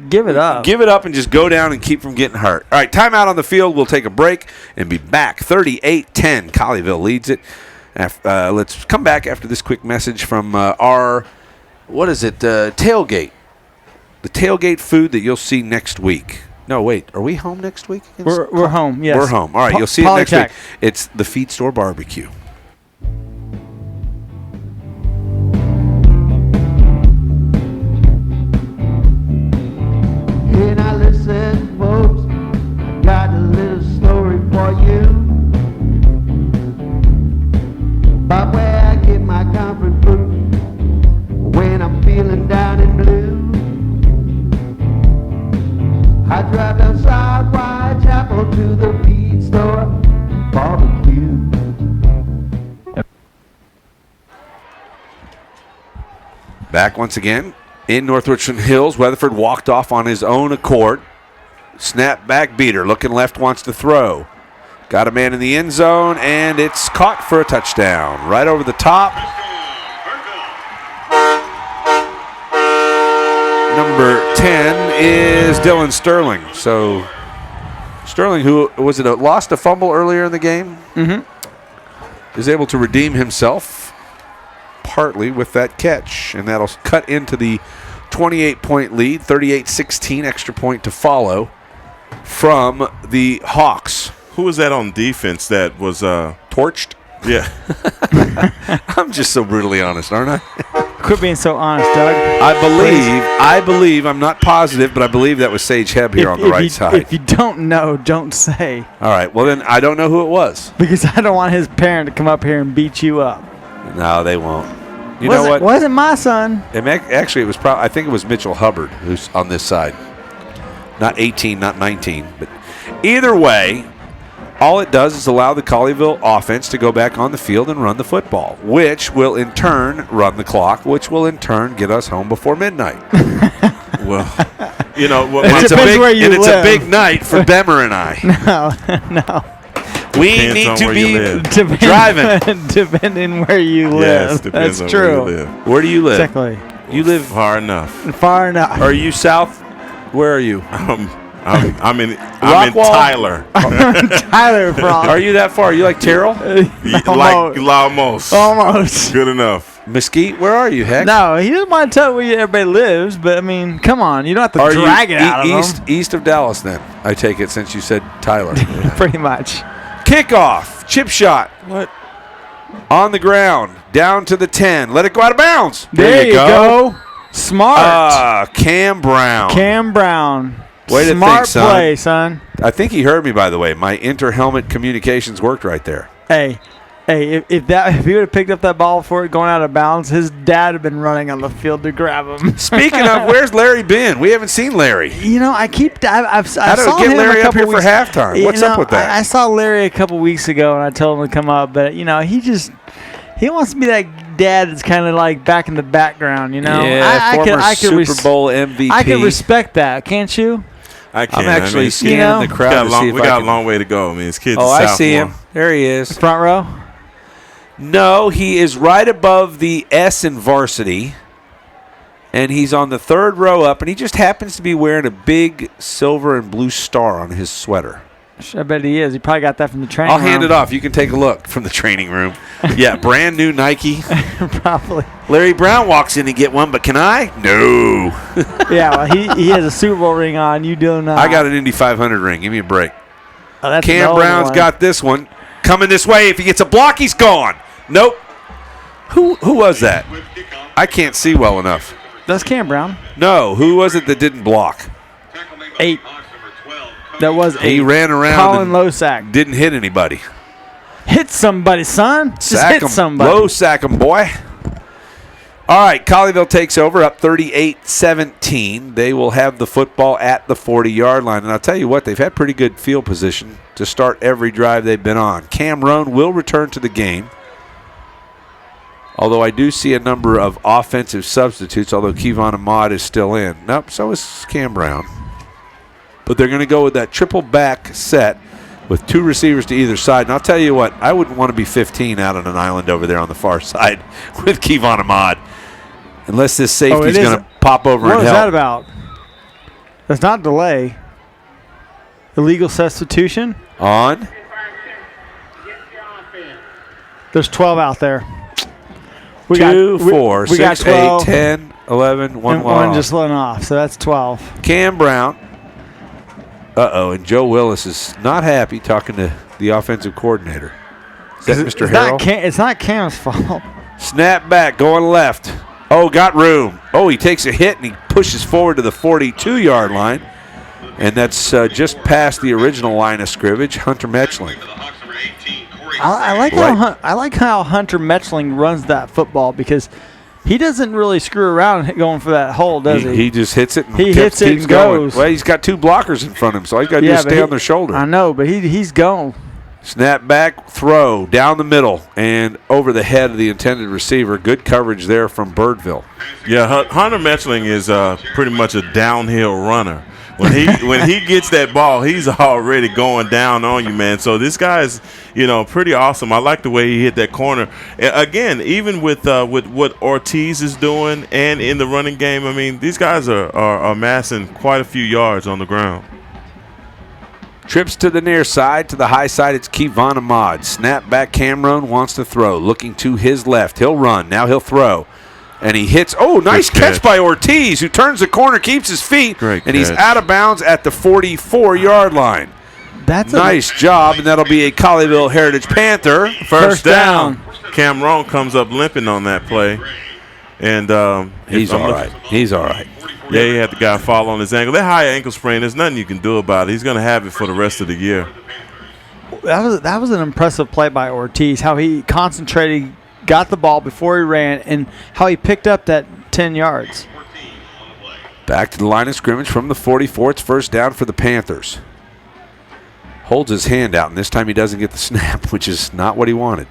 give it up. Give it up and just go down and keep from getting hurt. All right, timeout on the field. We'll take a break and be back. 38-10. Colleyville leads it. Let's come back after this quick message from our, tailgate. The tailgate food that you'll see next week. No, wait. Are we home next week? We're home, yes. We're home. All right, you'll see it next week. It's the Feed Store Barbecue. Hey, now listen, folks, I got a little story for you about where I get my comfort food when I'm feeling down and blue. I drive down South Whitechapel to the Feed Store Barbecue. Back once again. In North Richland Hills, Weatherford walked off on his own accord. Snap back beater, looking left, wants to throw. Got a man in the end zone, and it's caught for a touchdown. Right over the top. Number 10 is Dylan Sterling. So Sterling, who lost a fumble earlier in the game, is able to redeem himself partly with that catch, and that'll cut into the 28-point lead, 38-16, extra point to follow from the Hawks. Who was that on defense that was torched? Yeah. I'm just so brutally honest, aren't I? Quit being so honest, Doug. I believe, I'm not positive, but I believe that was Sage Hebb here on the right side. If you don't know, don't say. All right, well then I don't know who it was. Because I don't want his parent to come up here and beat you up. No, they won't. You know what? Wasn't my son. Actually, it was I think it was Mitchell Hubbard who's on this side. Not 18, not 19. But either way, all it does is allow the Colleyville offense to go back on the field and run the football, which will in turn run the clock, which will in turn get us home before midnight. Well, you know, it's a big night for Bemmer and I. No. We need to be driving. Depending where you live. Yes, depends That's on true. where you live. Where do you live? Exactly. You live far enough. Far enough. Are you south? Where are you? I'm in Tyler. Tyler, Frost. Are you that far? Are you like Terrell? Like almost. Almost. Good enough. Mesquite, where are you, Heck? No, he doesn't want to tell where everybody lives, but I mean, come on, you don't have to drag it out of them. East of Dallas, then I take it, since you said Tyler. Pretty much. Kickoff, chip shot. What? On the ground, down to the 10. Let it go out of bounds. There you go. Smart. Cam Brown. Cam Brown. Way to Smart think, son. play, son. I think he heard me, by the way. My inter-helmet communications worked right there. Hey, if he would have picked up that ball before it going out of bounds, his dad had been running on the field to grab him. Speaking of, where's Larry been? We haven't seen Larry. You know, I How saw do we get him Larry a up here couple for weeks. halftime? What's up with that? I saw Larry a couple weeks ago, and I told him to come up, but he wants to be that dad that's kind of like back in the background. You know, Yeah, former Super Bowl MVP. I can respect that, can't you? I can. I'm actually scanning the crowd to see if we got a long way to go. I mean, his kid's a I sophomore. see him. There he is. Front row? No, he is right above the S in varsity, and he's on the third row up, and he just happens to be wearing a big silver and blue star on his sweater. I bet he is. He probably got that from the training I'll room. hand it off. You can take a look from the training room. Yeah, brand new Nike. Probably. Larry Brown walks in to get one, but can I? No. Yeah, well, he has a Super Bowl ring on. You do not. I got an Indy 500 ring. Give me a break. Oh, that's Cam an old Brown's one. got this one. Coming this way. If he gets a block, he's gone. Nope. Who was that? I can't see well enough. That's Cam Brown. No, who was it that didn't block? 8. That was 8. He ran around Colin and Losack. didn't hit anybody. Hit somebody, son. Just Sack hit 'em. somebody. Low sack 'em, boy. All right, Colleyville takes over up 38-17. They will have the football at the 40-yard line. And I'll tell you what, they've had pretty good field position to start every drive they've been on. Cam Roan will return to the game, although I do see a number of offensive substitutes, although Kevon Ahmad is still in. Nope, so is Cam Brown. But they're going to go with that triple back set with 2 receivers to either side. And I'll tell you what, I wouldn't want to be 15 out on an island over there on the far side with Kevon Ahmad. Unless this safety's going to pop over and help. What is that about? That's not delay. Illegal substitution? On. There's 12 out there. 2, 4, we got 6, 12, 8, 10, 11, 1 and one just went off, so that's 12. Cam Brown. And Joe Willis is not happy talking to the offensive coordinator. Is that Mr. Harrell? It's not Cam's fault. Snap back, going left. Oh, got room. Oh, he takes a hit and he pushes forward to the 42-yard line. And that's just past the original line of scrimmage, Hunter Metchling. I like how Hunter Metchling runs that football because he doesn't really screw around going for that hole, does he? He just hits it and hits it keeps and going. goes. Well, he's got 2 blockers in front of him, so all he's got to do is stay on their shoulder. I know, but he's gone. Snap back, throw, down the middle, and over the head of the intended receiver. Good coverage there from Birdville. Yeah, Hunter Metchling is pretty much a downhill runner. When he gets that ball, he's already going down on you, man. So this guy's, pretty awesome. I like the way he hit that corner. Again, even with what Ortiz is doing and in the running game, I mean, these guys are amassing quite a few yards on the ground. Trips to the near side, to the high side, it's Kevon Ahmad. Snap back, Cameron wants to throw. Looking to his left. He'll run. Now he'll throw. And he hits. Oh, nice catch by Ortiz, who turns the corner, keeps his feet, Great and he's catch. out of bounds at the 44-yard line. That's nice job, and that'll be a Colleyville Heritage Panther First down. Cam Roan comes up limping on that play. And he's all right. He's all right. Yeah, he had the guy fall on his ankle. That high ankle sprain, there's nothing you can do about it. He's going to have it for the rest of the year. That was an impressive play by Ortiz, how he concentrated, got the ball before he ran, and how he picked up that 10 yards. Back to the line of scrimmage from the 44. It's first down for the Panthers. Holds his hand out, and this time he doesn't get the snap, which is not what he wanted.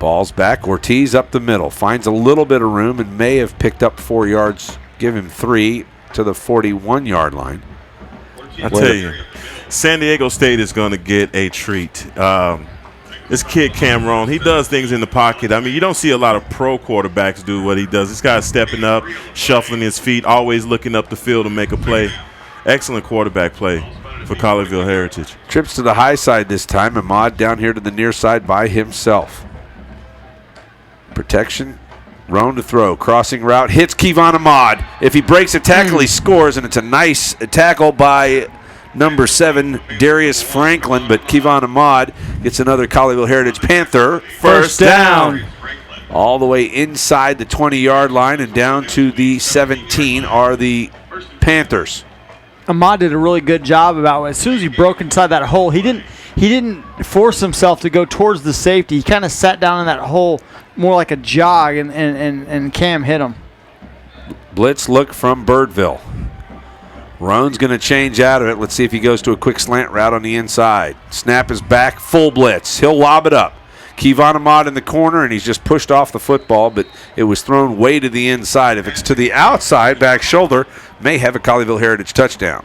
Ball's back. Ortiz up the middle. Finds a little bit of room and may have picked up 4 yards. Give him 3 to the 41-yard line. I tell you, San Diego State is going to get a treat. This kid Cameron, he does things in the pocket. I mean, you don't see a lot of pro quarterbacks do what he does. This guy's stepping up, shuffling his feet, always looking up the field to make a play. Excellent quarterback play for Colleyville Heritage. Trips to the high side this time. Ahmad down here to the near side by himself. Protection. Roan to throw. Crossing route. Hits Kevon Ahmad. If he breaks a tackle, he scores, and it's a nice tackle by number 7, Darius Franklin, but Kevon Ahmad gets another Colleyville Heritage Panther first down. All the way inside the 20-yard line and down to the 17 are the Panthers. Ahmad did a really good job about it. As soon as he broke inside that hole, he didn't force himself to go towards the safety. He kind of sat down in that hole more like a jog, and Cam hit him. Blitz look from Birdville. Roan's going to change out of it. Let's see if he goes to a quick slant route on the inside. Snap is back, full blitz. He'll lob it up. Kevon Ahmad in the corner, and he's just pushed off the football, but it was thrown way to the inside. If it's to the outside, back shoulder, may have a Colleyville Heritage touchdown.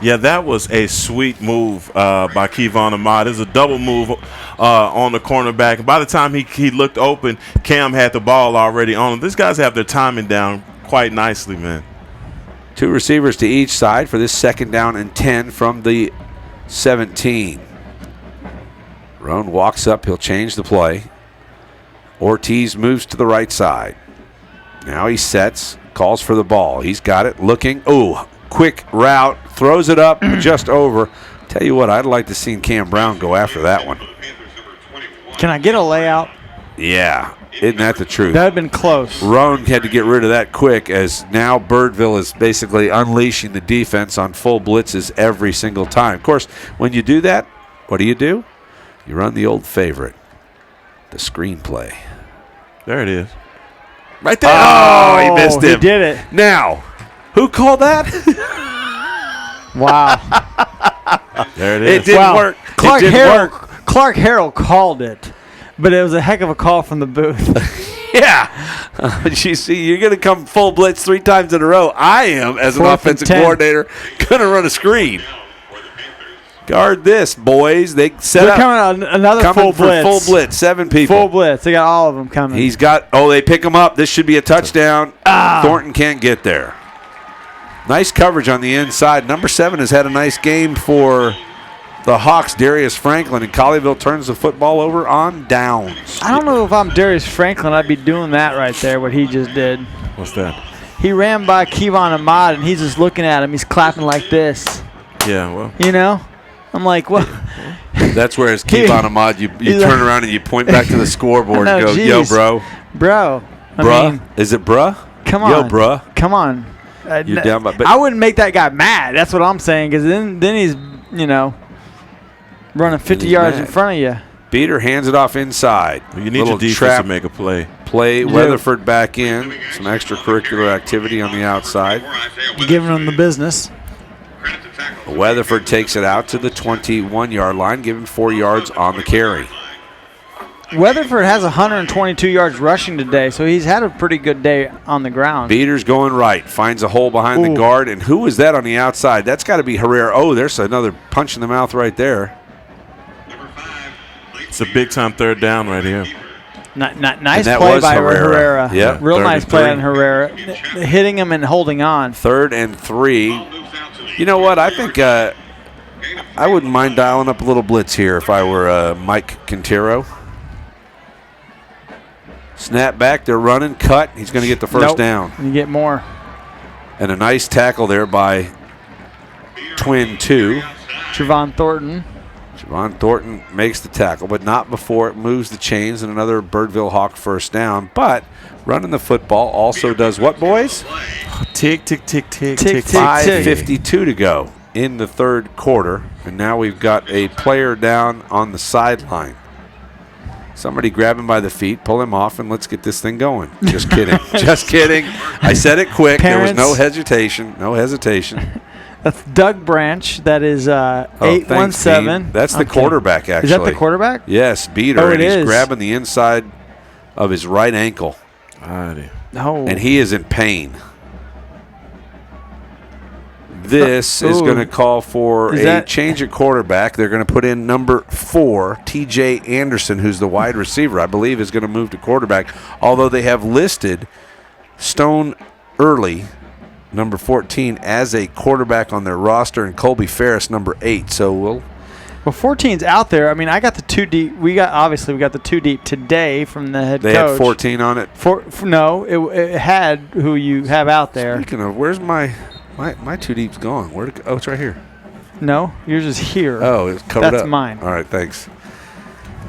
Yeah, that was a sweet move by Kevon Ahmad. It was a double move on the cornerback. By the time he looked open, Cam had the ball already on him. These guys have their timing down quite nicely, man. 2 receivers to each side for this 2nd down and 10 from the 17. Roan walks up. He'll change the play. Ortiz moves to the right side. Now he sets, calls for the ball. He's got it, looking. Oh, quick route. Throws it up just over. Tell you what, I'd like to see Cam Brown go after that one. Can I get a layout? Yeah. Isn't that the truth? That would have been close. Roan had to get rid of that quick, as now Birdville is basically unleashing the defense on full blitzes every single time. Of course, when you do that, what do? You run the old favorite, the screenplay. There it is. Right there. Oh, he missed him. He did it. Now, who called that? Wow. There it is. It didn't work. Clark Harrell called it, but it was a heck of a call from the booth. Yeah. You see, you're going to come full blitz 3 times in a row. I am, as an offensive coordinator, going to run a screen. Guard this, boys. They set They're up. Coming another coming full blitz. Full blitz. 7 people. Full blitz. They got all of them coming. He's got, they pick him up. This should be a touchdown. Thornton can't get there. Nice coverage on the inside. Number 7 has had a nice game for the Hawks, Darius Franklin, and Colleyville turns the football over on downs. I don't know if I'm Darius Franklin, I'd be doing that right there, what he just did. What's that? He ran by Kevon Ahmad, and he's just looking at him. He's clapping like this. Yeah, well. You know? I'm like, what? That's where it's Kevon Ahmad. You turn around and you point back to the scoreboard and go, yo, bro. Bro. Bruh? Is it bruh? Come on. Yo, bruh. Come on. You're down by, but I wouldn't make that guy mad. That's what I'm saying, because then he's, running 50 yards in front of you. Beater hands it off inside. Well, you need your defense to make a play. Weatherford back in. Some extracurricular activity on the outside. Giving them the business. Weatherford takes it out to the 21-yard line, giving 4 yards on the carry. Weatherford has 122 yards rushing today, so he's had a pretty good day on the ground. Beater's going right, finds a hole behind the guard, and who is that on the outside? That's got to be Herrera. Oh, there's another punch in the mouth right there. It's a big-time 3rd down right here. Nice play by Herrera. Yeah, real nice play on Herrera, hitting him and holding on. 3rd and 3. You know what? I think I wouldn't mind dialing up a little blitz here if I were Mike Quintero. Snap back, they're running, cut. He's going to get the first down. You get more. And a nice tackle there by Twin 2. Javon Thornton. Javon Thornton makes the tackle, but not before it moves the chains, and another Birdville Hawk first down. But running the football also does what, boys? Tick, tick, tick, tick, tick, tick. 5:52 to go in the 3rd quarter, and now we've got a player down on the sideline. Somebody grab him by the feet, pull him off, and let's get this thing going. Just kidding. Just kidding. I said it quick. Parents, there was no hesitation. No hesitation. That's Doug Branch. That is 817. That's the quarterback, actually. Is that the quarterback? Yes, Beater. Oh, and it he's is. grabbing the inside of his right ankle. No. And he is in pain. This is going to call for a change at quarterback. They're going to put in number 4, T.J. Anderson, who's the wide receiver, I believe, is going to move to quarterback, although they have listed Stone Early, number 14, as a quarterback on their roster, and Colby Ferris, number 8. So Well, 14's out there. I mean, I got the 2 deep. We got the 2 deep today from the head coach. They had 14 on it? No, it had who you have out there. Speaking of, where's my 2 deep's gone? Where? Oh, it's right here. No, yours is here. Oh, it's covered up. That's mine. All right, thanks.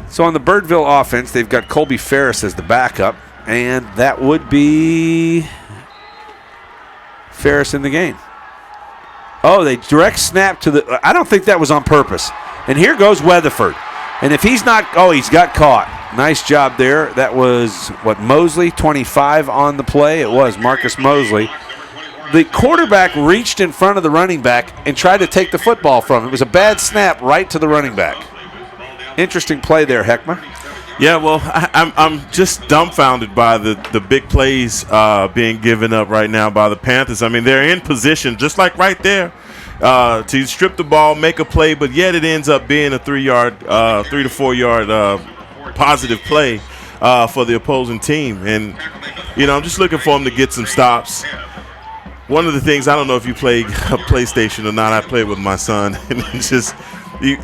So on the Birdville offense, they've got Colby Ferris as the backup, and that would be Ferris in the game. Oh, they direct snap to the – I don't think that was on purpose. And here goes Weatherford. And if he's not – oh, he's got caught. Nice job there. That was, Mosley, 25 on the play? It was Marcus Mosley. The quarterback reached in front of the running back and tried to take the football from him. It was a bad snap right to the running back. Interesting play there, Heckma. Yeah, well, I'm just dumbfounded by the big plays being given up right now by the Panthers. I mean, they're in position, just like right there, to strip the ball, make a play, but yet it ends up being a 3 to 4 yard positive play for the opposing team. And, I'm just looking for them to get some stops. One of the things, I don't know if you played a PlayStation or not, I played with my son, and it's just –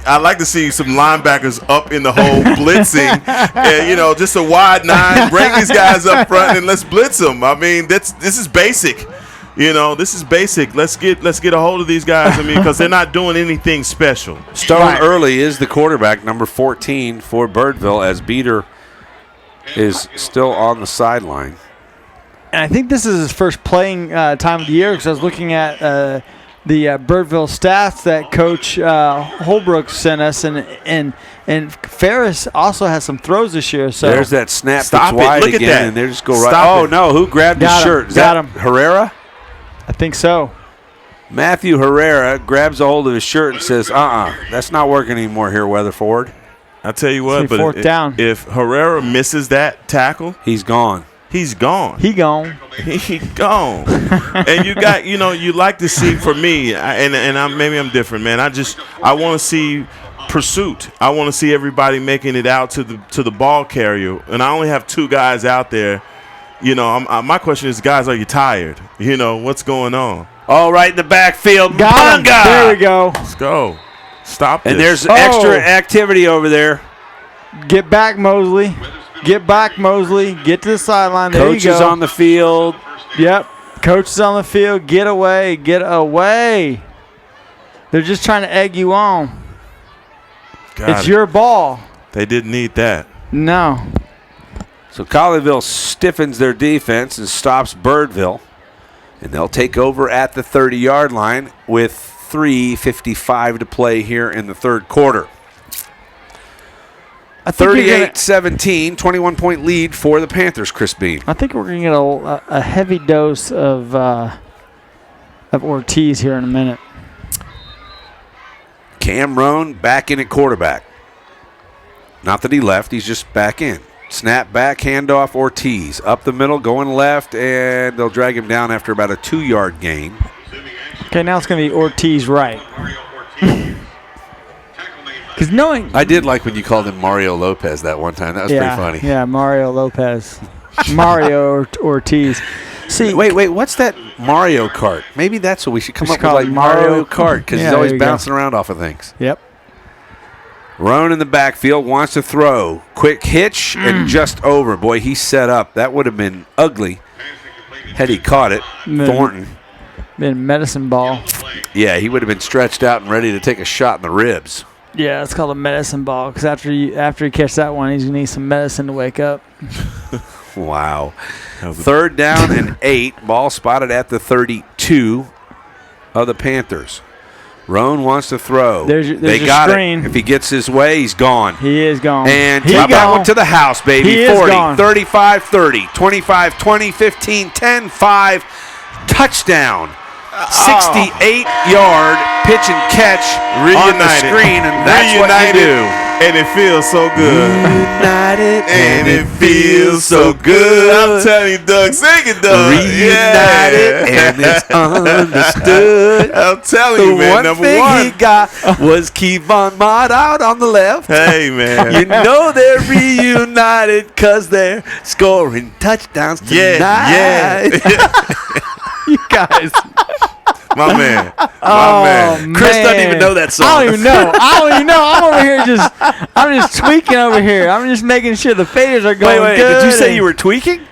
I like to see some linebackers up in the hole blitzing, and just a wide 9. Bring these guys up front and let's blitz them. I mean, this is basic. This is basic. Let's get a hold of these guys. I mean, because they're not doing anything special. Stone Early is the quarterback, number 14 for Birdville, as Beater is still on the sideline. And I think this is his first playing time of the year, because I was looking at the Birdville stats that Coach Holbrook sent us, and Ferris also has some throws this year. So there's that snap that's wide Look again, at that. and they just go right. Oh no! Who grabbed his shirt? Is that him. Herrera? I think so. Matthew Herrera grabs a hold of his shirt and says, that's not working anymore here, Weatherford. I tell you what, fourth down. If Herrera misses that tackle, he's gone. He's gone. He gone. He gone. And you got, you like to see, for me, and maybe I'm different, man. I want to see pursuit. I want to see everybody making it out to the ball carrier. And I only have 2 guys out there. My question is, guys, are you tired? What's going on? All right in the backfield. Got him. There we go. Let's go. Stop this. And there's extra activity over there. Get back, Mosley. Get back, Mosley. Get to the sideline. There Coach you go. is on the field. Yep. Coach is on the field. Get away. Get away. They're just trying to egg you on. It's your ball. They didn't need that. No. So Colleyville stiffens their defense and stops Birdville. And they'll take over at the 30-yard line with 3:55 to play here in the third quarter. 38-17, 21-point lead for the Panthers, Chris Bean. I think we're going to get a heavy dose of Ortiz here in a minute. Cam Roan back in at quarterback. Not that he left, he's just back in. Snap back, handoff, Ortiz. Up the middle, going left, and they'll drag him down after about a 2-yard gain. Okay, now it's going to be Ortiz right. Because I did like when you called him Mario Lopez that one time. That was pretty funny. Yeah, Mario Lopez. Mario Ortiz. See, wait, what's that Mario Kart? Maybe that's what we should come up with, like Mario Kart, because he's always bouncing around off of things. Yep. Roan in the backfield wants to throw. Quick hitch and just over. Boy, he set up. That would have been ugly had he caught it. Thornton. Been medicine ball. Yeah, he would have been stretched out and ready to take a shot in the ribs. Yeah, it's called a medicine ball, because after you catch that one, he's going to need some medicine to wake up. Wow. 3rd down and 8. Ball spotted at the 32 of the Panthers. Roan wants to throw. They got screen. it. If he gets his way, he's gone. He is gone. And that one to the house, baby. He 40, is gone. 35, 30, 25, 20, 15, 10, 5. Touchdown. 68-yard pitch and catch on the screen, and that's what you do. And it feels so good. Reunited, and it feels so good. I'm telling you, Doug. Sing it, Doug. Reunited, and it's understood. I'm telling you, man. The one thing he got was Kevon Mott out on the left. Hey, man. You know they're reunited because they're scoring touchdowns tonight. Yeah. You guys. My man. Chris doesn't even know that song. I don't even know. I'm over here I'm just tweaking over here. I'm just making sure the faders are going wait, good. Did you say you were tweaking?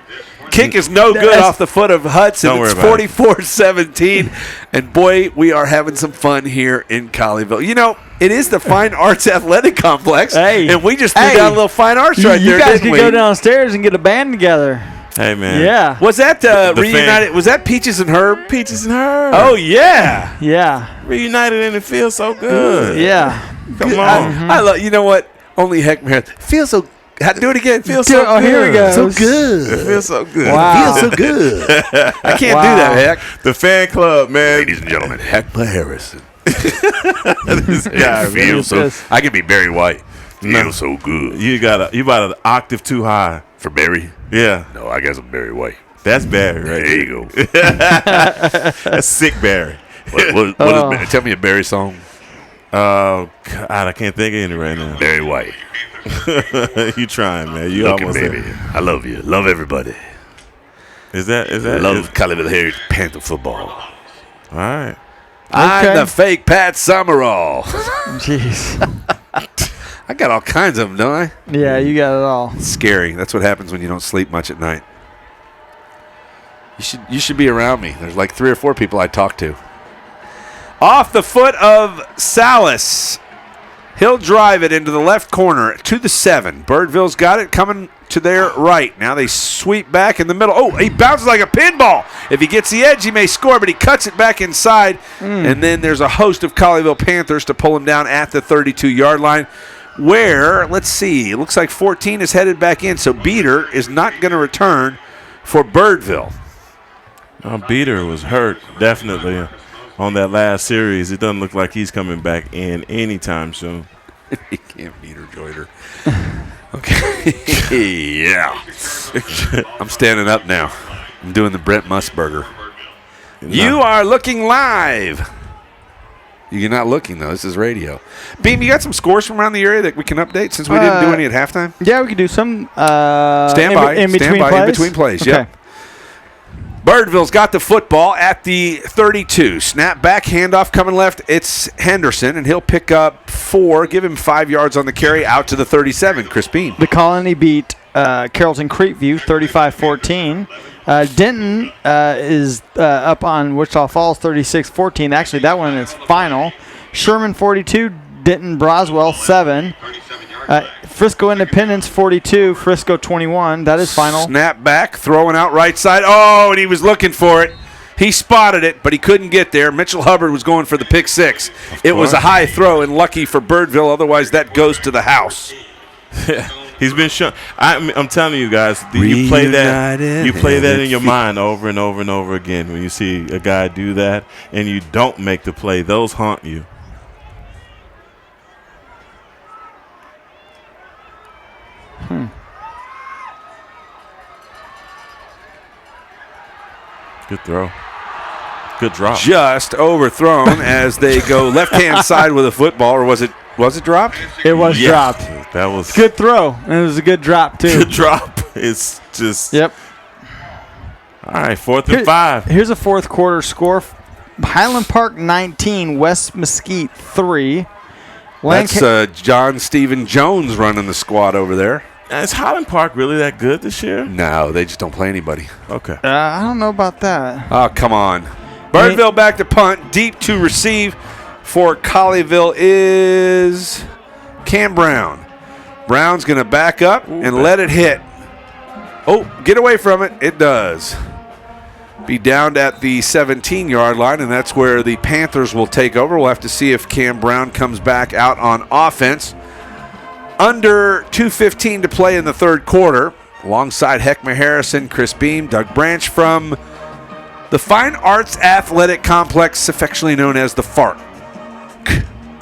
Kick is no good off the foot of Hudson. Don't worry It's about it. 44-17. And boy, we are having some fun here in Colleyville. You know, it is the Fine Arts Athletic Complex. Hey. And we just threw down a little fine arts right there, You guys didn't could we? go downstairs and get a band together. Hey, man. Yeah. Was that The reunited? fan. Was that Peaches and Herb? Peaches and Herb. Oh, yeah. Yeah. Reunited and it feels so good. Yeah. Come on. I love. You know what? Only Heck feels so. Do it again. Feels so good. Here we go. So good. It feels so good. Wow. Feels so good. I can't do that, Heck. The fan club, man. Ladies and gentlemen, Heckma Harrison. This guy feels so. I can be Barry White. Feels so good. You about an octave too high. For Barry? Yeah. No, I guess I'm Barry White. That's Barry, right? There you go. That's sick Barry. What is, tell me a Barry song. God, I can't think of any right now. Barry White. You trying, man? You Looking, almost baby. there. I love you. Love everybody. Is that? Love Colleyville Heritage Panther football. All right. I'm the fake Pat Summerall. Jeez. I got all kinds of them, don't I? Yeah, you got it all. It's scary. That's what happens when you don't sleep much at night. You should be around me. There's like 3 or 4 people I talk to. Off the foot of Salas. He'll drive it into the left corner to the 7. Birdville's got it coming to their right. Now they sweep back in the middle. Oh, he bounces like a pinball. If he gets the edge, he may score, but he cuts it back inside. And then there's a host of Colleyville Panthers to pull him down at the 32-yard line. Where, let's see, it looks like 14 is headed back in, so Beater is not going to return for Birdville. Beater was hurt, definitely, on that last series. It doesn't look like he's coming back in anytime soon. He can't Beater Joyder. Okay. Yeah. I'm standing up now. I'm doing the Brent Musburger. You are looking live. You're not looking, though. This is radio. Beam, you got some scores from around the area that we can update since we didn't do any at halftime? Yeah, we could do some Stand by. in between plays. In between plays, Okay. yep. Birdville's got the football at the 32. Snap back, handoff coming left. It's Henderson, and he'll pick up 4. Give him 5 yards on the carry out to the 37. Chris Beam. The Colony beat Carrollton Creekview 35-14. Denton is up on Wichita Falls 36-14. Actually, that one is final. Sherman 42, Denton Broswell 7. Frisco Independence 42, Frisco 21. That is final. Snap back, throwing out right side. Oh, and he was looking for it. He spotted it, but he couldn't get there. Mitchell Hubbard was going for the pick 6. It was a high throw and lucky for Birdville. Otherwise, that goes to the house. He's been shown. I'm telling you guys, you play that in your mind over and over and over again. When you see a guy do that and you don't make the play, those haunt you. Good throw. Good drop. Just overthrown as they go left-hand side with a football, or was it dropped? It was dropped. That was good throw, and it was a good drop too. Good drop. It's just Yep. All right, 4th and 5. Here's a fourth quarter score: Highland Park 19, West Mesquite 3. That's John Stephen Jones running the squad over there. Is Highland Park really that good this year? No, they just don't play anybody. Okay. I don't know about that. Oh, come on. Birdville back to punt. Deep to receive for Colleyville is Cam Brown. Brown's going to back up and let it hit. Oh, get away from it. It does. Be down at the 17-yard line, and that's where the Panthers will take over. We'll have to see if Cam Brown comes back out on offense. Under 2:15 to play in the third quarter. Alongside Heckma Harrison, Chris Beam, Doug Branch from The Fine Arts Athletic Complex, affectionately known as the FAAC.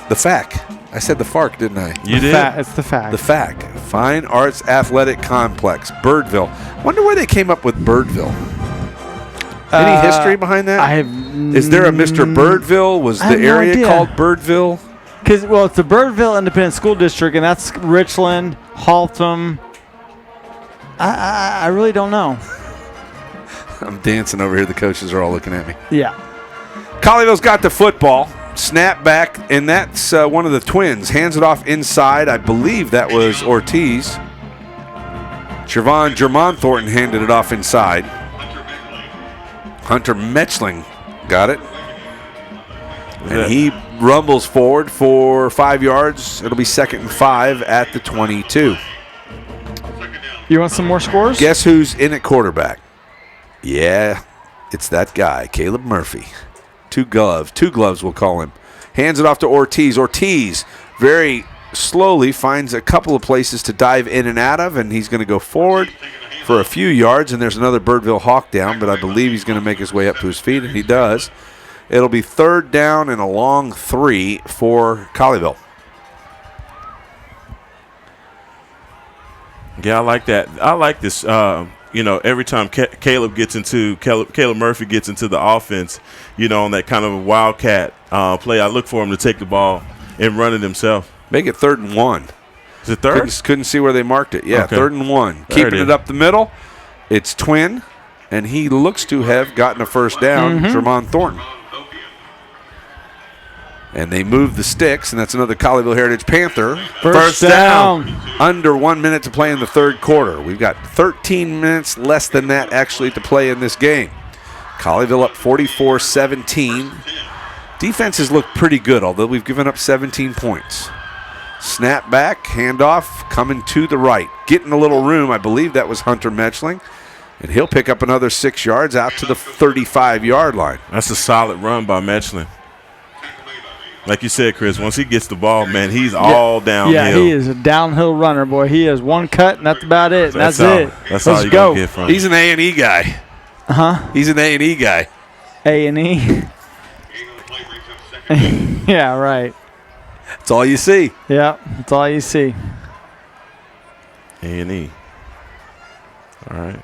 The FAAC. I said the FARC, didn't I? You did? It's the FAAC. The FAAC. Fine Arts Athletic Complex. Birdville. Wonder where they came up with Birdville. Any history behind that? Is there a Mr. Birdville? Was the area called Birdville? Because, well, it's the Birdville Independent School District, and that's Richland, Haltom. I really don't know. I'm dancing over here. The coaches are all looking at me. Yeah. Colleyville's got the football. Snap back, and that's one of the twins. Hands it off inside. I believe that was Ortiz. Jermon Thornton handed it off inside. Hunter Metchling got it. And he rumbles forward for 5 yards. It'll be 2nd and 5 at the 22. You want some more scores? Guess who's in at quarterback? Yeah, it's that guy, Caleb Murphy. Two gloves we'll call him. Hands it off to Ortiz. Ortiz very slowly finds a couple of places to dive in and out of, and he's going to go forward for a few yards, and there's another Birdville Hawk down, but I believe he's going to make his way up to his feet, and he does. It'll be 3rd down and a long 3 for Colleyville. Yeah, I like that. I like this. Every time Caleb Murphy gets into the offense, on that kind of a wildcat play, I look for him to take the ball and run it himself. Make it 3rd and 1. Is it 3rd? Couldn't see where they marked it. Yeah, okay. 3rd and 1. Keeping it up the middle. It's twin, and he looks to have gotten a first down, Jermon Thornton. And they move the sticks, and that's another Colleyville Heritage Panther. First down. Under 1 minute to play in the 3rd quarter. We've got 13 minutes less than that actually to play in this game. Colleyville up 44-17. Defenses look pretty good, although we've given up 17 points. Snap back, handoff, coming to the right. Getting a little room, I believe that was Hunter Metchling. And he'll pick up another 6 yards out to the 35-yard line. That's a solid run by Metchling. Like you said, Chris, once he gets the ball, man, he's all downhill. Yeah, he is a downhill runner, boy. He has one cut, and that's about it. So that's it. That's all you're going to get from him. He's an A&E guy. Uh-huh. He's an A&E guy. A&E? Yeah, right. That's all you see. Yeah, that's all you see. A&E. All right.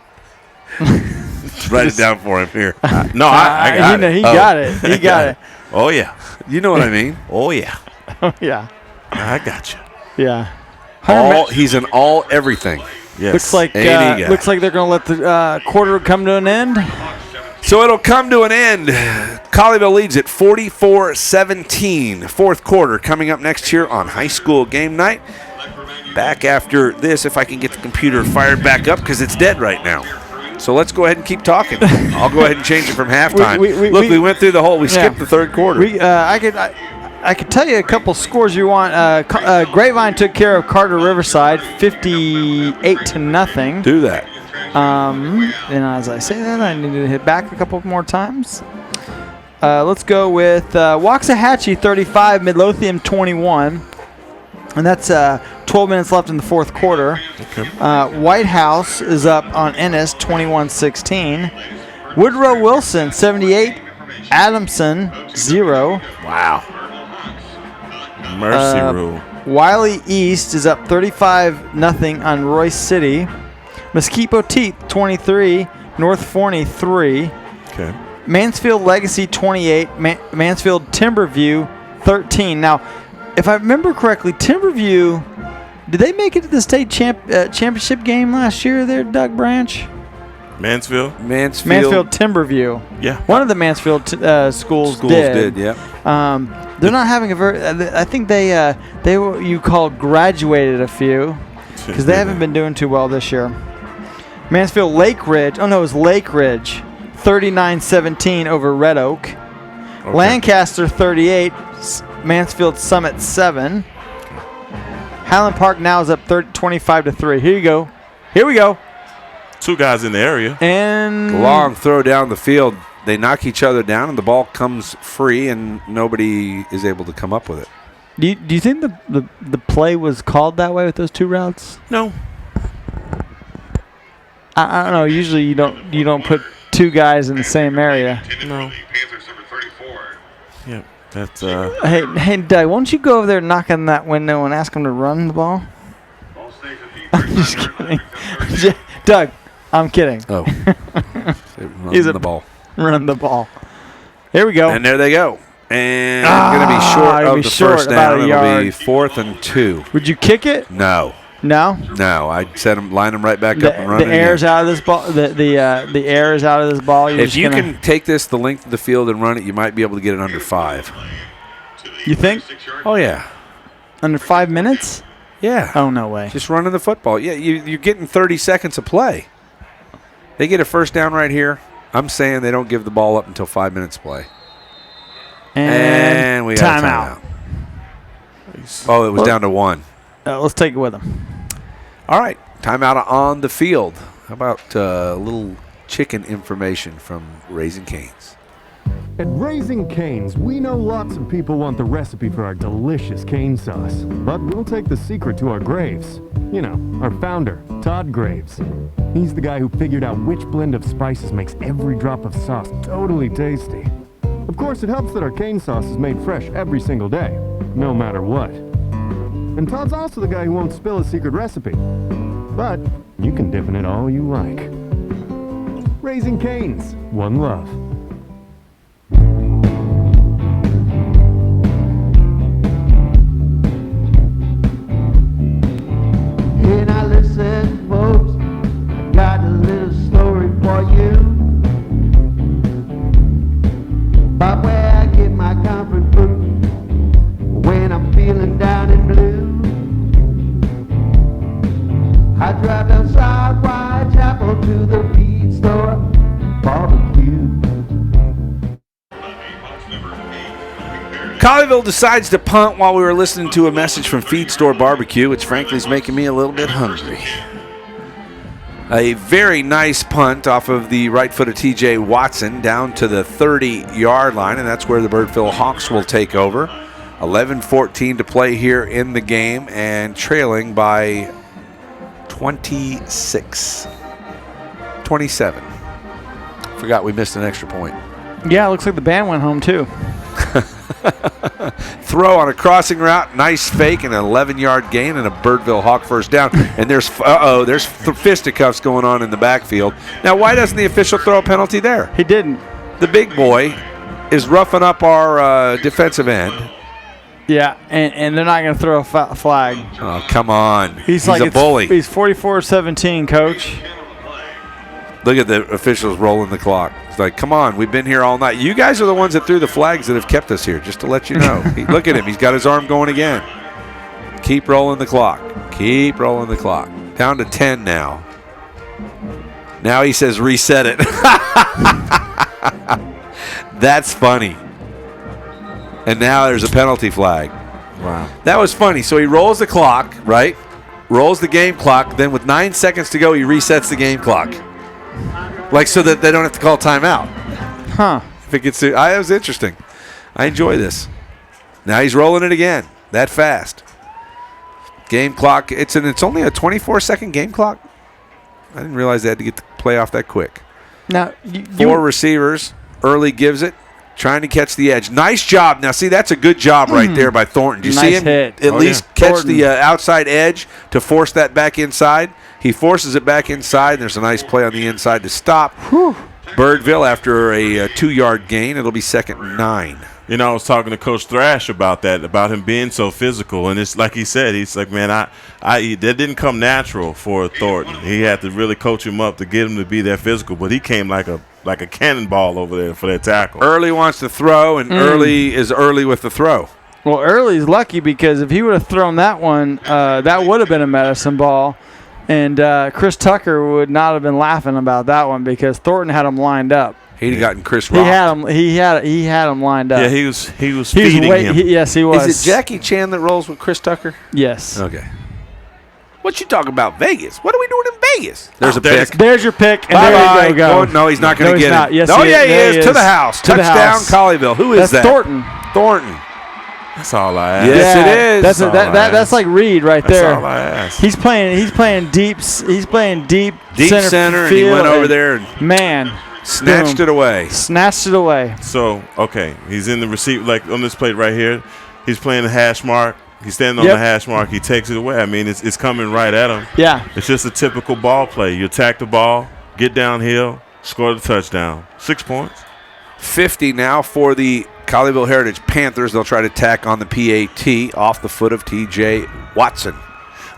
Write it down for him here. I got it. He got it. He got it. Oh, yeah. You know what I mean. Oh, yeah. Oh, yeah. I got you. Yeah. He's an all everything. Yes. Looks like they're going to let the quarter come to an end. So it'll come to an end. Colleyville leads at 44-17. 4th quarter coming up next here on high school game night. Back after this, if I can get the computer fired back up, because it's dead right now. So let's go ahead and keep talking. I'll go ahead and change it from halftime. We went through the whole. We skipped the 3rd quarter. I could tell you a couple scores you want. Grapevine took care of Carter Riverside, 58-0. Do that. And as I say that, I need to hit back a couple more times. Let's go with Waxahachie 35, Midlothian 21. And that's 12 minutes left in the 4th quarter. Okay. White House is up on Ennis 21-16. Woodrow Wilson 78, Adamson 0. Wow. Mercy rule. Wiley East is up 35-0 on Royce City. Mesquite Poteet 23, North Forney 3. Okay. Mansfield Legacy 28, Mansfield Timberview 13. Now, if I remember correctly, Timberview, did they make it to the state championship game last year there, Doug Branch? Mansfield Timberview. Yeah. One of the Mansfield schools did. Yeah. They're not having a very. I think they were you called graduated a few because they haven't been doing too well this year. Mansfield Lake Ridge. Oh no, it was Lake Ridge, 39-17 over Red Oak. Okay. Lancaster 38, Mansfield Summit 7. Highland Park now is up 25-3. Here you go. Here we go. 2 guys in the area. And long throw down the field. They knock each other down, and the ball comes free, and nobody is able to come up with it. Do you think the play was called that way with those 2 routes? No. I don't know. Usually you don't put two guys in the same area. No. Yeah, that's. Hey, Doug, won't you go over there, knock on that window, and ask him to run the ball? I'm just kidding. Doug, I'm kidding. Oh. He's the ball. Run the ball. Here we go. And there they go. And going to be short of the first down. It'll be 4th and 2. Would you kick it? No. No? No. I'd line them right back up and run the air's out of this ball. The air is out of this ball. If you can take this the length of the field and run it, you might be able to get it under 5. You think? Oh, yeah. Under 5 minutes? Yeah. Oh, no way. Just running the football. Yeah, you're getting 30 seconds of play. They get a first down right here. I'm saying they don't give the ball up until 5 minutes play. And we got a timeout. Oh, it was down to 1. Let's take it with them. All right. Timeout on the field. How about a little chicken information from Raising Cane's? At Raising Cane's, we know lots of people want the recipe for our delicious cane sauce, but we'll take the secret to our graves. You know, our founder, Todd Graves. He's the guy who figured out which blend of spices makes every drop of sauce totally tasty. Of course, it helps that our cane sauce is made fresh every single day, no matter what. And Todd's also the guy who won't spill his secret recipe. But you can dip in it all you like. Raising Cane's, one love. Hey, now listen, folks, I got a little story for you about where I get my comfort food when I'm feeling down and blue. I drive down South Whitechapel to the feed store barbecue. Colleyville decides to punt while we were listening to a message from Feed Store Barbecue, which frankly is making me a little bit hungry. A very nice punt off of the right foot of TJ Watson down to the 30-yard line, and that's where the Birdville Hawks will take over. 11:14 to play here in the game and trailing by 27. Forgot we missed an extra point. Yeah, it looks like the band went home too. Throw on a crossing route, nice fake, and an 11-yard gain and a Birdville Hawk first down. And there's fisticuffs going on in the backfield. Now, why doesn't the official throw a penalty there? He didn't. The big boy is roughing up our defensive end. Yeah, and they're not going to throw a flag. Oh, come on. He's a bully. He's 44-17, coach. Look at the officials rolling the clock. It's like, come on, we've been here all night. You guys are the ones that threw the flags that have kept us here, just to let you know. Look at him. He's got his arm going again. Keep rolling the clock. Keep rolling the clock. Down to 10 now. Now he says reset it. That's funny. And now there's a penalty flag. Wow. That was funny. So he rolls the clock, right? Rolls the game clock. Then with 9 seconds to go, he resets the game clock. Like so that they don't have to call timeout. Huh. If it gets to, that was interesting. I enjoy this. Now he's rolling it again. That fast. Game clock. It's only a 24-second game clock. I didn't realize they had to get the play off that quick. Now, Four receivers. Early gives it. Trying to catch the edge. Nice job. Now, see, that's a good job right there by Thornton. Do you see him hit. at least catch the outside edge to force that back inside? He forces it back inside, and there's a nice play on the inside to stop. Birdville after a 2-yard gain. It'll be 2nd and 9. You know, I was talking to Coach Thrash about that, about him being so physical. And it's like he said, he's like, man, that didn't come natural for Thornton. He had to really coach him up to get him to be that physical. But he came like a cannonball over there for that tackle. Early wants to throw, and Early is early with the throw. Well, Early's lucky because if he would have thrown that one, that would have been a medicine ball. And Chris Tucker would not have been laughing about that one because Thornton had him lined up. He'd gotten Chris rocked. He had him lined up. Yeah, he was feeding him. Yes, he was. Is it Jackie Chan that rolls with Chris Tucker? Yes. Okay. What you talking about, Vegas? What are we doing in Vegas? There's a pick. There's your pick. And Bye-bye. there you go. No, he's not going to get it. Yes, he is. To the house. To the Touchdown, house. Colleyville. Who is that? That's Thornton. Thornton. That's all I ask. Yes, it is. That's like Reed right there. That's all I ask. He's playing deep. He's playing deep center field, and he went over there. And man, Snatched Boom. it away. Snatched it away. So, okay, he's in the receiver, like on this plate right here. He's playing the hash mark. He's standing on the hash mark. He takes it away. I mean, it's coming right at him. Yeah. It's just a typical ball play. You attack the ball, get downhill, score the touchdown. 6 points. 50 now for the Colleyville Heritage Panthers. They'll try to tack on the PAT off the foot of TJ Watson.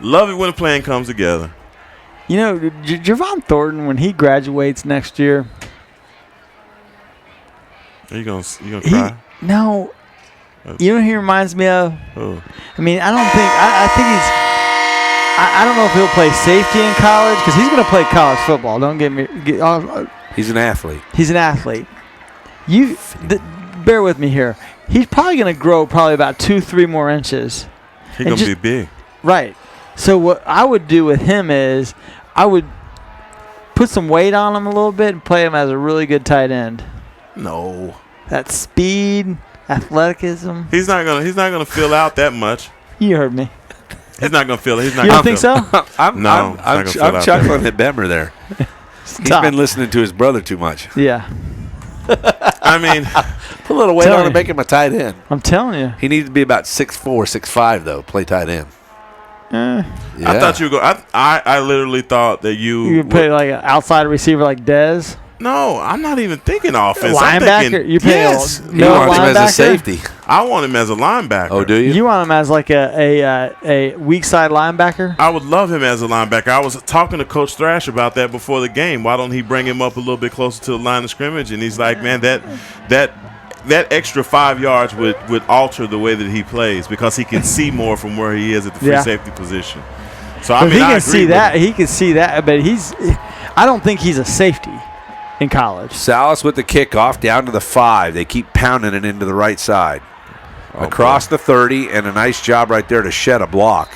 Love it when a plan comes together. You know, Javon Thornton, when he graduates next year. Are you gonna cry? No. You know what he reminds me of? Who? I mean, I don't think I think he's. I don't know if he'll play safety in college because he's going to play college football. Don't get me. He's an athlete. He's an athlete. Bear with me here. He's probably going to grow about 2-3 more inches. He's going to be big. Right. So what I would do with him is I would put some weight on him a little bit and play him as a really good tight end. No. That speed, athleticism. He's not gonna fill out that much. You heard me. He's not gonna fill it. He's not. You don't think so? I'm chuckling at Bemmer there. He's been listening to his brother too much. Yeah. I mean, put a little weight on him, make him a tight end. I'm telling you. He needs to be about 6'4", 6'5", though. Play tight end. I thought you would go. I literally thought that you would play like an outside receiver like Dez. No, I'm not even thinking offense. Linebacker? You're playing yes. You want him as a safety. I want him as a linebacker. Oh, do you? You want him as like a weak side linebacker? I would love him as a linebacker. I was talking to Coach Thrash about that before the game. Why don't he bring him up a little bit closer to the line of scrimmage? And he's like, man, that extra 5 yards would alter the way that he plays because he can see more from where he is at the free safety position. So I mean, he can see that. He can see that, but I don't think he's a safety in college. Salas with the kickoff down to the 5. They keep pounding it into the right side. Across the 30, and a nice job right there to shed a block.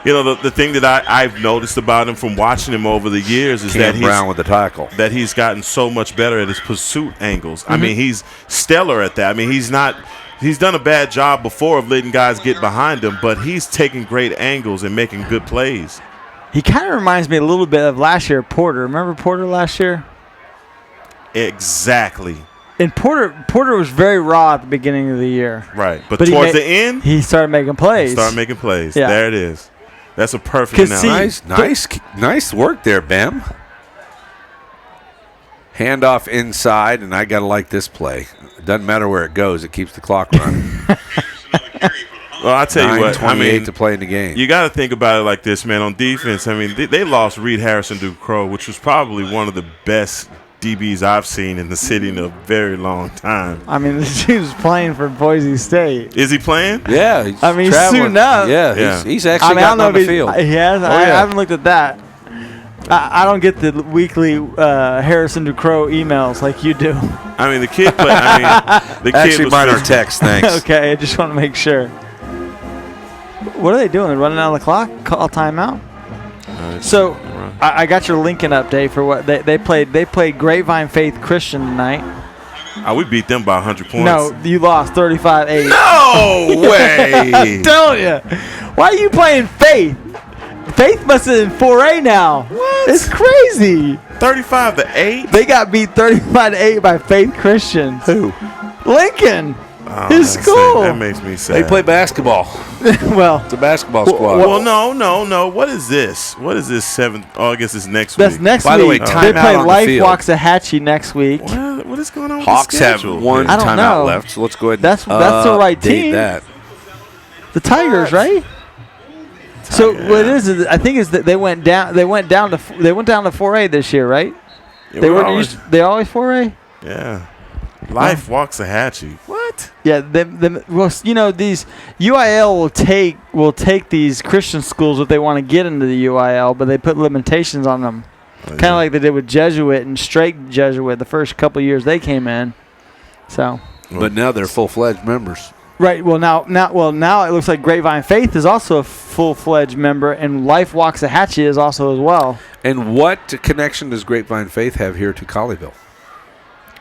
You know, the thing that I've noticed about him from watching him over the years is that Brown with the tackle. That he's gotten so much better at his pursuit angles. I mean, he's stellar at that. I mean, he's done a bad job before of letting guys get behind him, but he's taking great angles and making good plays. He kind of reminds me a little bit of last year, Porter. Remember Porter last year? Exactly. And Porter was very raw at the beginning of the year. Right. But towards the end, he started making plays. Yeah. There it is. That's a perfect analogy. Nice work there, Bam. Handoff inside, and I got to like this play. It doesn't matter where it goes. It keeps the clock running. Well, I tell you what, 9:28 to play in the game. You got to think about it like this, man. On defense, I mean, they lost Reed Harrison Ducrow, which was probably one of the best DBs I've seen in the city in a very long time. I mean, this dude's playing for Boise State. Is he playing? Yeah. He's suiting up. Yeah, he's actually gotten on the field. He has. I haven't looked at that. I don't get the weekly Harrison Ducrow emails like you do. I mean, the kid actually, mine are text, thanks. Okay, I just want to make sure. What are they doing? They're running out of the clock? Call timeout? So I got your Lincoln update for what they played. They played Grapevine Faith Christian tonight. We beat them by 100 points. No, you lost 35-8. No way! I'm telling you. Why are you playing Faith? Faith must have been 4A now. What? It's crazy. 35-8? They got beat 35-8 by Faith Christian. Who? Lincoln. His school. That makes me sad. They play basketball. Well, it's a basketball squad. Well, no. What is this? What is this 7th? Oh, I guess it's next week. That's next By week. the way, they play Life the Waxahachie next week. What is going on with Hawks the schedule? have one I don't timeout know. left, so let's go ahead. That's the right team. That. The Tigers, right? So what it is I think is that they went down to 4A this year, right? Yeah, they always 4A. Yeah. Life Waxahachie. What? Yeah, well, you know, these UIL will take these Christian schools if they want to get into the UIL, but they put limitations on them, kind of like they did with Jesuit and Straight Jesuit the first couple of years they came in. So. But now they're full-fledged members. Right. Well, now it looks like Grapevine Faith is also a full-fledged member, and Life Waxahachie is also as well. And what connection does Grapevine Faith have here to Colleyville?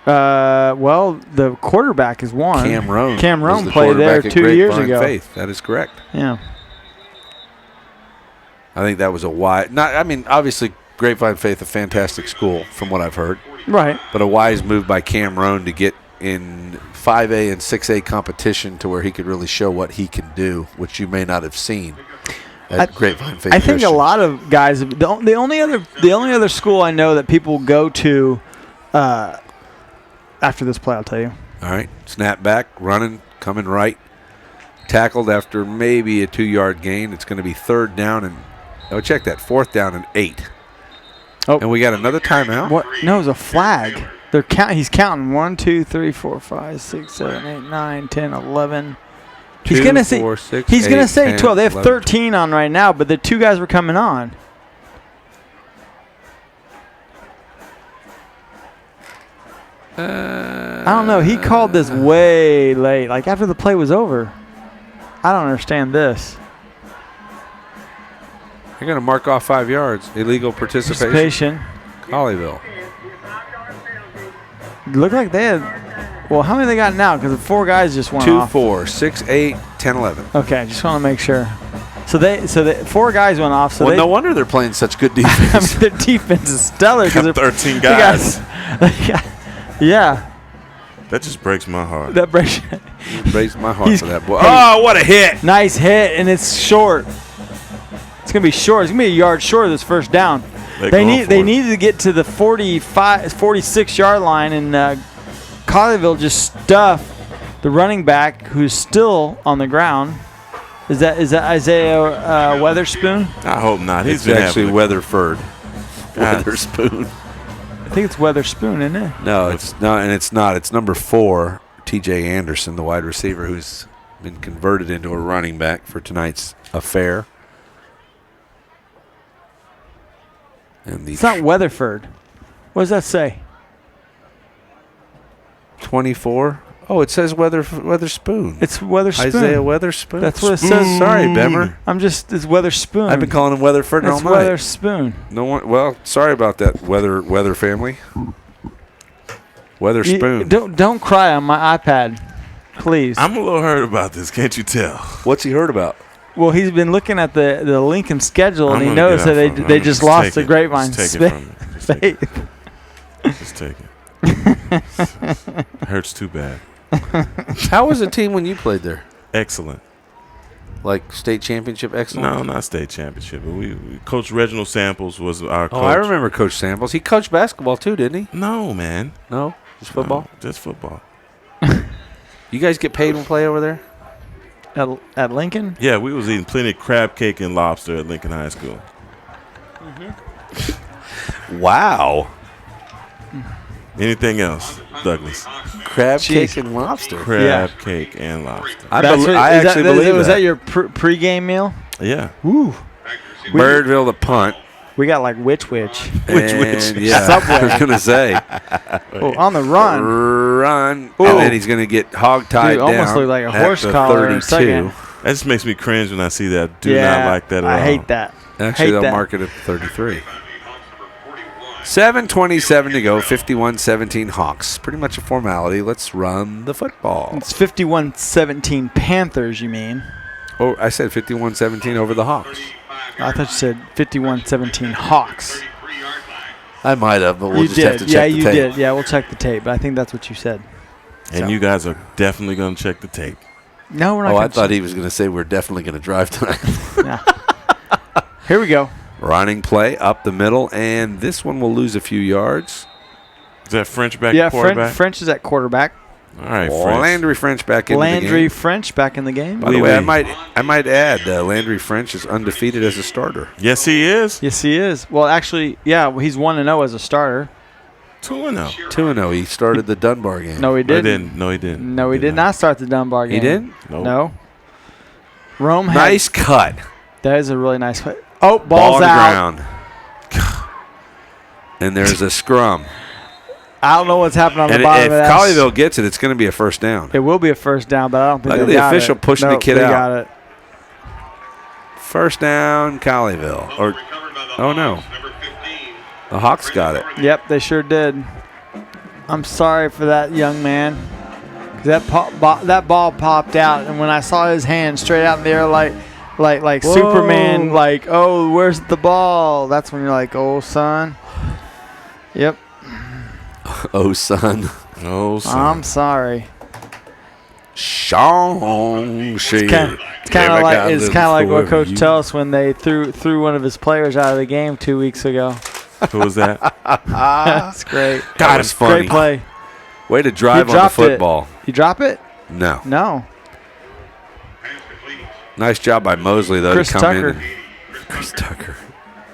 Well, the quarterback is one. Cam Roan played there 2 years ago. Faith. That is correct. Yeah. I think that was a wide. Obviously, Grapevine Faith a fantastic school from what I've heard. Right. But a wise move by Cam Roan to get in 5A and 6A competition to where he could really show what he can do, which you may not have seen at Grapevine Faith. I think Christian. a lot of guys. The only other school I know that people go to after this play, I'll tell you. All right, snap back, running, coming right, tackled after maybe a 2-yard gain. It's going to be 3rd down and check that, 4th down and 8. Oh, and we got another timeout. What? No, it was a flag. He's counting 1, 2, 3, 4, 5, 6, 7, 8, 9, 10, 11. He's going to say 12. They have 11, 13 on right now, but the 2 guys were coming on. I don't know. He called this way late, like after the play was over. I don't understand this. They're going to mark off 5 yards. Illegal participation. Colleyville. Look like they had. Well, how many they got now? Because the 4 guys just went 2, off. 4, 6, 8, 10, 11. Okay, just want to make sure. So the 4 guys went off. So no wonder they're playing such good defense. I mean, their defense is stellar. Got 13 guys. Yeah. That just breaks my heart. That breaks my heart for that boy. Oh, what a hit. Nice hit, and it's short. It's going to be short. It's going to be a yard short of this first down. They needed to get to the 46-yard line, and Colleyville just stuffed the running back who's still on the ground. Is that Isaiah Weatherspoon? I hope not. It's actually Weatherford. Weatherspoon. I think it's Weatherspoon, isn't it? No, it's not, and it's not. It's number 4, T.J. Anderson, the wide receiver, who's been converted into a running back for tonight's affair. And it's not Weatherford. What does that say? 24. Oh, it says Weatherspoon. It's Weatherspoon. Isaiah Weatherspoon. That's what it says. Sorry, Bemmer. It's Weatherspoon. I've been calling him Weatherford all It's night. Weatherspoon. No one. Well, sorry about that, Weather family. Weatherspoon. Don't cry on my iPad, please. I'm a little hurt about this. Can't you tell? What's he heard about? Well, he's been looking at the Lincoln schedule, and he noticed that they just lost the Grapevine. Just take it from me. Just take it. Hurts too bad. How was the team when you played there? Excellent. Like state championship excellent? No, not state championship. But we Coach Reginald Samples was our coach. Oh, I remember Coach Samples. He coached basketball too, didn't he? No, man. No? Just football? No, just football. You guys get paid when play over there? At Lincoln? Yeah, we was eating plenty of crab cake and lobster at Lincoln High School. Wow. Anything else, Douglas? Crab cake and lobster. Crab cake and lobster. I actually believe that. Was that your pregame meal? Yeah. Woo. Birdville the punt. We got like which. Yeah, I was going to say. On the run. Ooh. And then he's going to get hog-tied down. Almost looked like a horse collar in a second. That just makes me cringe when I see that. Do not like that at all. I hate that. Actually, they'll mark it at 33. 7:27 to go, 51-17 Hawks. Pretty much a formality. Let's run the football. It's 51-17 Panthers, you mean? Oh, I said 51-17 over the Hawks. I thought you said 51-17 Hawks. I might have, but we'll just have to check the tape. Yeah, you did. Yeah, we'll check the tape, but I think that's what you said. And you guys are definitely going to check the tape. No, we're not. Oh, I thought he was going to say we're definitely going to drive tonight. Here we go. Running play up the middle, and this one will lose a few yards. Is that French back quarterback? French is at quarterback. All right, Landry French back in the game. Landry French back in the game. By the way, I might add, Landry French is undefeated as a starter. Yes, he is. Yes, he is. Well, actually, he's 1-0 as a starter. 2-0. 2-0. He started the Dunbar game. No, he didn't. No, he didn't. No, he did not start the Dunbar game. He didn't? No. Rome had nice cut. That is a really nice cut. Oh, ball's out. Ground. And there's a scrum. I don't know what's happening on the bottom of that. If Colleyville gets it, it's going to be a first down. It will be a first down, but I don't think Look at they the got official it. pushing the kid they out. Got it. First down, Colleyville. Oh, no. The Hawks got it. Yep, they sure did. I'm sorry for that young man. That ball popped out, and when I saw his hand straight out in the air, like like Whoa. Superman, like, oh, where's the ball? That's when you're like, oh, son. Yep. Oh, son. Oh, son. I'm sorry. It's kind of like what Coach tells us when they threw one of his players out of the game 2 weeks ago. Who was that? That's great. God, it's funny. Great play. Way to drive on the football. You drop it? No. No. Nice job by Mosley, though, Chris to come Tucker. in. Chris Tucker.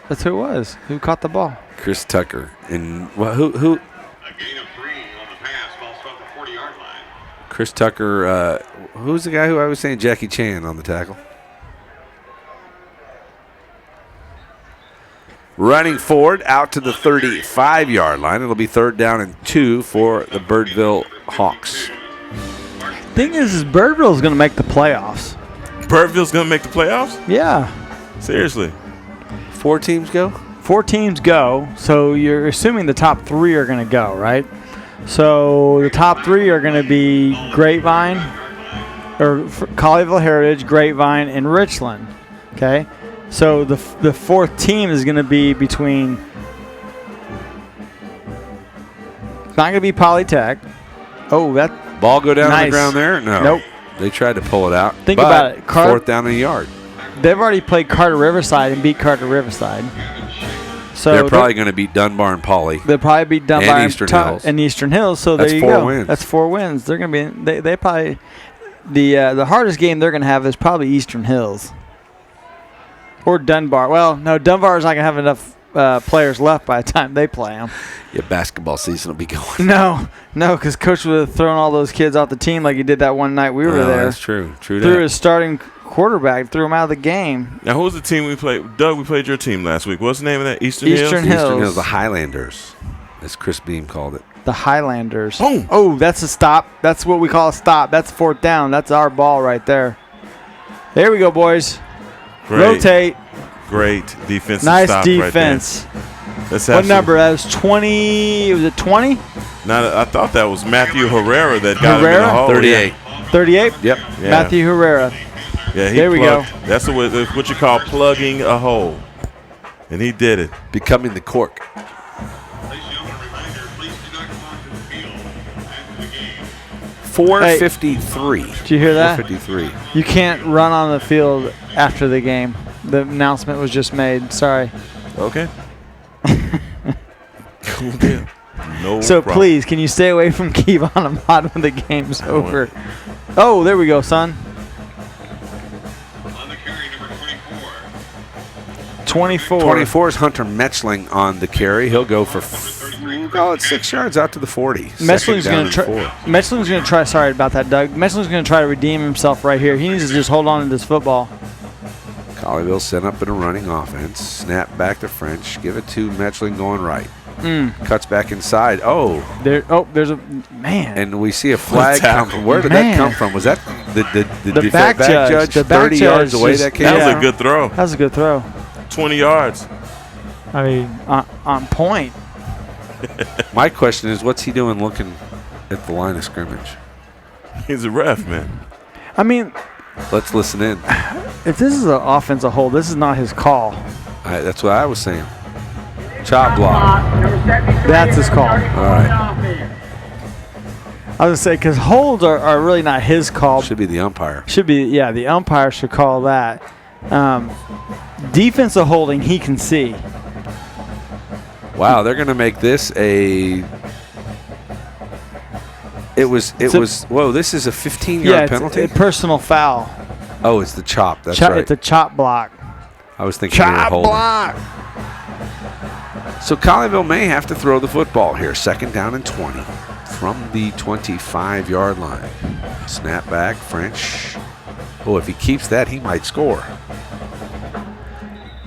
That's who it was. Who caught the ball? Chris Tucker. And who? Chris Tucker. Who's the guy who I was saying? Jackie Chan on the tackle. Running forward out to the 35-yard line. It'll be 3rd down and 2 for the Birdville Hawks. Thing is Birdville's going to make the playoffs. Birdville's going to make the playoffs? Yeah. Seriously. 4 teams go? 4 teams go. So you're assuming the top 3 are going to go, right? So the top 3 are going to be Grapevine, or Colleyville Heritage, Grapevine, and Richland. Okay? So the 4th team is going to be between. It's not going to be Polytech. Oh, that ball go down nice. on the ground there? No. Nope. They tried to pull it out. Think about it. 4th down and a yard. They've already played Carter Riverside and beat Carter Riverside. So they're probably going to beat Dunbar and Poly. They'll probably beat Dunbar and Eastern Hills. And Eastern Hills. So that's there you 4 go. wins. That's 4 wins. They're going to be. They probably the hardest game they're going to have is probably Eastern Hills or Dunbar. Well, no, Dunbar's not going to have enough players left by the time they play them. Yeah, basketball season will be going. No, because Coach would have thrown all those kids off the team like he did that one night we were there. That's true. True. Threw his starting quarterback, threw him out of the game. Now, who was the team we played? Doug, we played your team last week. What's the name of that? Eastern Hills? Eastern Hills, the Highlanders, as Chris Beam called it. The Highlanders. Oh, that's a stop. That's what we call a stop. That's 4th down. That's our ball right there. There we go, boys. Great. Rotate. Great defensive nice stop defense. Right there. What number? That was 20. Was it 20? Now, I thought that was Matthew Herrera that got him in the hole. 38. 38? Yep. Yeah. Matthew Herrera. Yeah, there we go. That's what you call plugging a hole. And he did it. Becoming the cork. .453. Did you hear that? 453. You can't run on the field after the game. The announcement was just made. Sorry. Okay. Cool deal. No so problem. please, can you stay away from Kevon Ahmad when the game's over? Oh, there we go, son. 24. 24 is Hunter Metzling on the carry. He'll go for, we'll call it 6 yards out to the 40. Metzeling's going to try. Metzeling's going to try. Sorry about that, Doug. Metzeling's going to try to redeem himself right here. He needs to just hold on to this football. Colleyville set up in a running offense. Snap back to French. Give it to Metzling going right. Cuts back inside. Oh. There's a man. And we see a flag come from. Where did that come from? Was that the back judge? The 30 yards away that came? That was a good throw. That was a good throw. 20 yards. I mean, on point. My question is, what's he doing looking at the line of scrimmage? He's a ref, man. I mean, let's listen in. If this is an offensive hold, this is not his call. That's what I was saying. Chop block. That's his call. All right. I was going to say, because holds are really not his call. Should be the umpire. Should be, yeah, the umpire should call that. Defensive holding, he can see. Wow, they're going to make this a. Whoa, this is a 15-yard penalty? It's a personal foul. Oh, it's the chop. That's right. It's a chop block. I was thinking they were holding. Block. So Colleyville may have to throw the football here. 2nd down and 20 from the 25-yard line. Snap back, French. Oh, if he keeps that, he might score.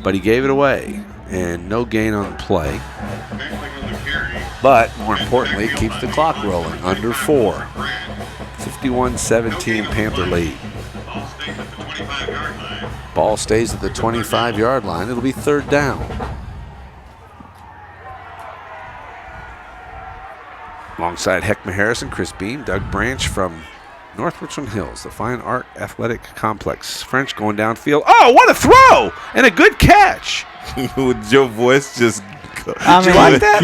But he gave it away, and no gain on the play. But more importantly, it keeps the clock rolling. Under 4. 51-17 Panther lead. Ball stays at the 25-yard line. It'll be 3rd down. Alongside Heckma Harrison, Chris Beam, Doug Branch from North Richland Hills, the Fine Art Athletic Complex. French going downfield. Oh, what a throw! And a good catch. With your voice just... I mean, you like that?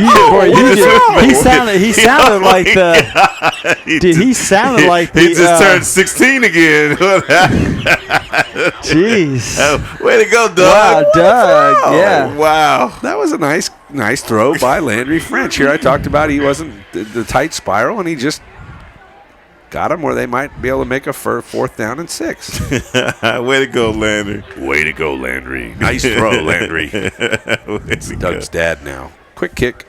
He sounded like the... Dude, he sounded like the... He just turned 16 again. Jeez. Way to go, Doug. Wow, Doug. Yeah. Wow. That was a nice throw by Landry French. Here I talked about he wasn't the tight spiral, and he just got him where they might be able to make a 4th down and 6. Way to go, Landry. Way to go, Landry. Nice throw, Landry. It's Doug's dad now. Quick kick.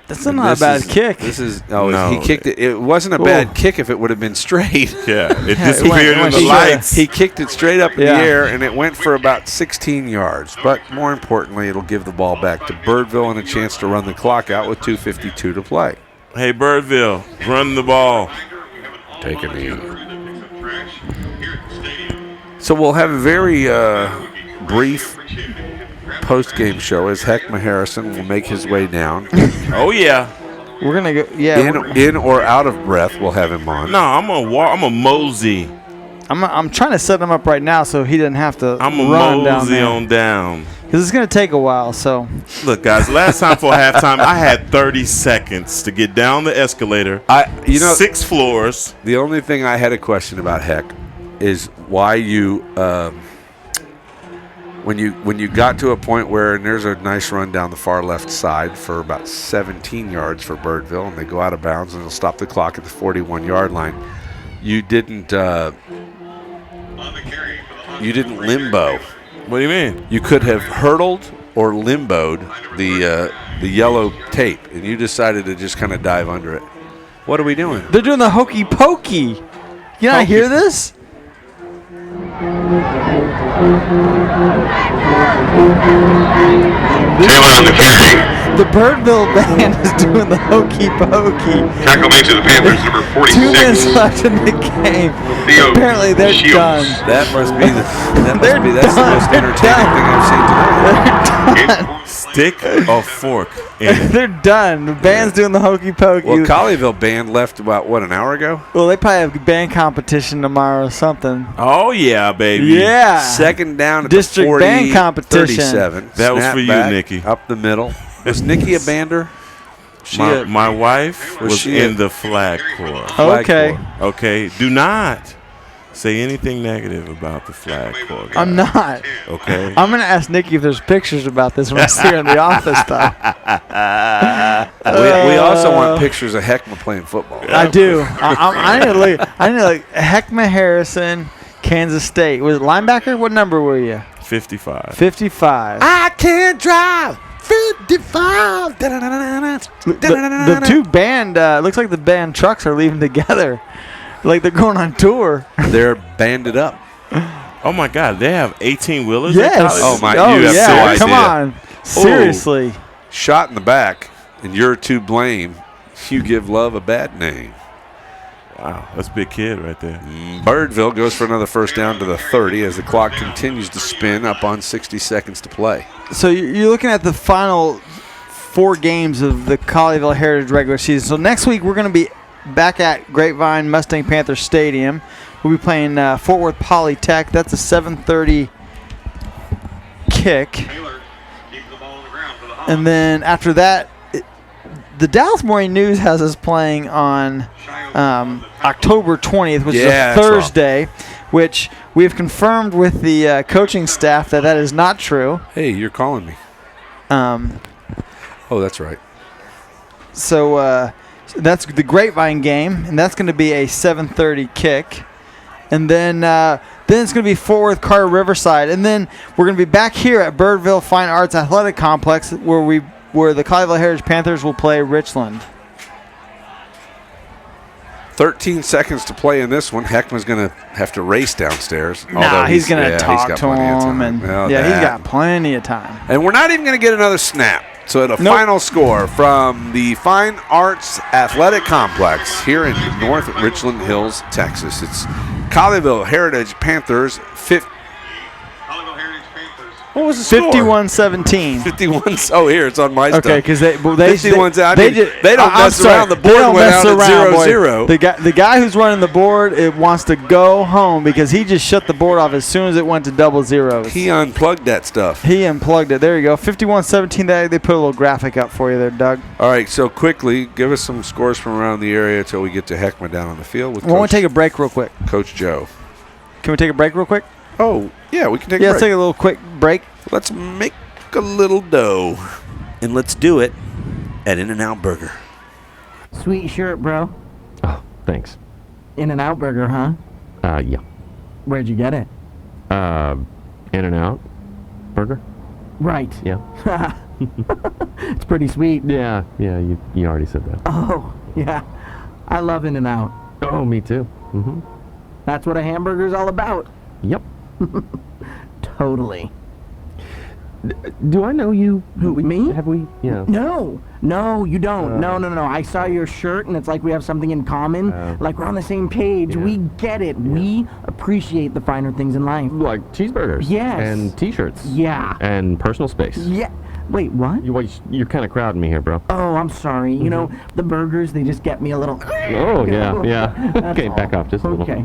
That's not a bad kick. This is he kicked it. It wasn't a bad kick if it would have been straight. Yeah, it disappeared in the lights. He kicked it straight up in the air, and it went for about 16 yards. But more importantly, it'll give the ball back to Birdville and a chance to run the clock out with 2:52 to play. Hey, Birdville, run the ball. Take a knee. So we'll have a very brief post-game show as Heckma Harrison will make his way down. Oh yeah, we're gonna go. Yeah, in or out of breath, we'll have him on. No, I'm a mosey. I'm trying to set him up right now so he doesn't have to. I'm a run mosey down down. Because it's gonna take a while. So look, guys. Last time for halftime, I had 30 seconds to get down the escalator. 6 floors. The only thing I had a question about, Heck, is why you. When you got to a point where, and there's a nice run down the far left side for about 17 yards for Birdville, and they go out of bounds and they'll stop the clock at the 41-yard line. You didn't limbo. What do you mean? You could have hurdled or limboed the yellow tape, and you decided to just kind of dive under it. What are we doing? They're doing the hokey pokey. You not hear this? The Birdville band is doing the hokey pokey. Tackle made to the Panthers, number 46. 2 minutes left in the game. Apparently they're done. That must be that's the most entertaining thing I've seen tonight. Stick or fork. They're done. The band's doing the hokey pokey. Well, Colleyville band left about an hour ago. Well, they probably have a band competition tomorrow or something. Oh yeah, baby. Yeah. Second down at District the 40, band competition. 37. That was for you, back, Nikki. Up the middle. Was Nikki a bander? My wife was in the flag corps. Okay. Okay. Do not say anything negative about the flag corps. Guys. I'm not. Okay. I'm going to ask Nikki if there's pictures about this when I see her in the office, though. We also want pictures of Heckma playing football. I do. I need to look. Heckma Harrison, Kansas State. Was it linebacker? What number were you? 55. 55. I can't drive. 55. The two band, looks like the band trucks are leaving together. Like they're going on tour. They're banded up. Oh my God, they have 18-wheelers. Yes. Oh my! Oh, you have yeah. no idea. Come on. Seriously. Shot in the back, and you're to blame. You give love a bad name. Wow, that's a big kid right there. Birdville goes for another first down to the 30 as the clock continues to spin up on 60 seconds to play. So you're looking at the final 4 games of the Colleyville Heritage regular season. So next week we're going to be back at Grapevine Mustang Panther Stadium. We'll be playing Fort Worth Polytech. That's a 7:30 kick. And then after that, the Dallas Morning News has us playing on October 20th, which is a Thursday, which we have confirmed with the coaching staff that is not true. Hey, you're calling me. Oh, that's right. So that's the Grapevine game, and that's going to be a 7:30 kick. And then it's going to be Fort Worth, Carter, Riverside. And then we're going to be back here at Birdville Fine Arts Athletic Complex where the Colleyville Heritage Panthers will play Richland. 13 seconds to play in this one. Heckman's going to have to race downstairs. Nah, he's going to talk to him. And he's got plenty of time. And we're not even going to get another snap. So the final score from the Fine Arts Athletic Complex here in North Richland Hills, Texas. It's Colleyville Heritage Panthers What was the score? 51-17. 51. Oh, here it's on my stuff. Okay, because they 51. I mean, they don't I'm mess sorry, around. The they board don't went mess out around, at boy. 0-0. The guy who's running the board wants to go home because he just shut the board off as soon as it went to double zeros. He unplugged that stuff. He unplugged it. There you go. 51-17. They put a little graphic up for you there, Doug. All right, so quickly, give us some scores from around the area until we get to Heckma down on the field with I want to take a break real quick. Coach Joe. Can we take a break real quick? Oh, yeah, we can take a break. Yeah, let's take a little quick break. Let's make a little dough, and let's do it at In-N-Out Burger. Sweet shirt, bro. Oh, thanks. In-N-Out Burger, huh? Yeah. Where'd you get it? In-N-Out Burger? Right. Yeah. It's pretty sweet. Yeah, you already said that. Oh, yeah. I love In-N-Out. Oh, me too. Mm-hmm. That's what a hamburger's all about. Yep. Totally. Do I know you? Who, me? Have we? Yeah. No, you don't. No. I saw your shirt, and it's like we have something in common. Like we're on the same page. Yeah. We get it. Yeah. We appreciate the finer things in life. Like cheeseburgers. Yes. And T-shirts. Yeah. And personal space. Yeah. Wait, what? You're kind of crowding me here, bro. Oh, I'm sorry. You know, the burgers, they just get me a little... Oh, yeah. Okay, back off just a little. Okay.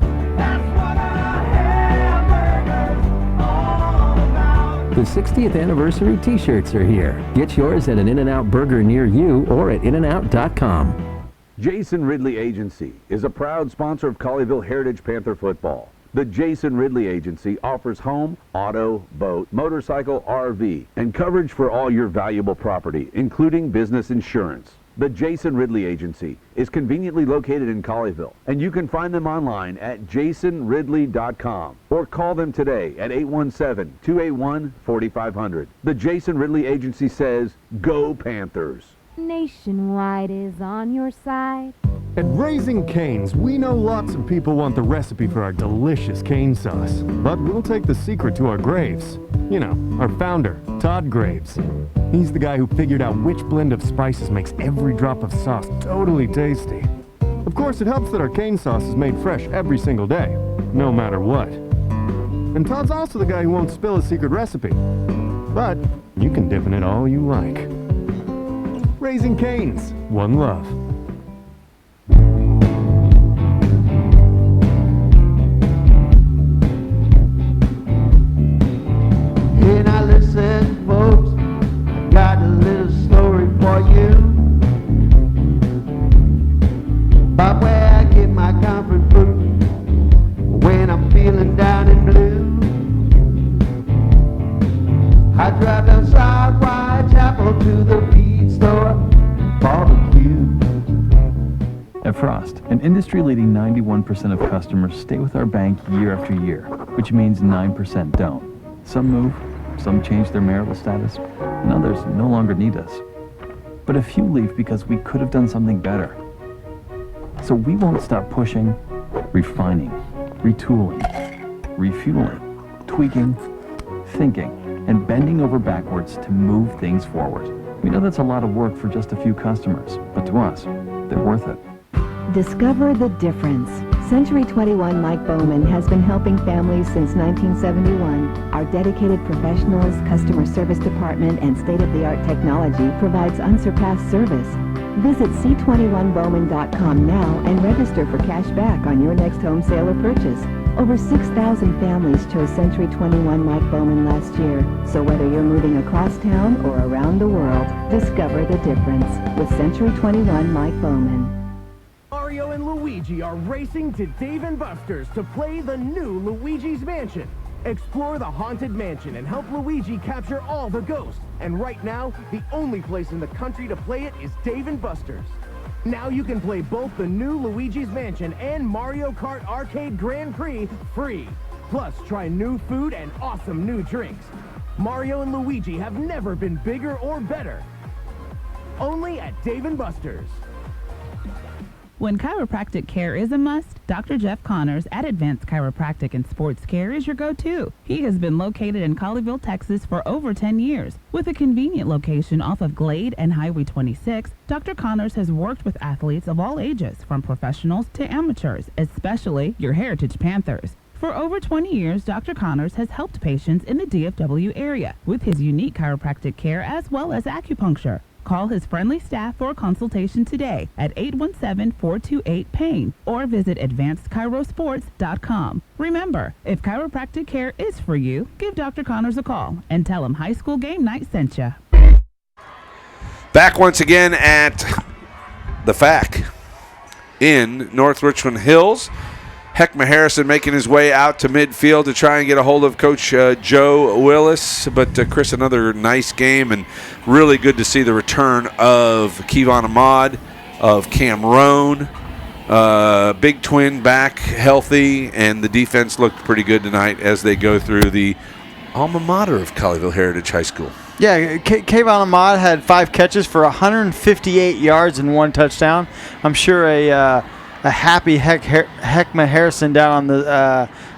The 60th anniversary T-shirts are here. Get yours at an In-N-Out Burger near you or at InAndOut.com. Jason Ridley Agency is a proud sponsor of Colleyville Heritage Panther football. The Jason Ridley Agency offers home, auto, boat, motorcycle, RV, and coverage for all your valuable property, including business insurance. The Jason Ridley Agency is conveniently located in Colleyville, and you can find them online at jasonridley.com or call them today at 817-281-4500. The Jason Ridley Agency says, go Panthers. Nationwide is on your side. At Raising Cane's, we know lots of people want the recipe for our delicious cane sauce, but we'll take the secret to our graves. You know, our founder, Todd Graves. He's the guy who figured out which blend of spices makes every drop of sauce totally tasty. Of course, it helps that our cane sauce is made fresh every single day, no matter what. And Todd's also the guy who won't spill his secret recipe. But you can dip in it all you like. Raising Cane's, one love. Hey, now listen, folks, I got a little story for you about where I get my comfort food when I'm feeling down and blue. I drive down South Whitechapel to the feed store, barbecue. At Frost, an industry-leading 91% of customers stay with our bank year after year, which means 9% don't. Some move, some change their marital status, and others no longer need us. But a few leave because we could have done something better. So we won't stop pushing, refining, retooling, refueling, tweaking, thinking, and bending over backwards to move things forward. We know that's a lot of work for just a few customers, but to us, they're worth it. Discover the difference. Century 21 Mike Bowman has been helping families since 1971. Our dedicated professionals, customer service department, and state-of-the-art technology provides unsurpassed service. Visit c21bowman.com now and register for cash back on your next home sale or purchase. Over 6,000 families chose Century 21 Mike Bowman last year. So whether you're moving across town or around the world, discover the difference with Century 21 Mike Bowman. Mario and Luigi are racing to Dave & Buster's to play the new Luigi's Mansion. Explore the haunted mansion and help Luigi capture all the ghosts. And right now, the only place in the country to play it is Dave & Buster's. Now you can play both the new Luigi's Mansion and Mario Kart Arcade Grand Prix free. Plus, try new food and awesome new drinks. Mario and Luigi have never been bigger or better. Only at Dave & Buster's. When chiropractic care is a must, Dr. Jeff Connors at Advanced Chiropractic and Sports Care is your go-to. He has been located in Colleyville, Texas for over 10 years. With a convenient location off of Glade and Highway 26, Dr. Connors has worked with athletes of all ages, from professionals to amateurs, especially your Heritage Panthers. For over 20 years, Dr. Connors has helped patients in the DFW area with his unique chiropractic care as well as acupuncture. Call his friendly staff for a consultation today at 817-428-PAIN or visit advancedchirosports.com. Remember, if chiropractic care is for you, give Dr. Connors a call and tell him High School Game Night sent you. Back once again at the FAAC in North Richland Hills. Heckma Harrison making his way out to midfield to try and get a hold of Coach Joe Willis. But, Chris, another nice game, and really good to see the return of Kevon Ahmad, of Cam Roan. Big Twin back healthy, and the defense looked pretty good tonight as they go through the alma mater of Colleyville Heritage High School. Yeah, Kevon Ahmad had 5 catches for 158 yards and 1 touchdown. I'm sure a happy Heckma Harrison down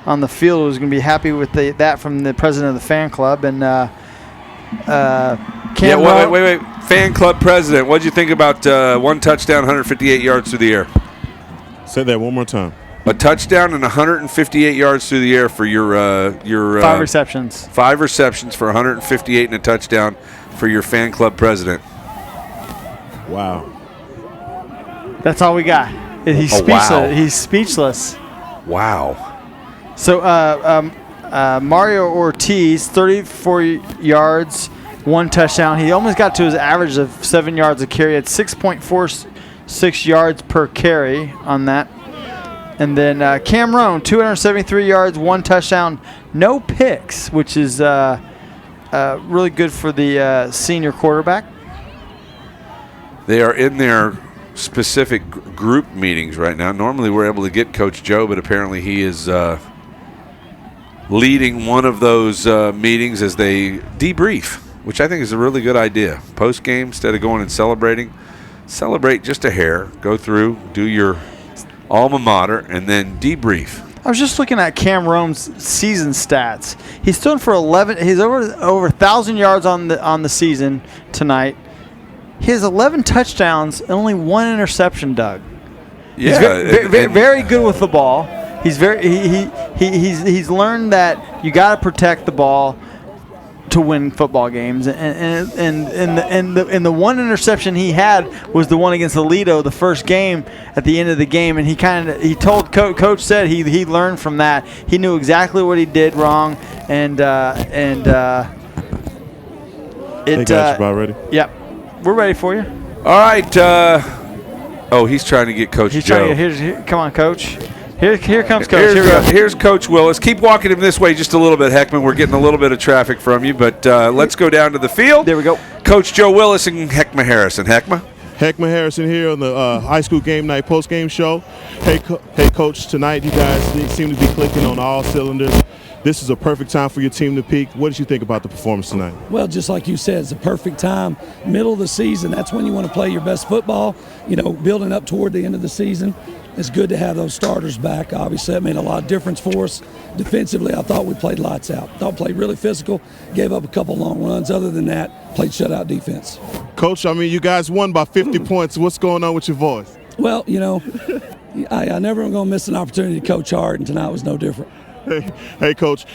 on the field was going to be happy with that from the president of the fan club. And wait. Fan club president, what did you think about 1 touchdown, 158 yards through the air? Say that one more time. A touchdown and 158 yards through the air for your 5 receptions. 5 receptions for 158 and a touchdown for your fan club president. Wow. That's all we got. He's speechless. Wow. He's speechless. Wow. So Mario Ortiz, 34 yards, 1 touchdown. He almost got to his average of 7 yards a carry. At 6.46 yards per carry on that. And then Cam Roan, 273 yards, 1 touchdown, no picks, which is really good for the senior quarterback. They are in their specific group meetings right now. Normally we're able to get Coach Joe, but apparently he is leading one of those meetings as they debrief, which I think is a really good idea. Post-game, instead of going and celebrating, celebrate just a hair, go through, do your alma mater, and then debrief. I was just looking at Cam Roan's season stats. He's thrown for 11. He's over 1,000 yards on the season tonight. He has 11 touchdowns and only 1 interception, Doug. Yeah, he's very good with the ball. He's he's learned that you got to protect the ball to win football games. And the 1 interception he had was the one against Aledo, the first game at the end of the game. And he told Coach said he learned from that. He knew exactly what he did wrong, and They got you about ready? Yep. We're ready for you. All right. He's trying to get Coach Joe. Come on, Coach. Here comes Coach. Here's Coach Willis. Keep walking him this way just a little bit, Heckman. We're getting a little bit of traffic from you, but let's go down to the field. There we go. Coach Joe Willis and Heckma Harrison. Heckma Harrison here on the High School Game Night post-game show. Hey, Coach, tonight you guys seem to be clicking on all cylinders. This is a perfect time for your team to peak. What did you think about the performance tonight? Well, just like you said, it's a perfect time. Middle of the season, that's when you want to play your best football. Building up toward the end of the season. It's good to have those starters back. Obviously, that made a lot of difference for us. Defensively, I thought we played lights out. Thought we played really physical, gave up a couple long runs. Other than that, played shutout defense. Coach, you guys won by 50 points. What's going on with your voice? Well, I never am going to miss an opportunity to coach hard, and tonight was no different. Hey, Coach,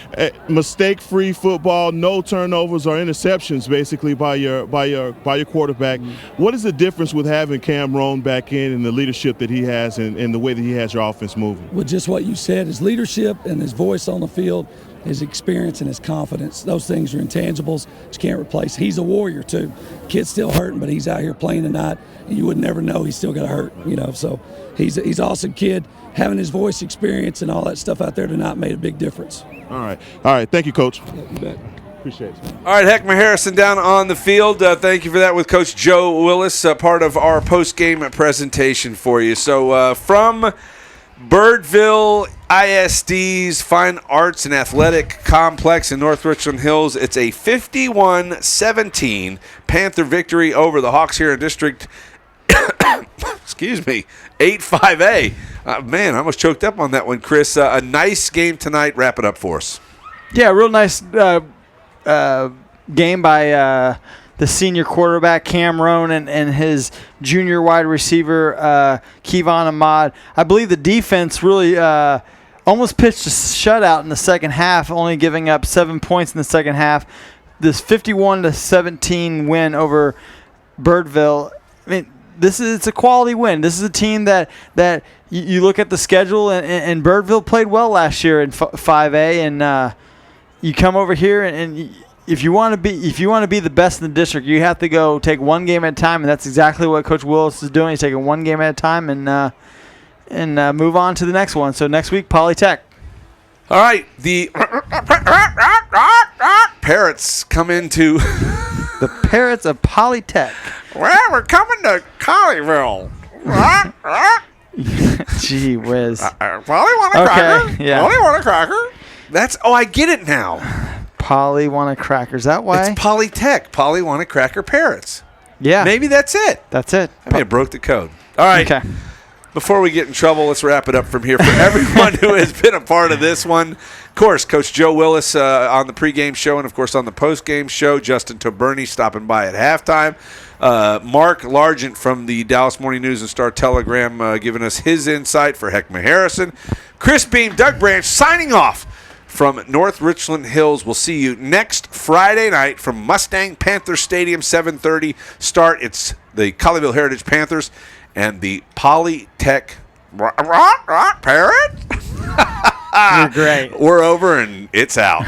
mistake-free football, no turnovers or interceptions, basically by your quarterback. Mm-hmm. What is the difference with having Cam Roan back in and the leadership that he has and the way that he has your offense moving? Well, just what you said, his leadership and his voice on the field, his experience and his confidence. Those things are intangibles you can't replace. He's a warrior too. Kid's still hurting, but he's out here playing tonight, and you would never know he's still got to hurt. So he's an awesome kid. Having his voice experience and all that stuff out there tonight made a big difference. All right. Thank you, Coach. Yeah, you bet. Appreciate it. All right, Heckma Harrison down on the field. Thank you for that with Coach Joe Willis, part of our post-game presentation for you. So from Birdville ISD's Fine Arts and Athletic Complex in North Richland Hills, it's a 51-17 Panther victory over the Hawks here in District 8-5A. Man, I almost choked up on that one, Chris. A nice game tonight. Wrap it up for us. Yeah, real nice game by the senior quarterback, Cam Roan, and his junior wide receiver, Kevon Ahmad. I believe the defense really almost pitched a shutout in the second half, only giving up 7 points in the second half. This 51-17 win over Birdville. I mean, it's a quality win. This is a team that you look at the schedule, and Birdville played well last year in 5A, and you come over here and if you want to be the best in the district, you have to go take one game at a time, and that's exactly what Coach Willis is doing. He's taking one game at a time and move on to the next one. So next week, Polytech. All right, the Parrots come into the Parrots of Polytech. Well, we're coming to Colleyville. Gee whiz. Polly want a cracker? Yeah. Polly want a cracker? I get it now. Polly want a cracker. Is that why? It's Polytech. Polly want a cracker Parrots. Yeah. Maybe that's it. That's it. I may have broke the code. All right. Okay. Before we get in trouble, let's wrap it up from here. For everyone who has been a part of this one, of course, Coach Joe Willis on the pregame show and, of course, on the postgame show. Justin Toberny stopping by at halftime. Mark Largent from the Dallas Morning News and Star Telegram giving us his insight for Heckma Harrison. Chris Beam, Doug Branch signing off from North Richland Hills. We'll see you next Friday night from Mustang Panther Stadium, 7:30 start. It's the Colleyville Heritage Panthers and the Polytech Parrot. You're great. We're over and it's out.